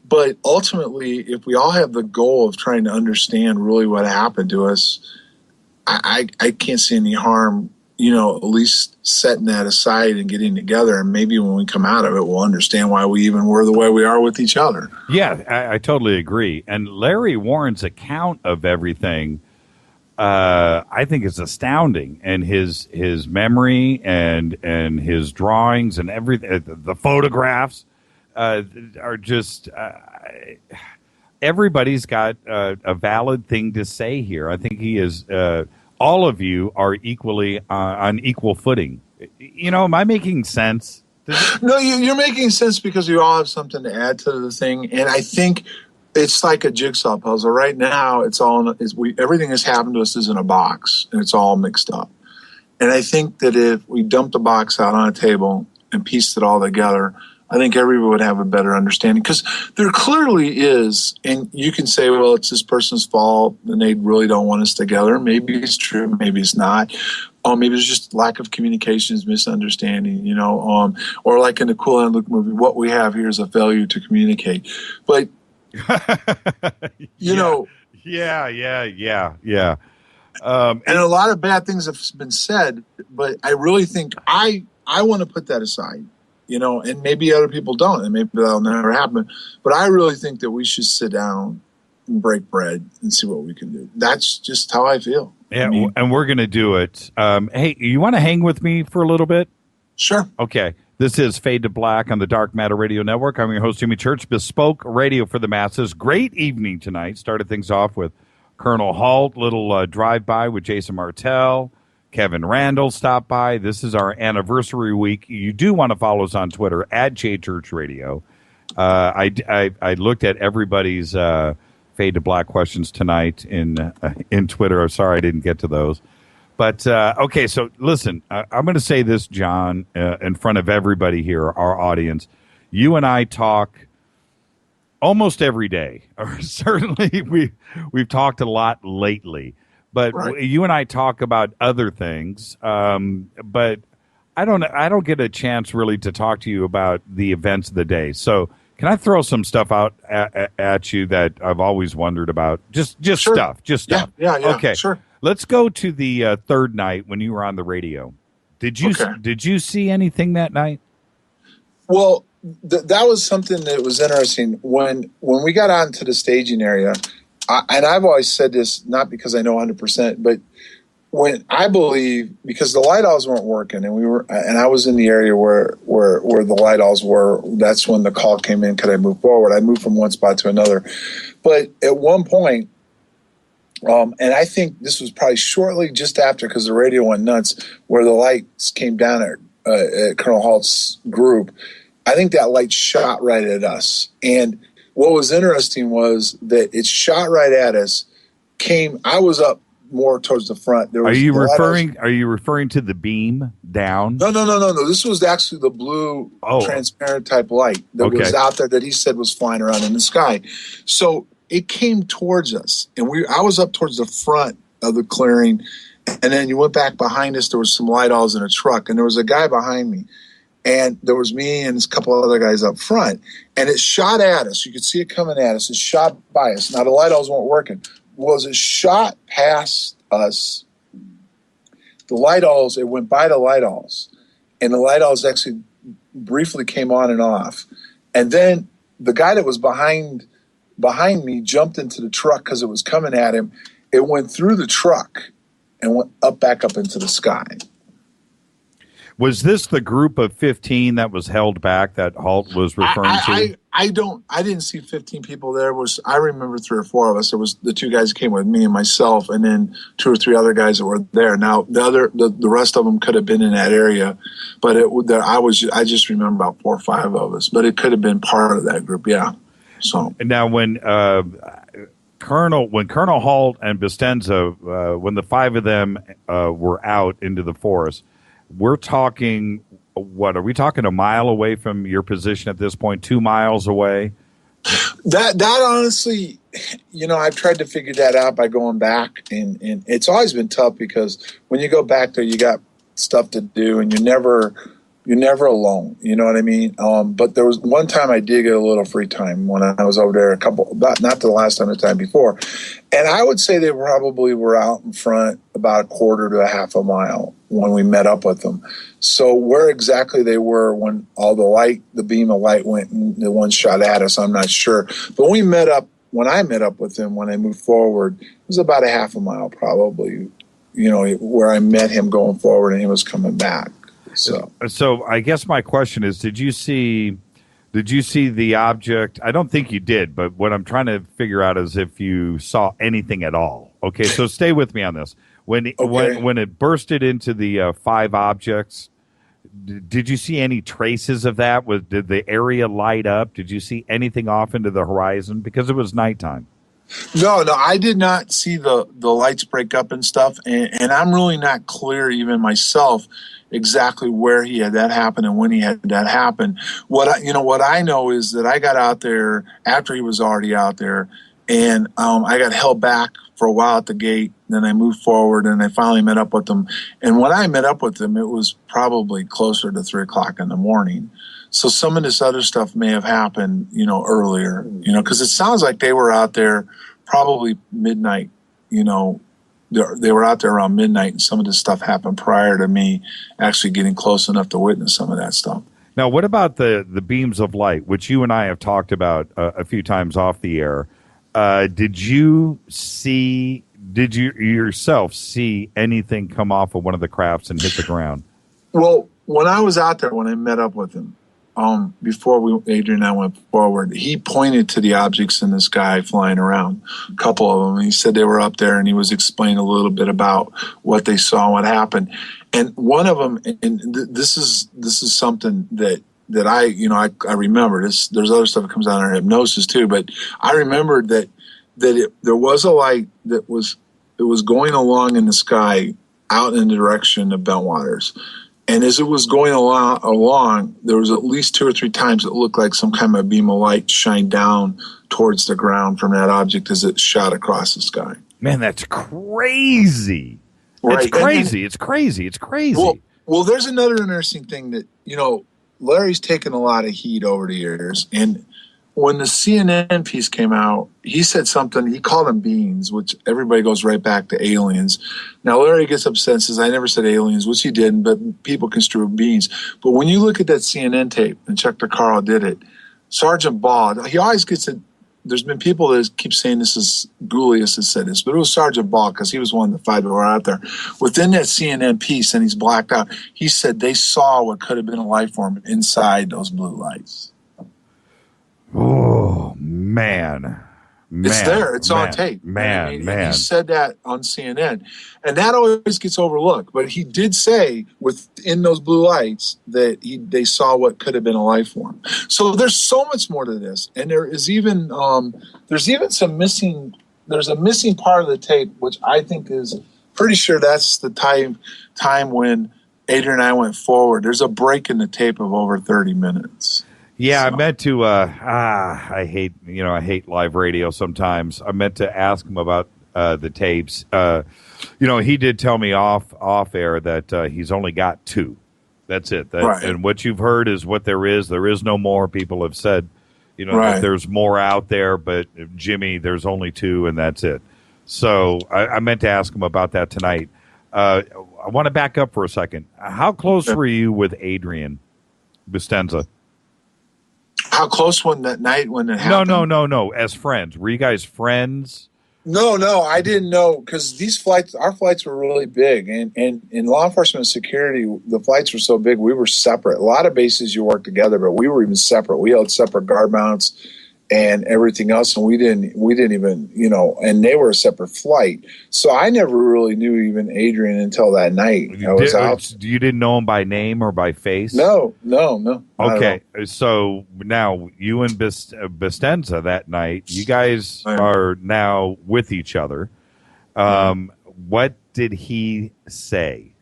But ultimately, if we all have the goal of trying to understand really what happened to us, I can't see any harm, at least setting that aside and getting together. And maybe when we come out of it, we'll understand why we even were the way we are with each other. Yeah, I totally agree. And Larry Warren's account of everything, I think is astounding, and his memory and his drawings and everything, the photographs are just. Everybody's got a valid thing to say here. I think he is. All of you are equally on equal footing. Am I making sense? No, you're making sense because you all have something to add to the thing, and I think. It's like a jigsaw puzzle. Right now, everything that's happened to us is in a box, and it's all mixed up. And I think that if we dumped the box out on a table and pieced it all together, I think everyone would have a better understanding. Because there clearly is, and you can say, well, it's this person's fault, and they really don't want us together. Maybe it's true, maybe it's not. Maybe it's just lack of communications, misunderstanding, or like in the Cool Hand Luke movie, what we have here is a failure to communicate. But Yeah. And a lot of bad things have been said, but I really think I want to put that aside, and maybe other people don't, and maybe that'll never happen. But I really think that we should sit down and break bread and see what we can do. That's just how I feel. Yeah, and we're going to do it. Hey, you want to hang with me for a little bit? Sure. Okay. This is Fade to Black on the Dark Matter Radio Network. I'm your host, Jimmy Church. Bespoke radio for the masses. Great evening tonight. Started things off with Colonel Halt, little drive-by with Jason Martell. Kevin Randall stopped by. This is our anniversary week. You do want to follow us on Twitter, @JChurchRadio. I looked at everybody's Fade to Black questions tonight in Twitter. I'm sorry I didn't get to those. But, okay, so listen, I'm going to say this, John, in front of everybody here, our audience. You and I talk almost every day, or certainly we've talked a lot lately. But you and I talk about other things, but I don't get a chance really to talk to you about the events of the day. So can I throw some stuff out at you that I've always wondered about? Just Sure. stuff. Yeah. Okay, Sure. Let's go to the third night when you were on the radio. Did you see anything that night? Well, that was something that was interesting when we got out into the staging area. And I've always said this, not because I know 100%, but when I believe, because the light owls weren't working, and I was in the area where the light owls were. That's when the call came in. Could I move forward? I moved from one spot to another, but at one point, and I think this was probably shortly just after, because the radio went nuts, where the lights came down at Colonel Halt's group. I think that light shot right at us, and what was interesting was that it shot right at us. I was up more towards the front. Are you referring to the beam down? No. This was actually the blue transparent type light that was out there that he said was flying around in the sky. So it came towards us, and I was up towards the front of the clearing, and then you went back behind us. There was some light owls in a truck, and there was a guy behind me. And there was me and a couple of other guys up front. And it shot at us. You could see it coming at us. It shot by us. Now, the light owls weren't working. It shot past us. The light owls, it went by the light owls. And the light owls actually briefly came on and off. And then the guy that was behind me jumped into the truck because it was coming at him. It went through the truck and went back up into the sky. Was this the group of 15 that was held back that Halt was referring to? I didn't see 15 people there. I remember 3 or 4 of us. There was the 2 guys that came with me and myself, and then 2 or 3 other guys that were there. Now the rest of them could have been in that area, but I just remember about 4 or 5 of us. But it could have been part of that group, yeah. So now when Colonel Halt and Bestenza, when the 5 of them were out into the forest. We're talking, what are we talking, a mile away from your position at this point, 2 miles away? That honestly, I've tried to figure that out by going back, and it's always been tough because when you go back there, you got stuff to do, and you're never alone. You know what I mean? But there was one time I did get a little free time when I was over there not the last time, the time before. And I would say they probably were out in front about a quarter to a half a mile when we met up with them. So where exactly they were when the beam of light went and the one shot at us, I'm not sure. But when I met up with them, when I moved forward, it was about a half a mile probably, where I met him going forward and he was coming back. So I guess my question is, did you see the object? I don't think you did, but what I'm trying to figure out is if you saw anything at all. Okay, so stay with me on this. When it bursted into the 5 objects, did you see any traces of that? Did the area light up? Did you see anything off into the horizon? Because it was nighttime. No, I did not see the lights break up and stuff, and I'm really not clear even myself exactly where he had that happen and when he had that happen. What I know is that I got out there after he was already out there, and I got held back for a while at the gate. Then I moved forward, and I finally met up with them. And when I met up with them, it was probably closer to 3 o'clock in the morning. So some of this other stuff may have happened, earlier, because it sounds like they were out there probably midnight, They were out there around midnight, and some of this stuff happened prior to me actually getting close enough to witness some of that stuff. Now, what about the beams of light, which you and I have talked about a few times off the air? Did you yourself see anything come off of one of the crafts and hit the ground? Well, when I was out there, when I met up with him, before Adrian and I went forward, he pointed to the objects in the sky flying around, a couple of them. And he said they were up there, and he was explaining a little bit about what they saw and what happened. And one of them, and this is something that I remember. There's other stuff that comes out in hypnosis too, but I remembered that there was a light that was going along in the sky out in the direction of Bentwaters. And as it was going along, there was at least 2 or 3 times it looked like some kind of beam of light shined down towards the ground from that object as it shot across the sky. Man, that's crazy. Right. It's crazy. It's crazy. It's crazy. Well, there's another interesting thing that, Larry's taken a lot of heat over the years. And when the CNN piece came out, he said something, he called them beings, which everybody goes right back to aliens. Now, Larry gets upset and says, I never said aliens, which he didn't, but people construe beings. But when you look at that CNN tape, and Chuck DeCarlo did it, Sergeant Ball, he always gets it. There's been people that keep saying this is Goulias that said this, but it was Sergeant Ball because he was one of the 5 that were out there. Within that CNN piece, and he's blacked out, he said they saw what could have been a life form inside those blue lights. Oh, man. It's there. It's on tape. Man. He said that on CNN. And that always gets overlooked. But he did say within those blue lights that they saw what could have been a life form. So there's so much more to this. And there is even there's even some missing. There's a missing part of the tape, which I think is pretty sure that's the time when Adrian and I went forward. There's a break in the tape of over 30 minutes. Yeah, I meant to. I hate live radio sometimes. I meant to ask him about the tapes. He did tell me off air that he's only got 2. That's it. Right. And what you've heard is what there is. There is no more. People have said, right. that there's more out there, but Jimmy, there's only 2, and that's it. So I meant to ask him about that tonight. I want to back up for a second. How close were you with Adrian Bustenza? How close that night when it happened? No. As friends. Were you guys friends? No, I didn't know because our flights were really big. And in law enforcement security, the flights were so big, we were separate. A lot of bases you work together, but we were even separate. We held separate guard mounts and everything else. And we didn't even, and they were a separate flight. So I never really knew even Adrian until that night. I was out. You didn't know him by name or by face? No. Okay. So now you and Bustenza that night, you guys are now with each other. What did he say?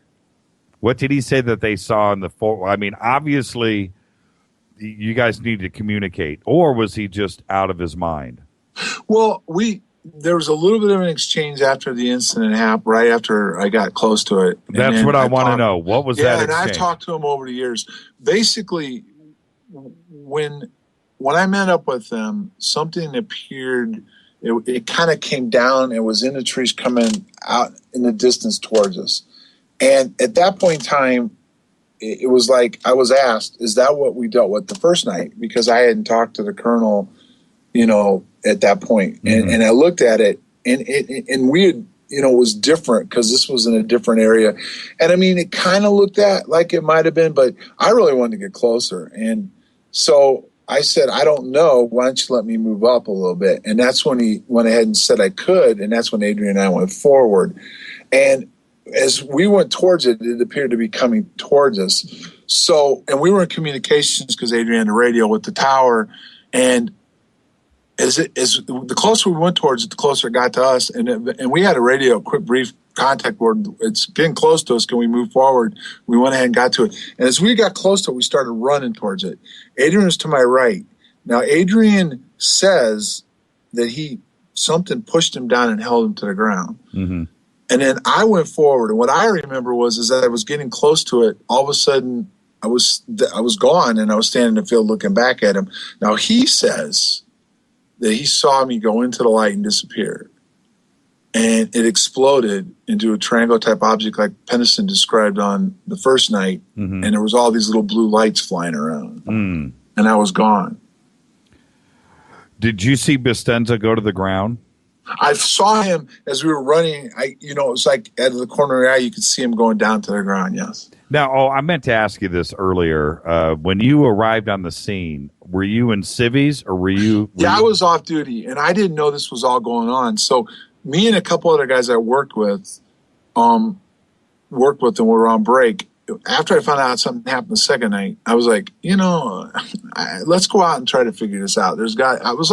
What did he say that they saw in the I mean, obviously you guys need to communicate, or was he just out of his mind? Well, there was a little bit of an exchange after the incident happened, right after I got close to it. That's what I want to know. What was that exchange? Yeah, and I've talked to him over the years. Basically, when I met up with them, something appeared. It kind of came down. It was in the trees coming out in the distance towards us. And at that point in time, it was like I was asked, is that what we dealt with the first night? Because I hadn't talked to the colonel, at that point. Mm-hmm. And I looked at it, and we had, it was different because this was in a different area. And I mean, it kind of looked like it might have been, but I really wanted to get closer. And so I said, I don't know. Why don't you let me move up a little bit? And that's when he went ahead and said I could. And that's when Adrian and I went forward. And as we went towards it, it appeared to be coming towards us. So, and we were in communications because Adrian had the radio with the tower. And as the closer we went towards it, the closer it got to us. And we had a radio, quick, brief contact word. It's getting close to us. Can we move forward? We went ahead and got to it. And as we got close to it, we started running towards it. Adrian was to my right. Now, Adrian says that something pushed him down and held him to the ground. Mm-hmm. And then I went forward, and what I remember was that I was getting close to it. All of a sudden, I was gone, and I was standing in the field looking back at him. Now, he says that he saw me go into the light and disappear. And it exploded into a triangle-type object like Penniston described on the first night, mm-hmm. and there was all these little blue lights flying around. Mm. And I was gone. Did you see Bustenza go to the ground? I saw him as we were running. It was like out of the corner of the eye, you could see him going down to the ground, yes. Now, I meant to ask you this earlier. When you arrived on the scene, were you in civvies or were you? I was off duty, and I didn't know this was all going on. So me and a couple other guys I worked with and we were on break. After I found out something happened the second night, I was like, let's go out and try to figure this out. It was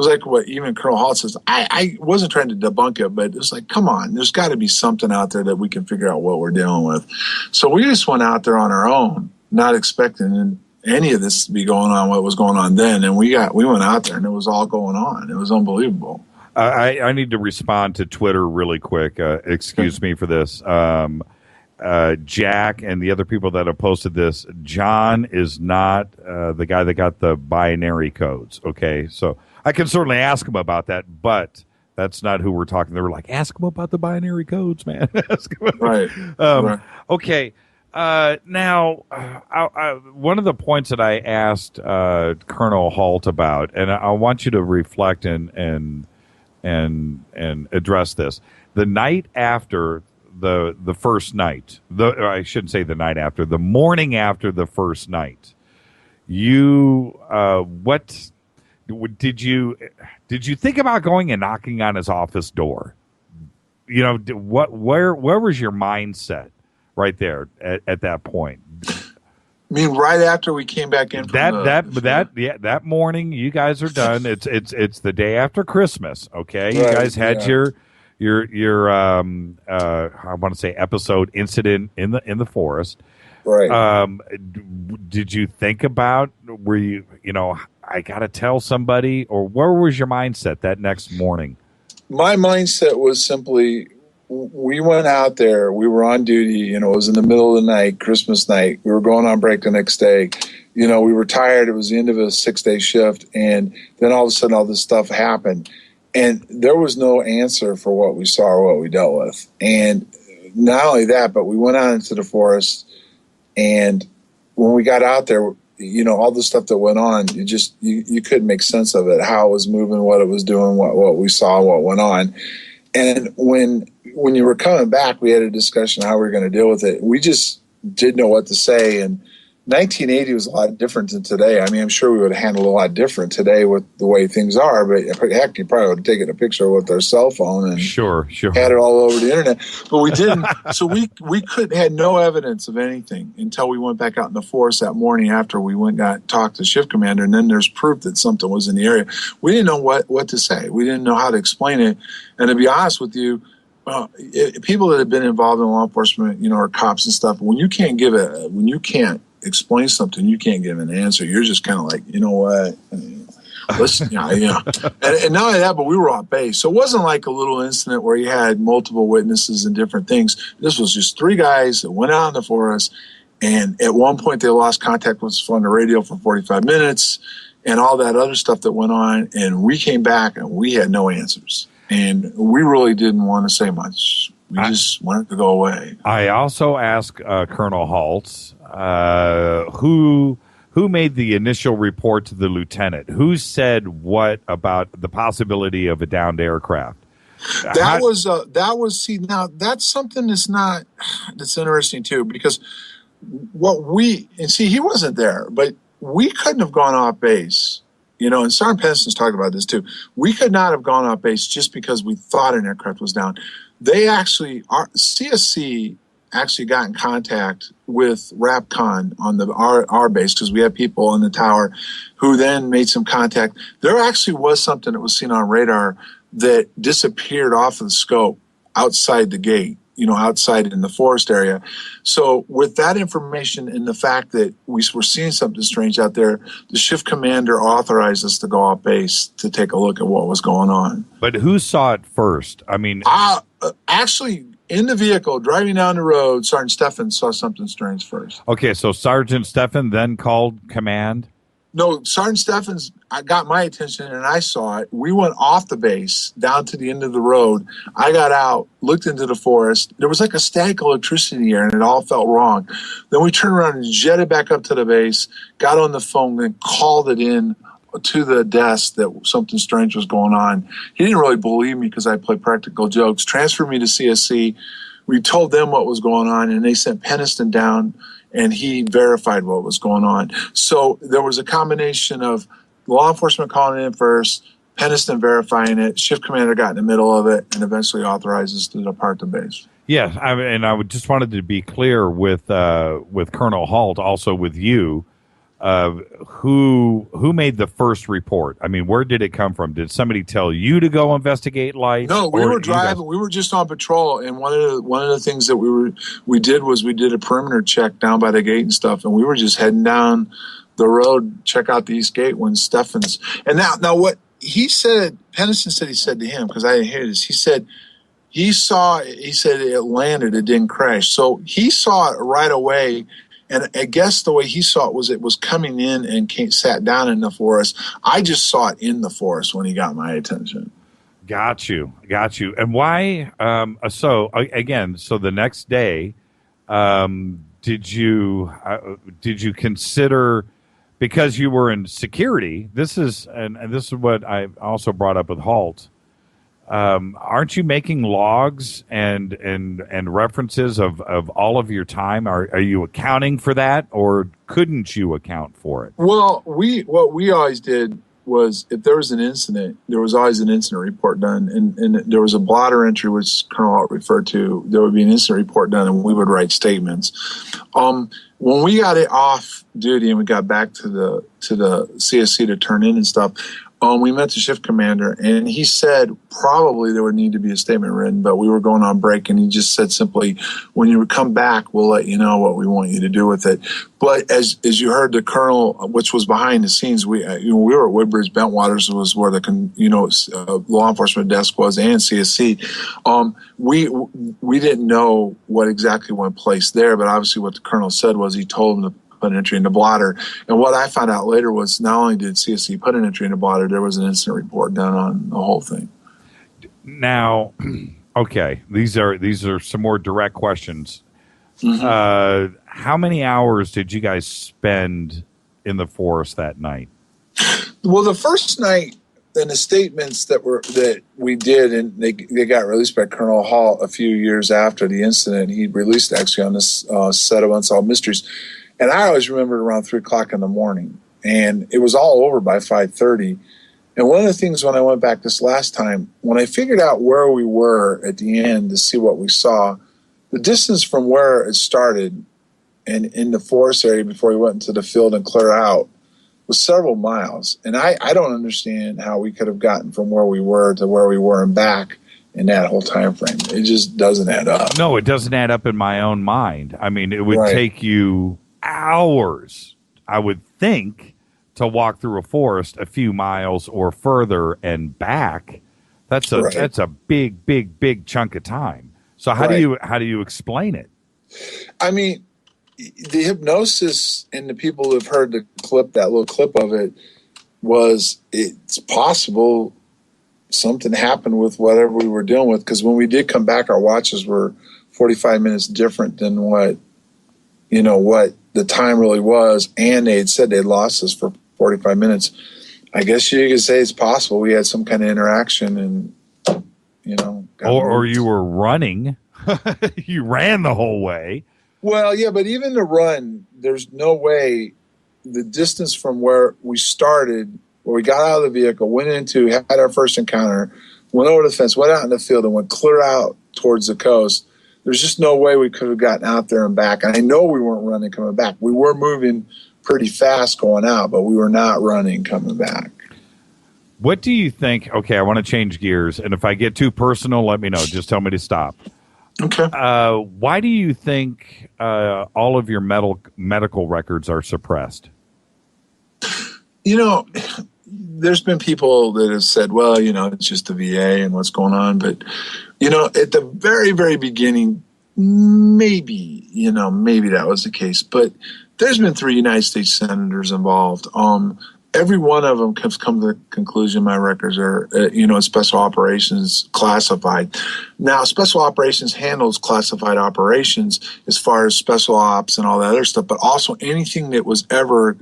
like what even Colonel Halt says. I wasn't trying to debunk it, but it was like, come on, there's got to be something out there that we can figure out what we're dealing with. So we just went out there on our own, not expecting any of this to be going on, what was going on then. And we went out there and it was all going on. It was unbelievable. I need to respond to Twitter really quick. Excuse me for this. Jack and the other people that have posted this, John is not the guy that got the binary codes. Okay, so I can certainly ask him about that, but that's not who we're talking. They were like, ask him about the binary codes, man. Right. Right. Okay. Now, one of the points that I asked Colonel Halt about, and I want you to reflect and address this. The night after the first night, I shouldn't say the night after, the morning after the first night, you what did you think about going and knocking on his office door? Where was your mindset right there at that point? I mean, right after we came back in from that morning, you guys are done. It's the day after Christmas. Okay, you guys had your I want to say episode incident in the forest. Right. Did you think about, were you I got to tell somebody, or where was your mindset that next morning? My mindset was simply, we went out there, we were on duty, it was in the middle of the night, Christmas night. We were going on break the next day. We were tired. It was the end of a 6-day shift. And then all of a sudden, all this stuff happened. And there was no answer for what we saw or what we dealt with. And not only that, but we went out into the forest. And when we got out there, all the stuff that went on, you couldn't make sense of it, how it was moving, what it was doing, what we saw, what went on. And when you were coming back, we had a discussion how we were going to deal with it. We just didn't know what to say. And 1980 was a lot different than today. I mean, I'm sure we would have handled a lot different today with the way things are, but heck, you probably would have taken a picture with our cell phone and sure had it all over the internet. But we didn't. So we had no evidence of anything until we went back out in the forest that morning after we talked to shift commander, and then there's proof that something was in the area. We didn't know what to say. We didn't know how to explain it. And to be honest with you, people that have been involved in law enforcement, or cops and stuff, when you can't explain something, you can't give an answer. You're just kind of like, what? Listen, And not only that, but we were on base. So it wasn't like a little incident where you had multiple witnesses and different things. This was just 3 guys that went out in the forest, and at one point they lost contact with us on the radio for 45 minutes and all that other stuff that went on. And we came back and we had no answers. And we really didn't want to say much. We just wanted to go away. I also asked Colonel Halt, who made the initial report to the lieutenant? Who said what about the possibility of a downed aircraft? That was now that's something that's interesting too, because he wasn't there, but we couldn't have gone off base. And Sergeant Pennington's talked about this too. We could not have gone off base just because we thought an aircraft was down. Our CSC actually got in contact with RAPCON on our base, because we had people on the tower who then made some contact. There actually was something that was seen on radar that disappeared off of the scope outside the gate, outside in the forest area. So with that information and the fact that we were seeing something strange out there, the shift commander authorized us to go off base to take a look at what was going on. But who saw it first? I mean, actually, in the vehicle, driving down the road, Sergeant Steffen saw something strange first. Okay, so Sergeant Steffen then called command? No, Sergeant Steffen's got my attention, and I saw it. We went off the base down to the end of the road. I got out, looked into the forest. There was like a static electricity in the air, and it all felt wrong. Then we turned around and jetted back up to the base, got on the phone, and called it in to the desk that something strange was going on. He didn't really believe me because I play practical jokes. Transferred me to CSC. we told them what was going on, and they sent Peniston down, and he verified what was going on. So there was a combination of law enforcement calling it in first, Peniston verifying it, shift commander got in the middle of it, and eventually authorizes to depart the base. Yeah, and I just wanted to be clear with Colonel Halt, also with you, who made the first report? I mean, where did it come from? Did somebody tell you to go investigate lights? No, we were driving. We were just on patrol, and one of the things that we did was we did a perimeter check down by the gate and stuff, and we were just heading down the road, check out the east gate when Steffens. And now what he said, Peniston said he said to him, because I didn't hear this. He said he said it landed, it didn't crash. So he saw it right away. And I guess the way he saw it was coming in and sat down in the forest. I just saw it in the forest when he got my attention. Got you. And why? So the next day, did you consider, because you were in security? This is what I also brought up with Halt. Aren't you making logs and references of all of your time? Are you accounting for that, or couldn't you account for it? Well, what we always did was, if there was an incident, there was always an incident report done, and there was a blotter entry, which Colonel Halt referred to. There would be an incident report done, and we would write statements. When we got it off duty and we got back to the CSC to turn in and stuff, we met the shift commander, and he said probably there would need to be a statement written, but we were going on break, and he just said simply, when you come back, we'll let you know what we want you to do with it. But as you heard the colonel, which was behind the scenes, we were at Woodbridge. Bentwaters was where the law enforcement desk was, and CSC. We didn't know what exactly went place there, but obviously what the colonel said was he told him to put an entry in the blotter. And what I found out later was not only did CSC put an entry in the blotter, there was an incident report done on the whole thing. Now, okay, these are some more direct questions. Mm-hmm. How many hours did you guys spend in the forest that night? Well, the first night, and the statements that we did, and they got released by Colonel Halt a few years after the incident. He released actually on this set of Unsolved Mysteries. And I always remembered around 3 o'clock in the morning, and it was all over by 5:30. And one of the things when I went back this last time, when I figured out where we were at the end to see what we saw, the distance from where it started and in the forest area before we went into the field and clear out was several miles. And I don't understand how we could have gotten from where we were to where we were and back in that whole time frame. It just doesn't add up. No, it doesn't add up in my own mind. I mean, it would take you hours, I would think, to walk through a forest a few miles or further and back. That's a big chunk of time. So how do you explain it? I mean, the hypnosis, and the people who have heard the clip, that little clip of it, was it's possible something happened with whatever we were dealing with, because when we did come back, our watches were 45 minutes different than what the time really was, and they had said they'd lost us for 45 minutes. I guess you could say it's possible we had some kind of interaction, and or you were running. You ran the whole way. Well, yeah, but even the run, there's no way. The distance from where we started, where we got out of the vehicle, had our first encounter, went over the fence, went out in the field, and went clear out towards the coast. There's just no way we could have gotten out there and back. And I know we weren't running coming back. We were moving pretty fast going out, but we were not running coming back. What do you think? Okay, I want to change gears. And if I get too personal, let me know. Just tell me to stop. Okay. Why do you think all of your medical records are suppressed? There's been people that have said, well, it's just the VA and what's going on. But, at the very, very beginning, maybe that was the case. But there's been 3 United States senators involved. Every one of them has come to the conclusion my records are, special operations classified. Now, special operations handles classified operations as far as special ops and all that other stuff, but also anything that was ever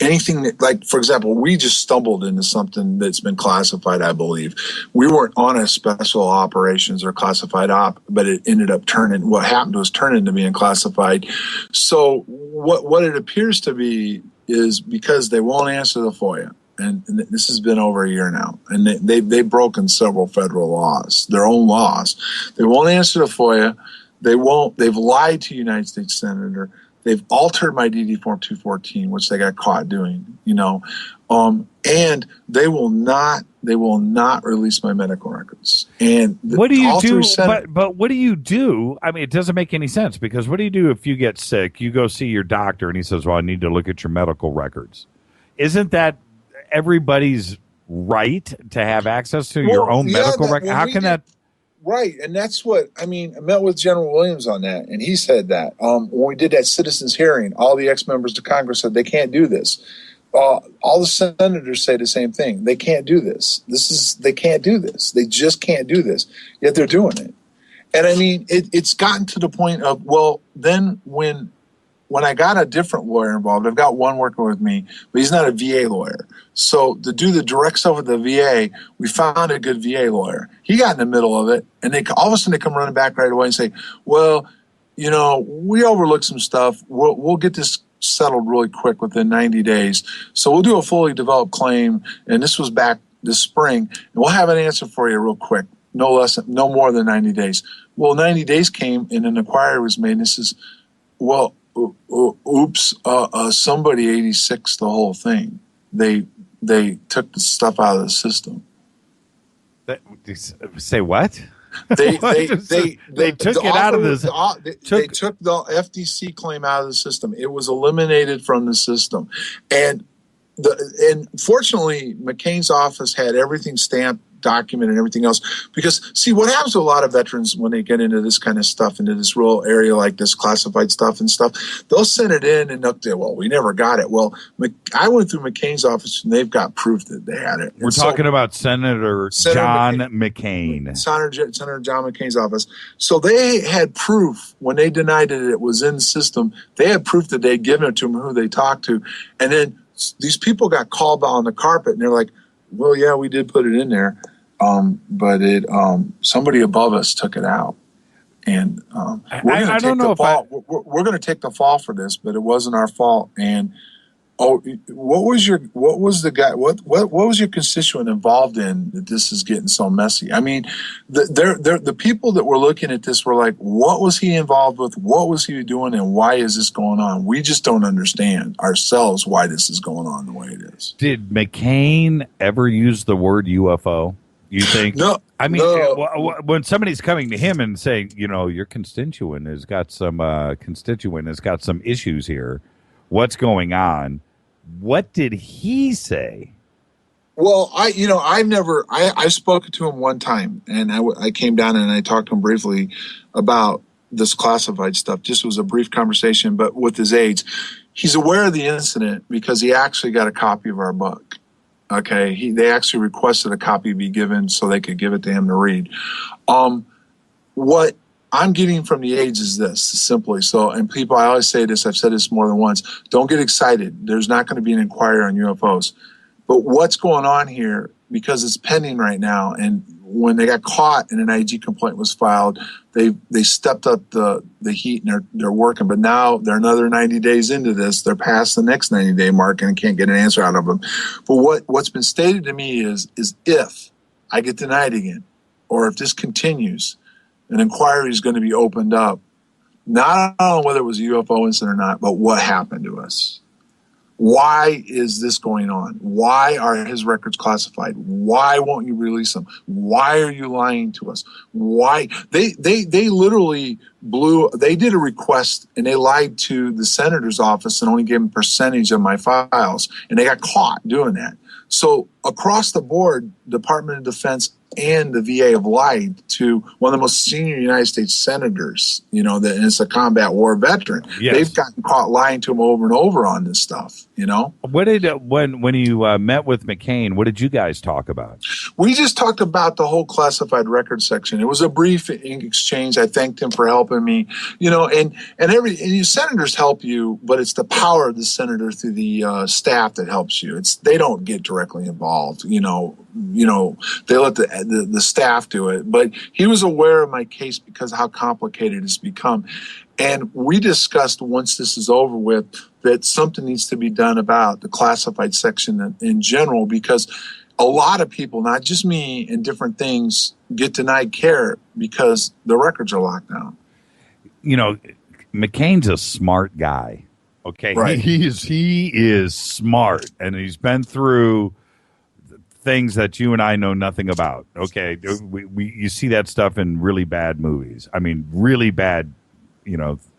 anything that, like, for example, we just stumbled into something that's been classified, I believe. We weren't on a special operations or classified op, but it ended up what happened was turn into being classified. So what it appears to be is because they won't answer the FOIA, and this has been over a year now, and they've broken several federal laws, their own laws. They won't answer the FOIA. They've lied to United States Senator. They've altered my DD Form 214, which they got caught doing, and they will not release my medical records. And what do you do? But what do you do? I mean, it doesn't make any sense, because what do you do if you get sick? You go see your doctor and he says, well, I need to look at your medical records. Isn't that everybody's right to have access to your own medical record? How can that? Right, and that's what, I met with General Williams on that, and he said that. When we did that citizens hearing, all the ex-members of Congress said they can't do this. All the senators say the same thing. They can't do this. They can't do this. They just can't do this, yet they're doing it. And it's gotten to the point of, well, then when I got a different lawyer involved, I've got one working with me, but he's not a VA lawyer. So to do the direct stuff with the VA, we found a good VA lawyer. He got in the middle of it, and all of a sudden they come running back right away and say, well, we overlooked some stuff. We'll get this settled really quick within 90 days. So we'll do a fully developed claim, and this was back this spring, and we'll have an answer for you real quick. No more than 90 days. Well, 90 days came, and an inquiry was made, and this is, well, oops, somebody 86 the whole thing. They took the stuff out of the system. Say what? They took it out of this. They took the FTC claim out of the system. It was eliminated from the system, and fortunately, McCain's office had everything stamped, documented, and everything else. Because, see, what happens to a lot of veterans when they get into this kind of stuff, into this rural area like this, classified stuff and stuff, they'll send it in and they'll say, well, we never got it. Well, I went through McCain's office and they've got proof that they had it. We're talking about Senator John McCain. Senator John McCain's office. So they had proof when they denied that it was in the system. They had proof that they'd given it to them, who they talked to. And then these people got called on the carpet and they're like, well, yeah, we did put it in there. But somebody above us took it out, and we're going to take the fall for this. But it wasn't our fault. And what was your constituent involved in that this is getting so messy? The people that were looking at this were like, what was he involved with? What was he doing? And why is this going on? We just don't understand ourselves why this is going on the way it is. Did McCain ever use the word UFO? You think? No. When somebody's coming to him and saying, your constituent has got some issues here. What's going on? What did he say? Well, I've spoken to him one time, and I came down and I talked to him briefly about this classified stuff. Just was a brief conversation, but with his aides, he's aware of the incident because he actually got a copy of our book. Okay, they actually requested a copy be given so they could give it to him to read. What I'm getting from the aides is this, simply. So, and people, I always say this, I've said this more than once, don't get excited. There's not going to be an inquiry on UFOs. But what's going on here, because it's pending right now, and when they got caught and an IG complaint was filed, they stepped up the heat and they're working. But now they're another 90 days into this. They're past the next 90-day mark and can't get an answer out of them. But what's been stated to me is if I get denied again, or if this continues, an inquiry is going to be opened up, not on whether it was a UFO incident or not, but what happened to us. Why is this going on? Why are his records classified? Why won't you release them? Why are you lying to us? Why? They literally they did a request and they lied to the senator's office and only gave him a percentage of my files, and they got caught doing that. So across the board, Department of Defense, and the VA have lied to one of the most senior United States senators, and it's a combat war veteran. Yes. They've gotten caught lying to him over and over on this stuff, What did when you met with McCain, what did you guys talk about? We just talked about the whole classified record section. It was a brief exchange. I thanked him for helping me, and senators help you, but it's the power of the senator through the staff that helps you. They don't get directly involved, they let the staff do it. But he was aware of my case because of how complicated it's become. And we discussed, once this is over with, that something needs to be done about the classified section in general, because a lot of people, not just me, and different things, get denied care because the records are locked down. McCain's a smart guy. Okay, right. He is smart, and he's been through things that you and I know nothing about. Okay, you see that stuff in really bad movies. I mean, really bad,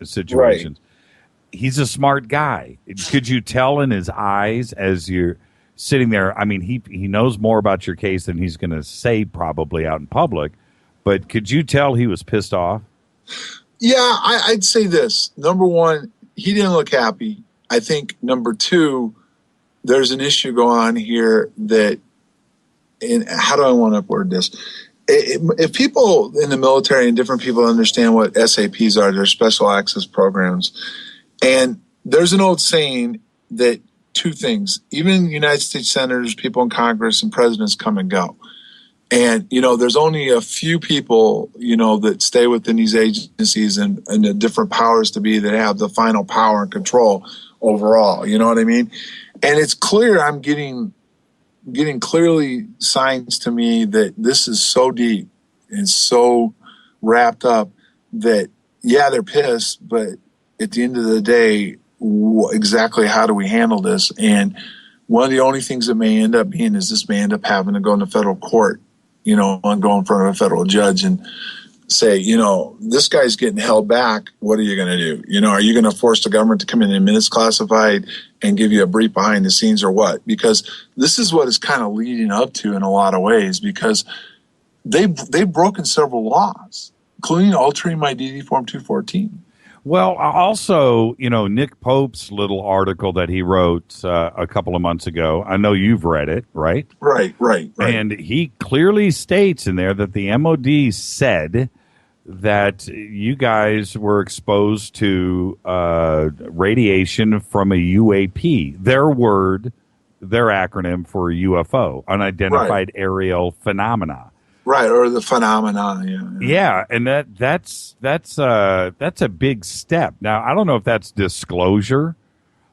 situations. Right. He's a smart guy. Could you tell in his eyes as you're sitting there? I mean, he knows more about your case than he's going to say probably out in public. But could you tell he was pissed off? Yeah, I'd say this. Number one, he didn't look happy. I think number two, there's an issue going on here that, and how do I want to word this? If people in the military and different people understand what SAPs are, they're special access programs. And there's an old saying that two things, even United States senators, people in Congress, and presidents come and go. And, there's only a few people, that stay within these agencies and the different powers to be that have the final power and control overall. You know what I mean? And it's clear I'm getting clearly signs to me that this is so deep and so wrapped up that, yeah, they're pissed, but at the end of the day, exactly how do we handle this? And one of the only things that may end up being is this may end up having to go into federal court, and go in front of a federal judge and say, this guy's getting held back. What are you going to do? Are you going to force the government to come in and minutes classified and give you a brief behind the scenes or what? Because this is what it's kind of leading up to in a lot of ways, because they've broken several laws, including altering my DD Form 214. Well, also, Nick Pope's little article that he wrote a couple of months ago, I know you've read it, right? Right. And he clearly states in there that the MOD said that you guys were exposed to radiation from a UAP. Their acronym for UFO, unidentified aerial phenomena. Right, or the phenomenon, yeah, and that's a big step. Now, I don't know if that's disclosure,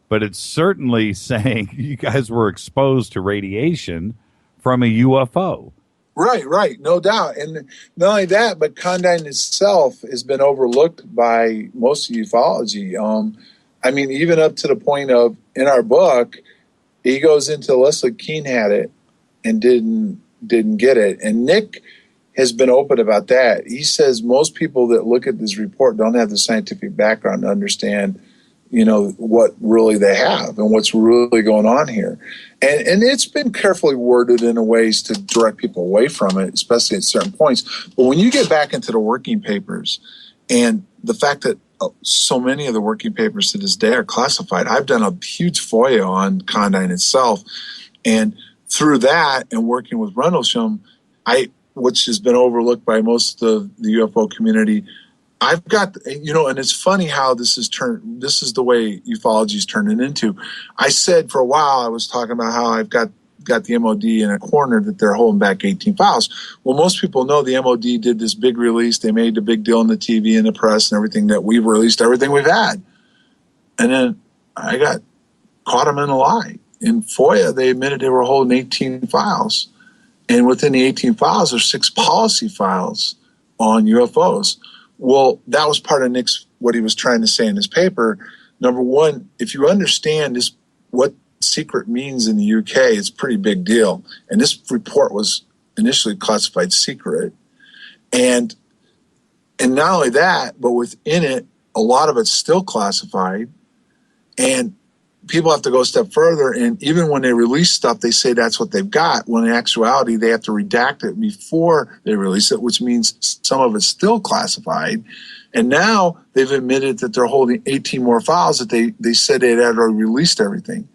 but it's certainly saying you guys were exposed to radiation from a UFO. Right, no doubt. And not only that, but Condign itself has been overlooked by most of ufology. Even up to the point of, in our book, he goes into Leslie Keene had it and didn't get it. And Nick has been open about that. He says most people that look at this report don't have the scientific background to understand, what really they have and what's really going on here. And it's been carefully worded in a ways to direct people away from it, especially at certain points. But when you get back into the working papers and the fact that so many of the working papers to this day are classified, I've done a huge FOIA on Condign itself. And through that and working with Rendlesham, which has been overlooked by most of the UFO community, I've got, and it's funny how this is the way ufology is turning into. I said for a while, I was talking about how I've got the MOD in a corner that they're holding back 18 files. Well, most people know the MOD did this big release. They made the big deal in the TV and the press and everything that we've released everything we've had. And then I caught them in a lie. In FOIA, they admitted they were holding 18 files. And within the 18 files, there's 6 policy files on UFOs. Well, that was part of Nick's, what he was trying to say in his paper. Number one, if you understand what secret means in the UK, it's a pretty big deal. And this report was initially classified secret. And not only that, but within it, a lot of it's still classified. And people have to go a step further, and even when they release stuff, they say that's what they've got, when in actuality, they have to redact it before they release it, which means some of it's still classified. And now they've admitted that they're holding 18 more files that they said they had already released everything,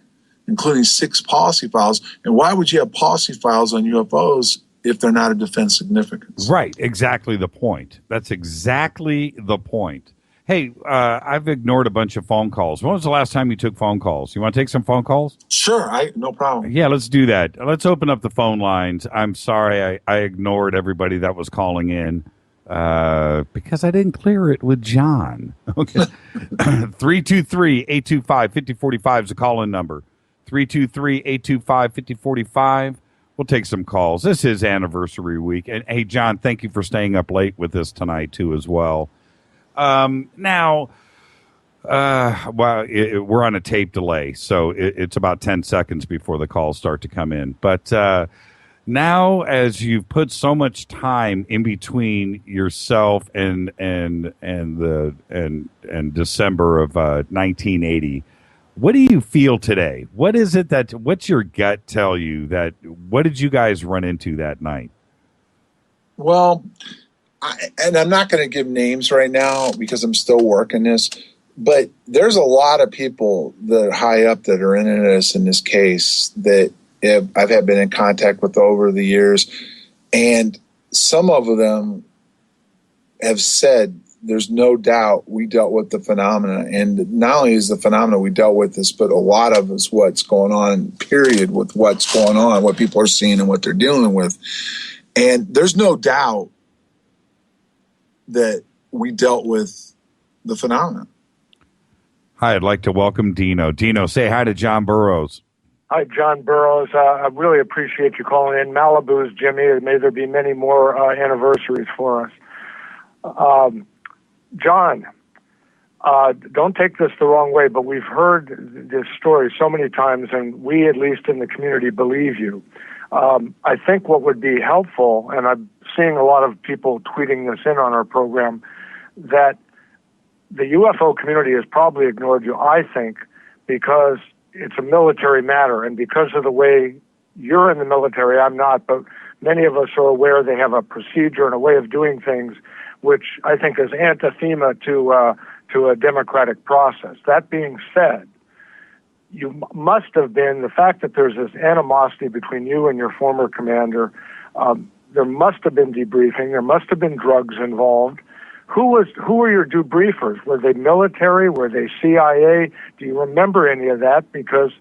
including 6 policy files. And why would you have policy files on UFOs if they're not of defense significance? Right. Exactly the point. That's exactly the point. Hey, I've ignored a bunch of phone calls. When was the last time you took phone calls? You want to take some phone calls? Sure. No problem. Yeah, let's do that. Let's open up the phone lines. I'm sorry I ignored everybody that was calling in because I didn't clear it with John. Okay. 323-825-5045 is the call-in number. 323-825-5045. We'll take some calls. This is anniversary week. And, hey, John, thank you for staying up late with us tonight, too, as well. Now, we're on a tape delay, so it's about 10 seconds before the calls start to come in. But now, as you've put so much time in between yourself and December of 1980, what do you feel today? What's your gut tell you what did you guys run into that night? Well, I'm not going to give names right now because I'm still working this, but there's a lot of people that are high up that are in this case that I've been in contact with over the years, and some of them have said there's no doubt we dealt with the phenomena, and not only is the phenomena we dealt with this, but a lot of us what's going on, period, with what's going on, what people are seeing and what they're dealing with. And there's no doubt that we dealt with the phenomena. Hi, I'd like to welcome Dino. Dino, say hi to John Burroughs. Hi, John Burroughs. I really appreciate you calling in. Malibu's, Jimmy. May there be many more anniversaries for us. John, don't take this the wrong way, but we've heard this story so many times, and we, at least in the community, believe you. I think what would be helpful, and I'm seeing a lot of people tweeting this in on our program, that the UFO community has probably ignored you, I think, because it's a military matter, and because of the way you're in the military, I'm not, but many of us are aware they have a procedure and a way of doing things which I think is anathema to a democratic process. That being said, you must have been, the fact that there's this animosity between you and your former commander, there must have been debriefing, there must have been drugs involved. Who were your debriefers? Were they military? Were they CIA? Do you remember any of that? Because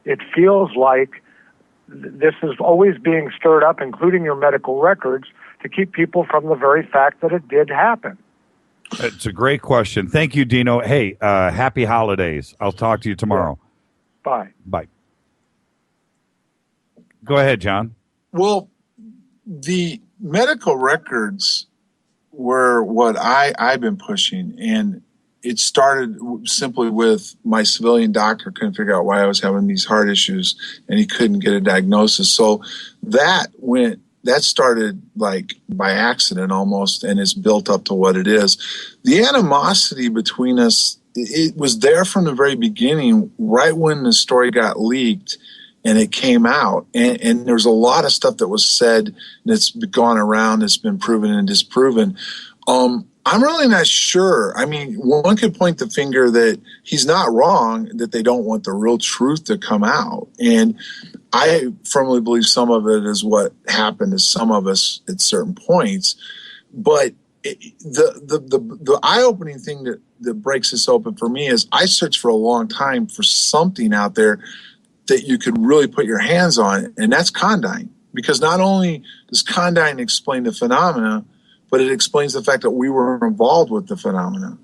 it feels like this is always being stirred up, including your medical records, to keep people from the very fact that it did happen. It's a great question. Thank you, Dino. Hey, happy holidays. I'll talk to you tomorrow. Bye. Bye. Go ahead, John. Well, the medical records were what I've been pushing, and it started simply with my civilian doctor couldn't figure out why I was having these heart issues, and he couldn't get a diagnosis. So that started like by accident almost, and it's built up to what it is. The animosity between us, it was there from the very beginning, right when the story got leaked and it came out. And there's a lot of stuff that was said that's gone around, that's been proven and disproven. I'm really not sure. I mean, one could point the finger that he's not wrong, that they don't want the real truth to come out. And I firmly believe some of it is what happened to some of us at certain points. But the eye-opening thing that breaks this open for me is I searched for a long time for something out there that you could really put your hands on, and that's Condign. Because not only does Condign explain the phenomena, but it explains the fact that we were involved with the phenomena.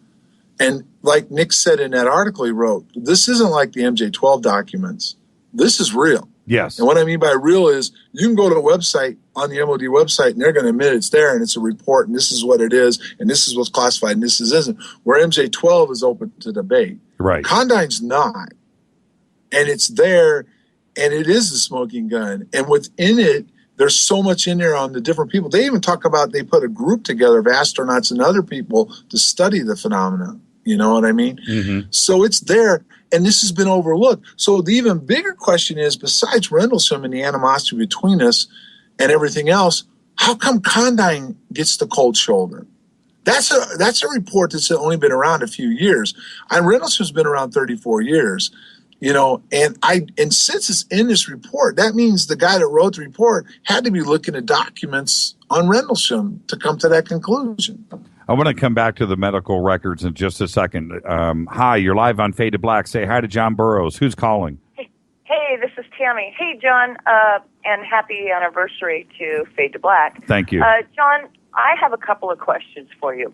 And like Nick said in that article he wrote, this isn't like the MJ-12 documents. This is real. Yes. And what I mean by real is you can go to a website on the MOD website and they're going to admit it's there and it's a report and this is what it is and this is what's classified and this isn't. Where MJ-12 is open to debate. Right. Condign's not. And it's there, and it is the smoking gun. And within it, there's so much in there on the different people. They even talk about they put a group together of astronauts and other people to study the phenomena. You know what I mean? Mm-hmm. So it's there. and this has been overlooked. So the even bigger question is, besides Rendlesham and the animosity between us and everything else, how come Condign gets the cold shoulder? That's a report that's only been around a few years. And Rendlesham's been around 34 years, and since it's in this report, that means the guy that wrote the report had to be looking at documents on Rendlesham to come to that conclusion. I want to come back to the medical records in just a second. Hi, you're live on Fade to Black. Say hi to John Burroughs. Who's calling? Hey, this is Tammy. Hey, John, and happy anniversary to Fade to Black. Thank you. John, I have a couple of questions for you.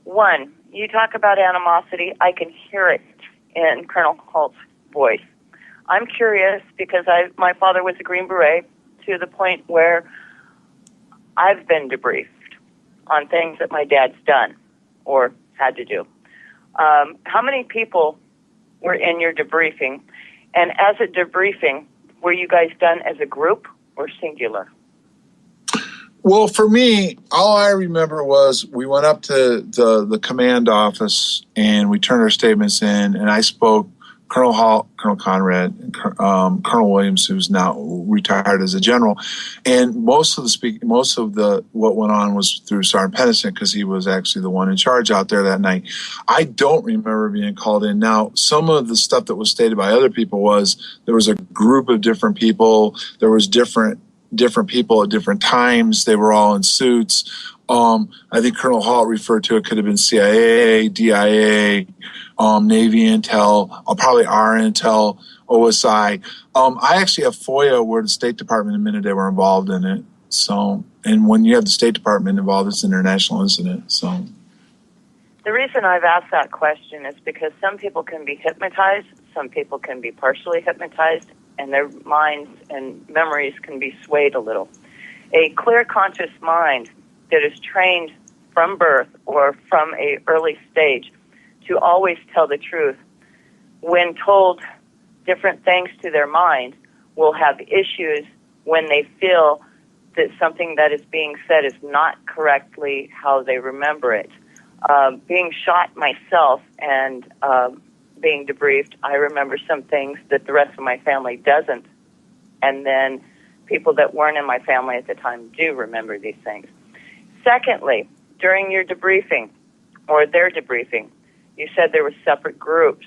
One, you talk about animosity. I can hear it in Colonel Halt's voice. I'm curious because my father was a Green Beret to the point where I've been debriefed on things that my dad's done or had to do. How many people were in your debriefing? And as a debriefing, were you guys done as a group or singular? Well, for me, all I remember was we went up to the command office and we turned our statements in, and I spoke. Colonel Halt, Colonel Conrad, and Colonel Williams, who's now retired as a general, and most of what went on was through Sergeant Pennison because he was actually the one in charge out there that night. I don't remember being called in. Now, some of the stuff that was stated by other people was there was a group of different people. There was different people at different times. They were all in suits. I think Colonel Halt referred to it could have been CIA, DIA, Navy Intel, probably our Intel, OSI. I actually have FOIA where the State Department admitted they were involved in it. So, and when you have the State Department involved, it's an international incident. So, the reason I've asked that question is because some people can be hypnotized, some people can be partially hypnotized, and their minds and memories can be swayed a little. A clear, conscious mind that is trained from birth or from an early stage to always tell the truth, when told different things to their mind, will have issues when they feel that something that is being said is not correctly how they remember it. Being shot myself and being debriefed, I remember some things that the rest of my family doesn't. And then people that weren't in my family at the time do remember these things. Secondly, during your debriefing or their debriefing, you said there were separate groups.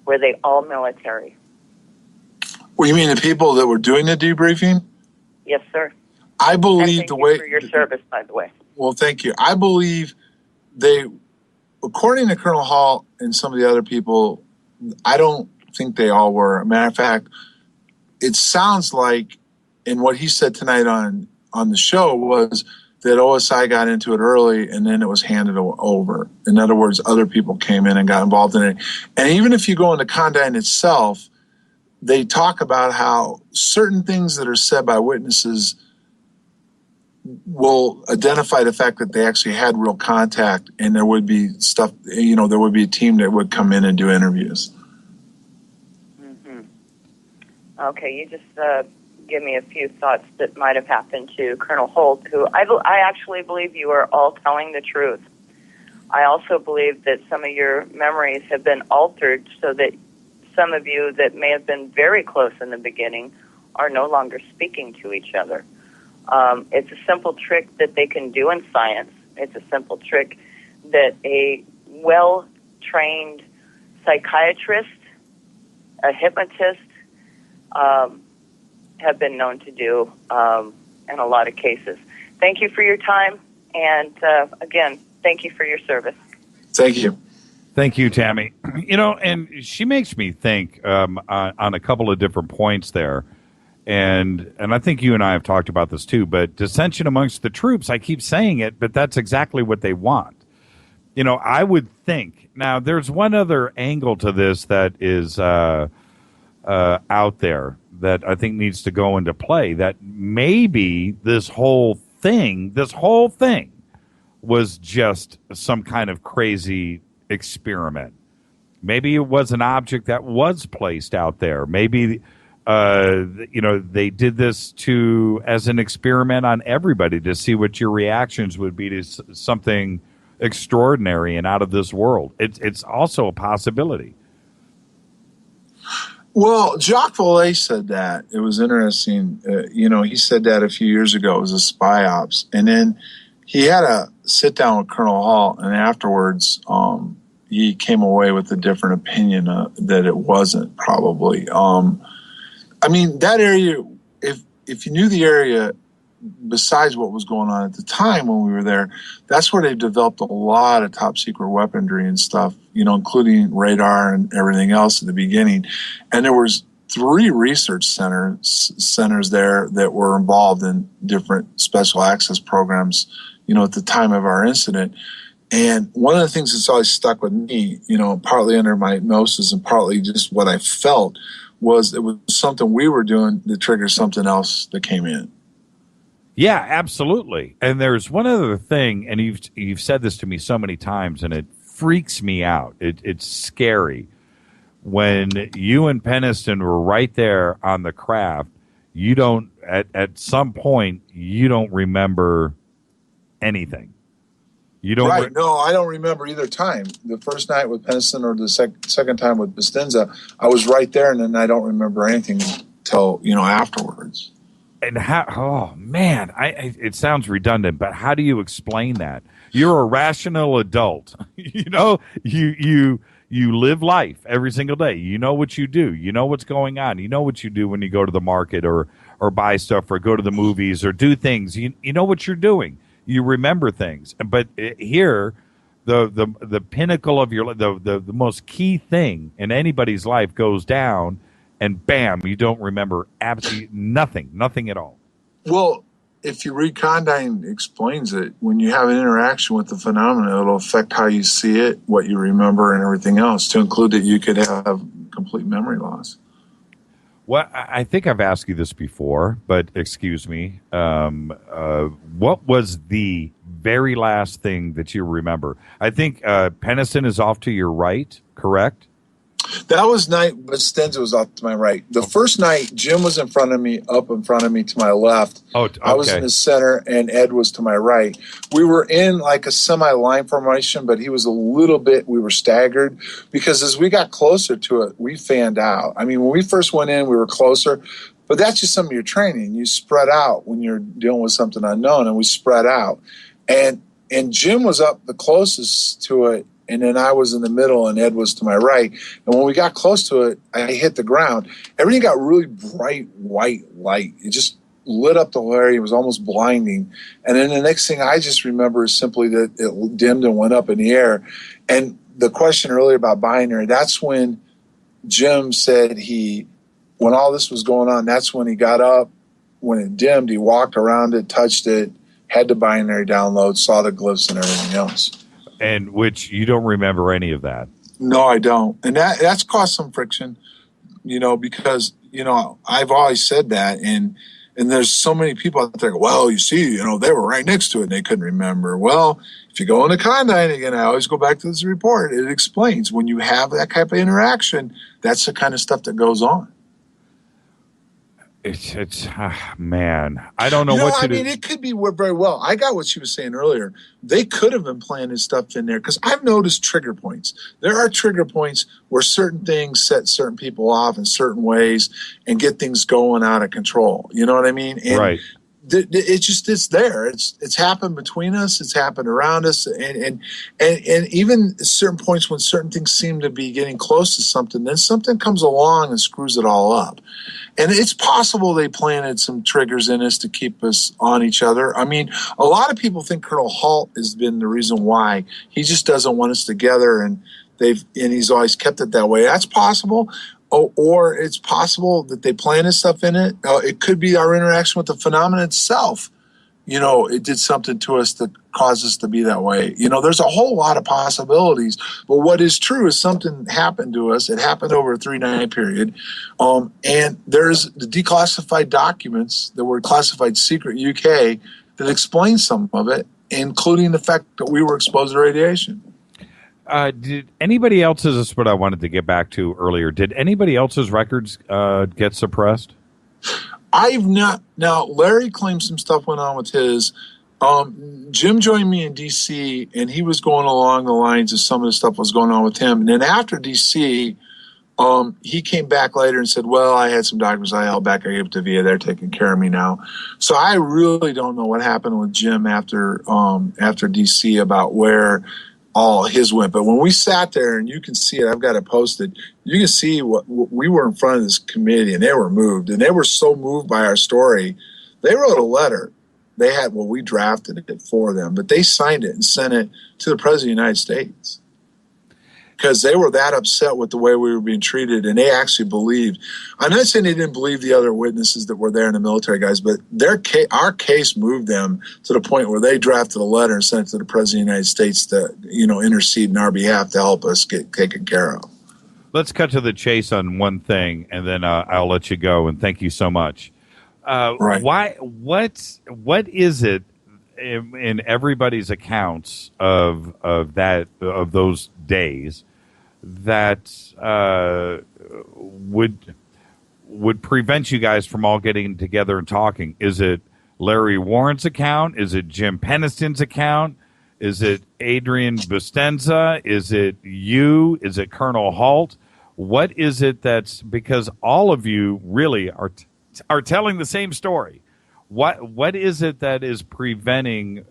Were they all military? Well, you mean the people that were doing the debriefing? Yes, sir. I believe and thank you for your service, by the way. Well, thank you. I believe they, according to Colonel Halt and some of the other people, I don't think they all were. As a matter of fact, it sounds like, and what he said tonight on the show was that OSI got into it early and then it was handed over. In other words, other people came in and got involved in it. And even if you go into Condign itself, they talk about how certain things that are said by witnesses will identify the fact that they actually had real contact, and there would be stuff, there would be a team that would come in and do interviews. Mm-hmm. Okay, you just give me a few thoughts that might have happened to Colonel Holt, who I actually believe you are all telling the truth. I also believe that some of your memories have been altered so that some of you that may have been very close in the beginning are no longer speaking to each other. It's a simple trick that they can do in science. It's a simple trick that a well-trained psychiatrist, a hypnotist, have been known to do in a lot of cases. Thank you for your time, and again, thank you for your service. Thank you. Thank you, Tammy. And she makes me think on a couple of different points there. And I think you and I have talked about this too, but dissension amongst the troops, I keep saying it, but that's exactly what they want. I would think, now there's one other angle to this that is out there that I think needs to go into play, that maybe this whole thing was just some kind of crazy experiment. Maybe it was an object that was placed out there. Maybe they did this as an experiment on everybody to see what your reactions would be to something extraordinary and out of this world. It's also a possibility. Well, Jacques Vallée said that. It was interesting. He said that a few years ago. It was a spy ops. And then he had a sit down with Colonel Halt, and afterwards he came away with a different opinion that it wasn't probably. That area, if you knew the area, besides what was going on at the time when we were there, that's where they developed a lot of top secret weaponry and stuff, including radar and everything else at the beginning. And there was 3 research centers there that were involved in different special access programs, at the time of our incident. And one of the things that's always stuck with me, partly under my hypnosis and partly just what I felt, was it was something we were doing that triggered something else that came in. Yeah, absolutely. And there's one other thing, and you've said this to me so many times, and it freaks me out. It's scary. When you and Peniston were right there on the craft, you don't, at some point, you don't remember anything. You don't. Right. No, I don't remember either time. The first night with Peniston or the second time with Bustinza, I was right there, and then I don't remember anything till, afterwards. And how? Oh man, it sounds redundant, but how do you explain that? You're a rational adult. You live life every single day. You know what you do. You know what's going on. You know what you do when you go to the market or buy stuff or go to the movies or do things. You know what you're doing. You remember things. But here, the pinnacle of your the most key thing in anybody's life goes down. And bam, you don't remember absolutely nothing at all. Well, if you read Condign explains it, when you have an interaction with the phenomena, it'll affect how you see it, what you remember, and everything else, to include that you could have complete memory loss. Well, I think I've asked you this before, but excuse me. What was the very last thing that you remember? I think Peniston is off to your right, correct? That was night, but Stenza was off to my right. The first night, Jim was in front of me, up in front of me to my left. Oh, okay. I was in the center, and Ed was to my right. We were in like a semi-line formation, but he was a little bit, we were staggered, because as we got closer to it, we fanned out. I mean, when we first went in, we were closer, but that's just some of your training. You spread out when you're dealing with something unknown, and we spread out. And Jim was up the closest to it, and then I was in the middle, and Ed was to my right. And when we got close to it, I hit the ground. Everything got really bright white light. It just lit up the whole area. It was almost blinding. And then the next thing I just remember is simply that it dimmed and went up in the air. And the question earlier about binary, that's when Jim said when all this was going on, that's when he got up. When it dimmed, he walked around it, touched it, had the binary download, saw the glyphs and everything else. And which you don't remember any of that. No, I don't. And that's caused some friction, because, I've always said that. And there's so many people out there, well, you see, they were right next to it and they couldn't remember. Well, if you go into Condign again, I always go back to this report. It explains when you have that type of interaction, that's the kind of stuff that goes on. It's man, I don't know what to do. It could be very well. I got what she was saying earlier. They could have been planting stuff in there because I've noticed trigger points. There are trigger points where certain things set certain people off in certain ways and get things going out of control. You know what I mean? And right. It's there. It's happened between us. It's happened around us, and even at certain points when certain things seem to be getting close to something, then something comes along and screws it all up. And it's possible they planted some triggers in us to keep us on each other. I mean, a lot of people think Colonel Halt has been the reason why. He just doesn't want us together, and he's always kept it that way. That's possible. Or it's possible that they planted stuff in it. It could be our interaction with the phenomenon itself. It did something to us that caused us to be that way. There's a whole lot of possibilities. But what is true is something happened to us. It happened over a 3-night period. And there's the declassified documents that were classified secret UK that explain some of it, including the fact that we were exposed to radiation. Did anybody else's, this is what I wanted to get back to earlier, did anybody else's records get suppressed? I've not. Now, Larry claims some stuff went on with his. Jim joined me in D.C., and he was going along the lines of some of the stuff was going on with him. And then after D.C., He came back later and said, well, I had some doctors I held back. I gave it to VA. They're taking care of me now. So I really don't know what happened with Jim after DC about where all his went. But when we sat there, and you can see it, I've got it posted, you can see what we were in front of this committee, and they were moved. And they were so moved by our story, they wrote a letter. They had, well, we drafted it for them, but they signed it and sent it to the President of the United States because they were that upset with the way we were being treated, and they actually believed. I'm not saying they didn't believe the other witnesses that were there and the military guys, but our case moved them to the point where they drafted a letter and sent it to the President of the United States to, intercede in our behalf to help us get taken care of. Let's cut to the chase on one thing, and then I'll let you go, and thank you so much. Right. What is it in everybody's accounts of those days that would prevent you guys from all getting together and talking? Is it Larry Warren's account? Is it Jim Peniston's account? Is it Adrian Bustenza? Is it you? Is it Colonel Halt? What is it that's, because all of you really are telling the same story? What is it that is preventing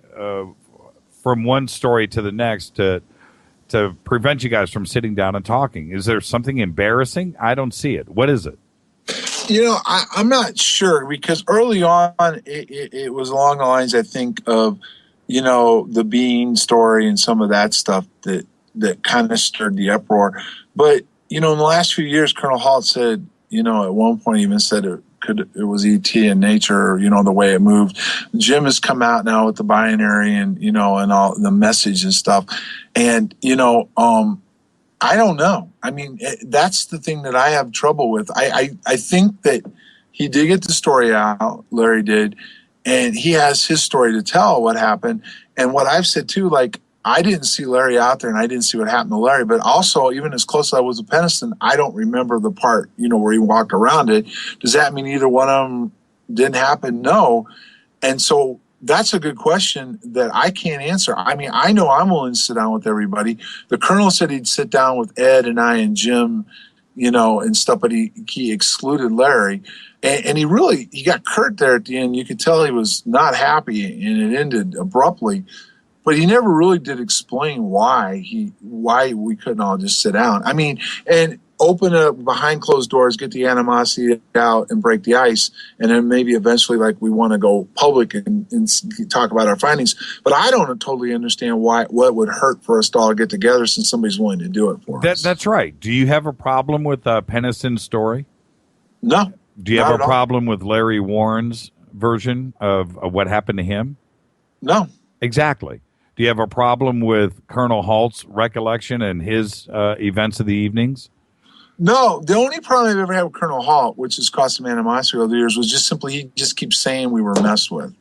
from one story to the next to prevent you guys from sitting down and talking? Is there something embarrassing? I don't see it. What is it? I'm not sure, because early on it was along the lines, I think, of the Bean story and some of that stuff that kind of stirred the uproar. But in the last few years, Colonel Halt said, at one point even said it was ET in nature, the way it moved. Jim has come out now with the binary and, and all the message and stuff. And, I don't know. I mean, that's the thing that I have trouble with. I think that he did get the story out, Larry did, and he has his story to tell what happened. And what I've said too, like, I didn't see Larry out there, and I didn't see what happened to Larry. But also, even as close as I was to Peniston, I don't remember the part, where he walked around it. Does that mean either one of them didn't happen? No. And so that's a good question that I can't answer. I mean, I know I'm willing to sit down with everybody. The colonel said he'd sit down with Ed and I and Jim, and stuff, but he excluded Larry. And he got curt there at the end. You could tell he was not happy, and it ended abruptly. But he never really did explain why we couldn't all just sit down. I mean, and open up behind closed doors, get the animosity out and break the ice. And then maybe eventually, like, we want to go public and talk about our findings. But I don't totally understand what would hurt for us to all get together since somebody's willing to do it for us. That's right. Do you have a problem with Peniston's story? No. Do you have a problem with Larry Warren's version of what happened to him? No. Exactly. Do you have a problem with Colonel Halt's recollection and his events of the evenings? No. The only problem I've ever had with Colonel Halt, which has cost him animosity over the years, was just simply he just keeps saying we were messed with,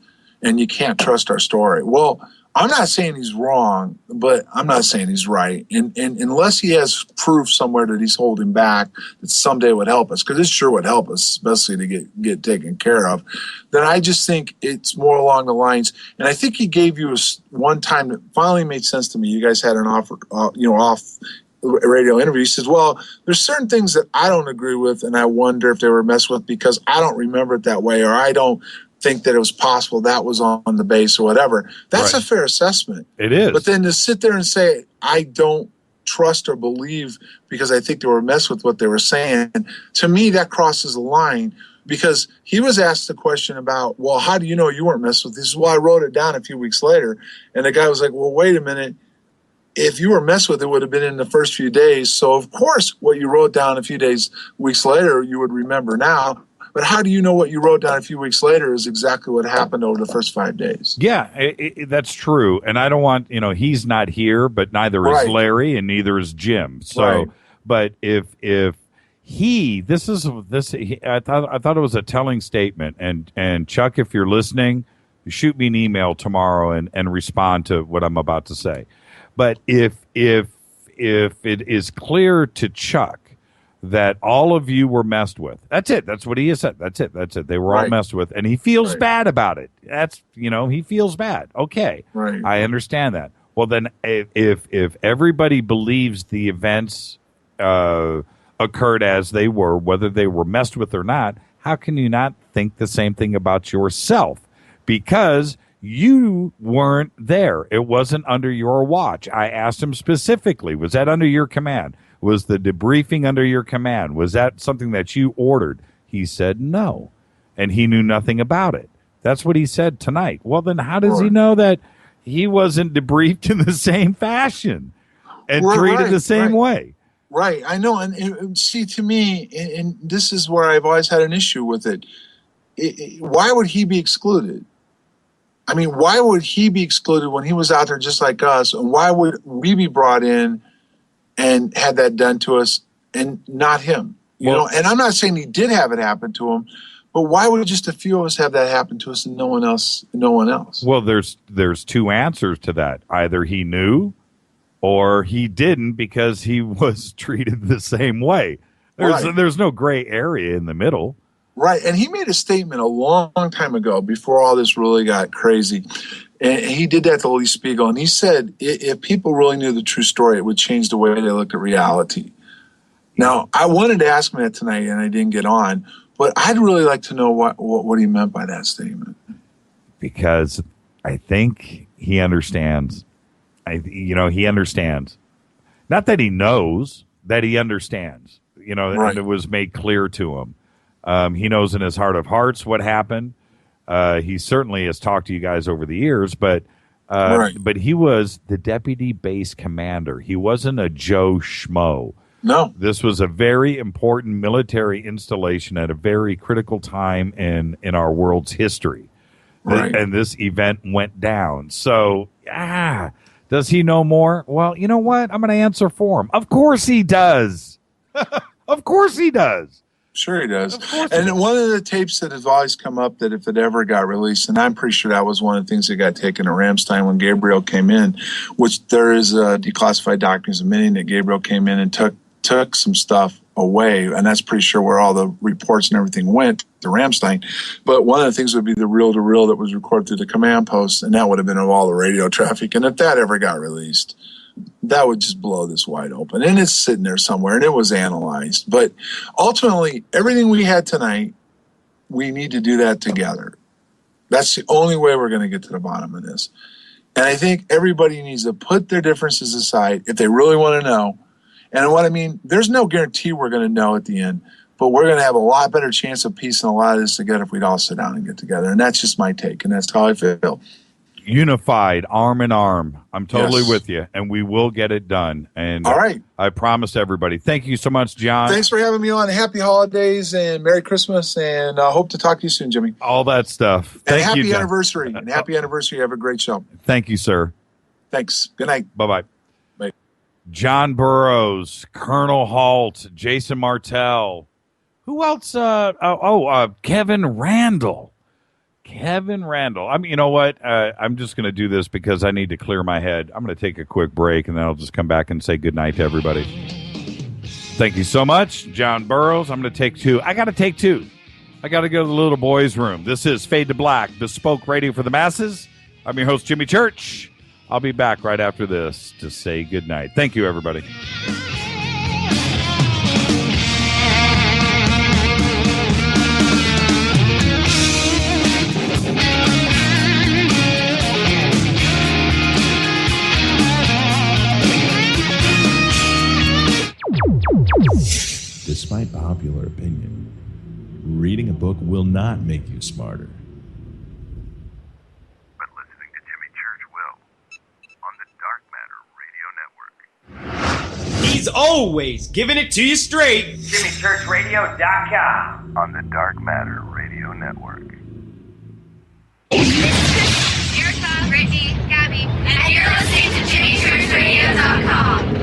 and you can't trust our story. Well, I'm not saying he's wrong, but I'm not saying he's right. And unless he has proof somewhere that he's holding back that someday would help us, because it sure would help us, especially to get taken care of, then I just think it's more along the lines. And I think he gave you one time that finally made sense to me. You guys had an off radio interview. He says, well, there's certain things that I don't agree with, and I wonder if they were messed with because I don't remember it that way, or I don't think that it was possible that was on the base or whatever. That's right. A fair assessment. It is. But then to sit there and say, I don't trust or believe because I think they were messed with what they were saying, to me, that crosses the line, because he was asked the question about, well, how do you know you weren't messed with? This is why I wrote it down a few weeks later. And the guy was like, well, wait a minute. If you were messed with, it would have been in the first few days. So, of course, what you wrote down a few weeks later, you would remember now. But how do you know what you wrote down a few weeks later is exactly what happened over the first 5 days? Yeah, that's true. And I don't want, he's not here, but neither is Larry and neither is Jim. So, but if I thought it was a telling statement. And Chuck, if you're listening, shoot me an email tomorrow and respond to what I'm about to say. But if it is clear to Chuck that all of you were messed with. That's it. That's what he has said. That's it. They were all messed with. And he feels bad about it. That's, he feels bad. Okay. Right. I understand that. Well, then if everybody believes the events occurred as they were, whether they were messed with or not, how can you not think the same thing about yourself? Because you weren't there. It wasn't under your watch. I asked him specifically, was that under your command? Was the debriefing under your command? Was that something that you ordered? He said no, and he knew nothing about it. That's what he said tonight. Well, then how does he know that he wasn't debriefed in the same fashion and treated the same way? Right. I know. And see, to me, and this is where I've always had an issue with it. Why would he be excluded? I mean, why would he be excluded when he was out there just like us? And why would we be brought in and had that done to us and not him? You know, and I'm not saying he did have it happen to him, but why would just a few of us have that happen to us and no one else? Well, there's two answers to that. Either he knew or he didn't because he was treated the same way. There's no gray area in the middle. Right. And he made a statement a long time ago before all this really got crazy. And he did that to Lee Spiegel. And he said, if people really knew the true story, it would change the way they look at reality. Now, I wanted to ask him that tonight, and I didn't get on. But I'd really like to know what he meant by that statement. Because I think he understands. He understands. Not that he knows, that he understands. And it was made clear to him. He knows in his heart of hearts what happened. He certainly has talked to you guys over the years, but he was the deputy base commander. He wasn't a Joe Schmo. No. This was a very important military installation at a very critical time in our world's history. Right. And this event went down. So, does he know more? Well, you know what? I'm going to answer for him. Of course he does. Of course he does. Sure he does. And one of the tapes that has always come up that if it ever got released, and I'm pretty sure that was one of the things that got taken at Ramstein when Gabriel came in, which there is declassified documents admitting that Gabriel came in and took some stuff away, and that's pretty sure where all the reports and everything went to Ramstein. But one of the things would be the reel-to-reel that was recorded through the command post, and that would have been of all the radio traffic. And if that ever got released, that would just blow this wide open. And it's sitting there somewhere, and it was analyzed. But ultimately, everything we had tonight, we need to do that together. That's the only way we're going to get to the bottom of this. And I think everybody needs to put their differences aside if they really want to know. And what I mean, there's no guarantee we're going to know at the end, but we're going to have a lot better chance of piecing a lot of this together if we'd all sit down and get together. And that's just my take, and that's how I feel. Unified, arm in arm. I'm totally with you, and we will get it done. And all right. I promised everybody. Thank you so much, John. Thanks for having me on. Happy holidays and Merry Christmas, and I hope to talk to you soon, Jimmy. All that stuff. And Thank you, happy anniversary. And happy anniversary. Have a great show. Thank you, sir. Thanks. Good night. Bye-bye. Bye. John Burroughs, Colonel Halt, Jason Martell. Who else? Kevin Randall. Kevin Randall. I mean, you know what? I'm just going to do this because I need to clear my head. I'm going to take a quick break, and then I'll just come back and say good night to everybody. Thank you so much, John Burroughs. I'm going to take two. I got to take two. I got to go to the little boys' room. This is Fade to Black, bespoke radio for the masses. I'm your host, Jimmy Church. I'll be back right after this to say good night. Thank you, everybody. Despite popular opinion, reading a book will not make you smarter. But listening to Jimmy Church will. On the Dark Matter Radio Network. He's always giving it to you straight. JimmyChurchRadio.com. On the Dark Matter Radio Network. Erica, Brittany, Gabby, and you're listening to JimmyChurchRadio.com.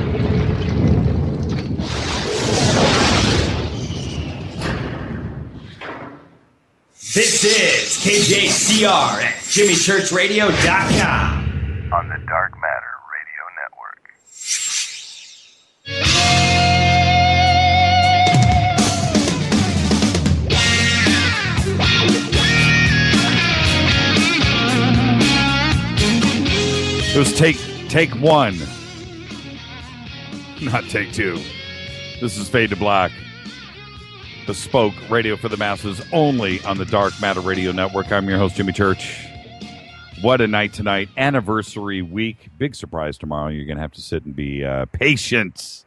This is KJCR at JimmyChurchRadio.com. On the Dark Matter Radio Network. It was take one, not take two. This is Fade to Black. Bespoke radio for the masses, only on the Dark Matter Radio Network. I'm your host, Jimmy Church. What a night tonight. Anniversary week. Big surprise tomorrow. You're going to have to sit and be patient.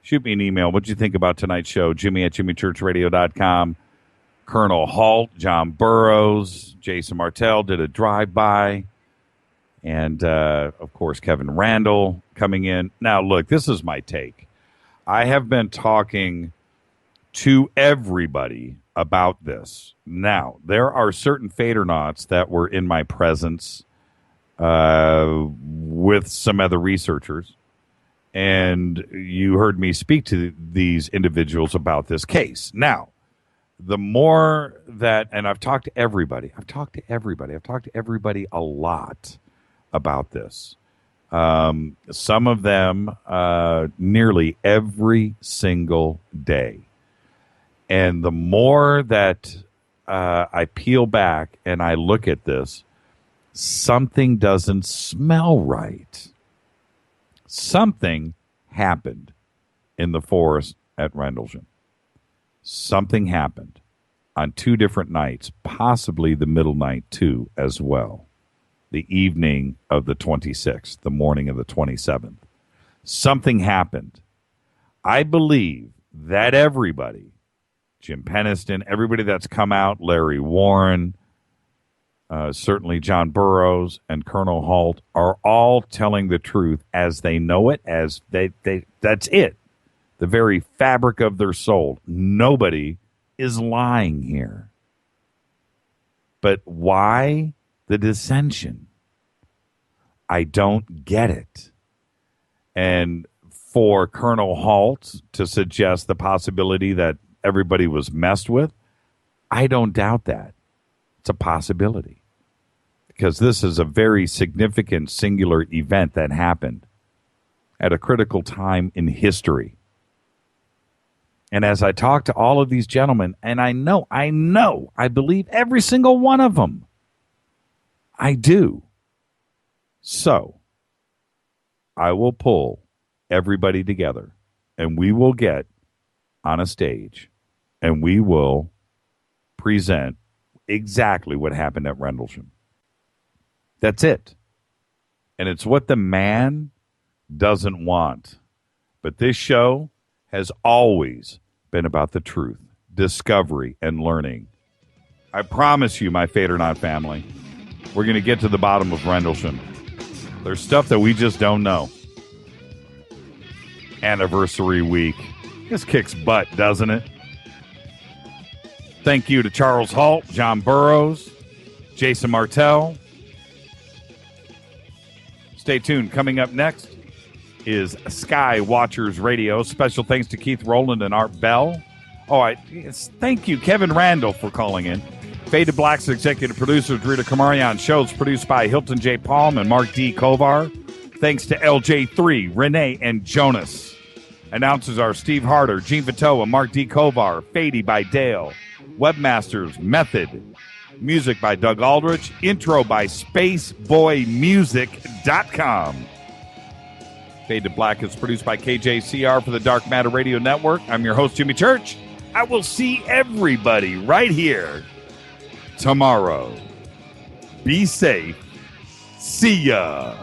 Shoot me an email. What'd you think about tonight's show? Jimmy at jimmychurchradio.com. Colonel Halt, John Burroughs, Jason Martell did a drive-by. And, of course, Kevin Randall coming in. Now, look, this is my take. I have been talking to everybody about this. Now, there are certain Fadernauts that were in my presence with some other researchers. And you heard me speak to these individuals about this case. Now, the more that, and I've talked to everybody a lot about this. Some of them nearly every single day. And the more that I peel back and I look at this, something doesn't smell right. Something happened in the forest at Rendlesham. Something happened on 2 different nights, possibly the middle night too as well. The evening of the 26th, the morning of the 27th. Something happened. I believe that everybody, Jim Peniston, everybody that's come out, Larry Warren, certainly John Burroughs and Colonel Halt, are all telling the truth as they know it, as that's it. The very fabric of their soul. Nobody is lying here. But why the dissension? I don't get it. And for Colonel Halt to suggest the possibility that everybody was messed with, I don't doubt that. It's a possibility. Because this is a very significant singular event that happened at a critical time in history. And as I talk to all of these gentlemen, and I believe every single one of them. I do. So, I will pull everybody together, and we will get on a stage, and we will present exactly what happened at Rendlesham. That's it. And it's what the man doesn't want. But this show has always been about the truth, discovery, and learning. I promise you, my Fadernaut family, we're going to get to the bottom of Rendlesham. There's stuff that we just don't know. Anniversary week. This kicks butt, doesn't it? Thank you to Charles Halt, John Burroughs, Jason Martell. Stay tuned. Coming up next is Sky Watchers Radio. Special thanks to Keith Rowland and Art Bell. Thank you, Kevin Randall, for calling in. Fade to Black's executive producers, Rita Kamarian. Shows produced by Hilton J. Palm and Mark D. Kovar. Thanks to LJ3, Renee, and Jonas. Announcers are Steve Harder, Gene Vitoa, Mark D. Kovar, Fady by Dale. Webmasters, Method. Music by Doug Aldrich. Intro by SpaceboyMusic.com. Fade to Black is produced by KJCR for the Dark Matter Radio Network. I'm your host, Jimmy Church. I will see everybody right here tomorrow. Be safe. See ya.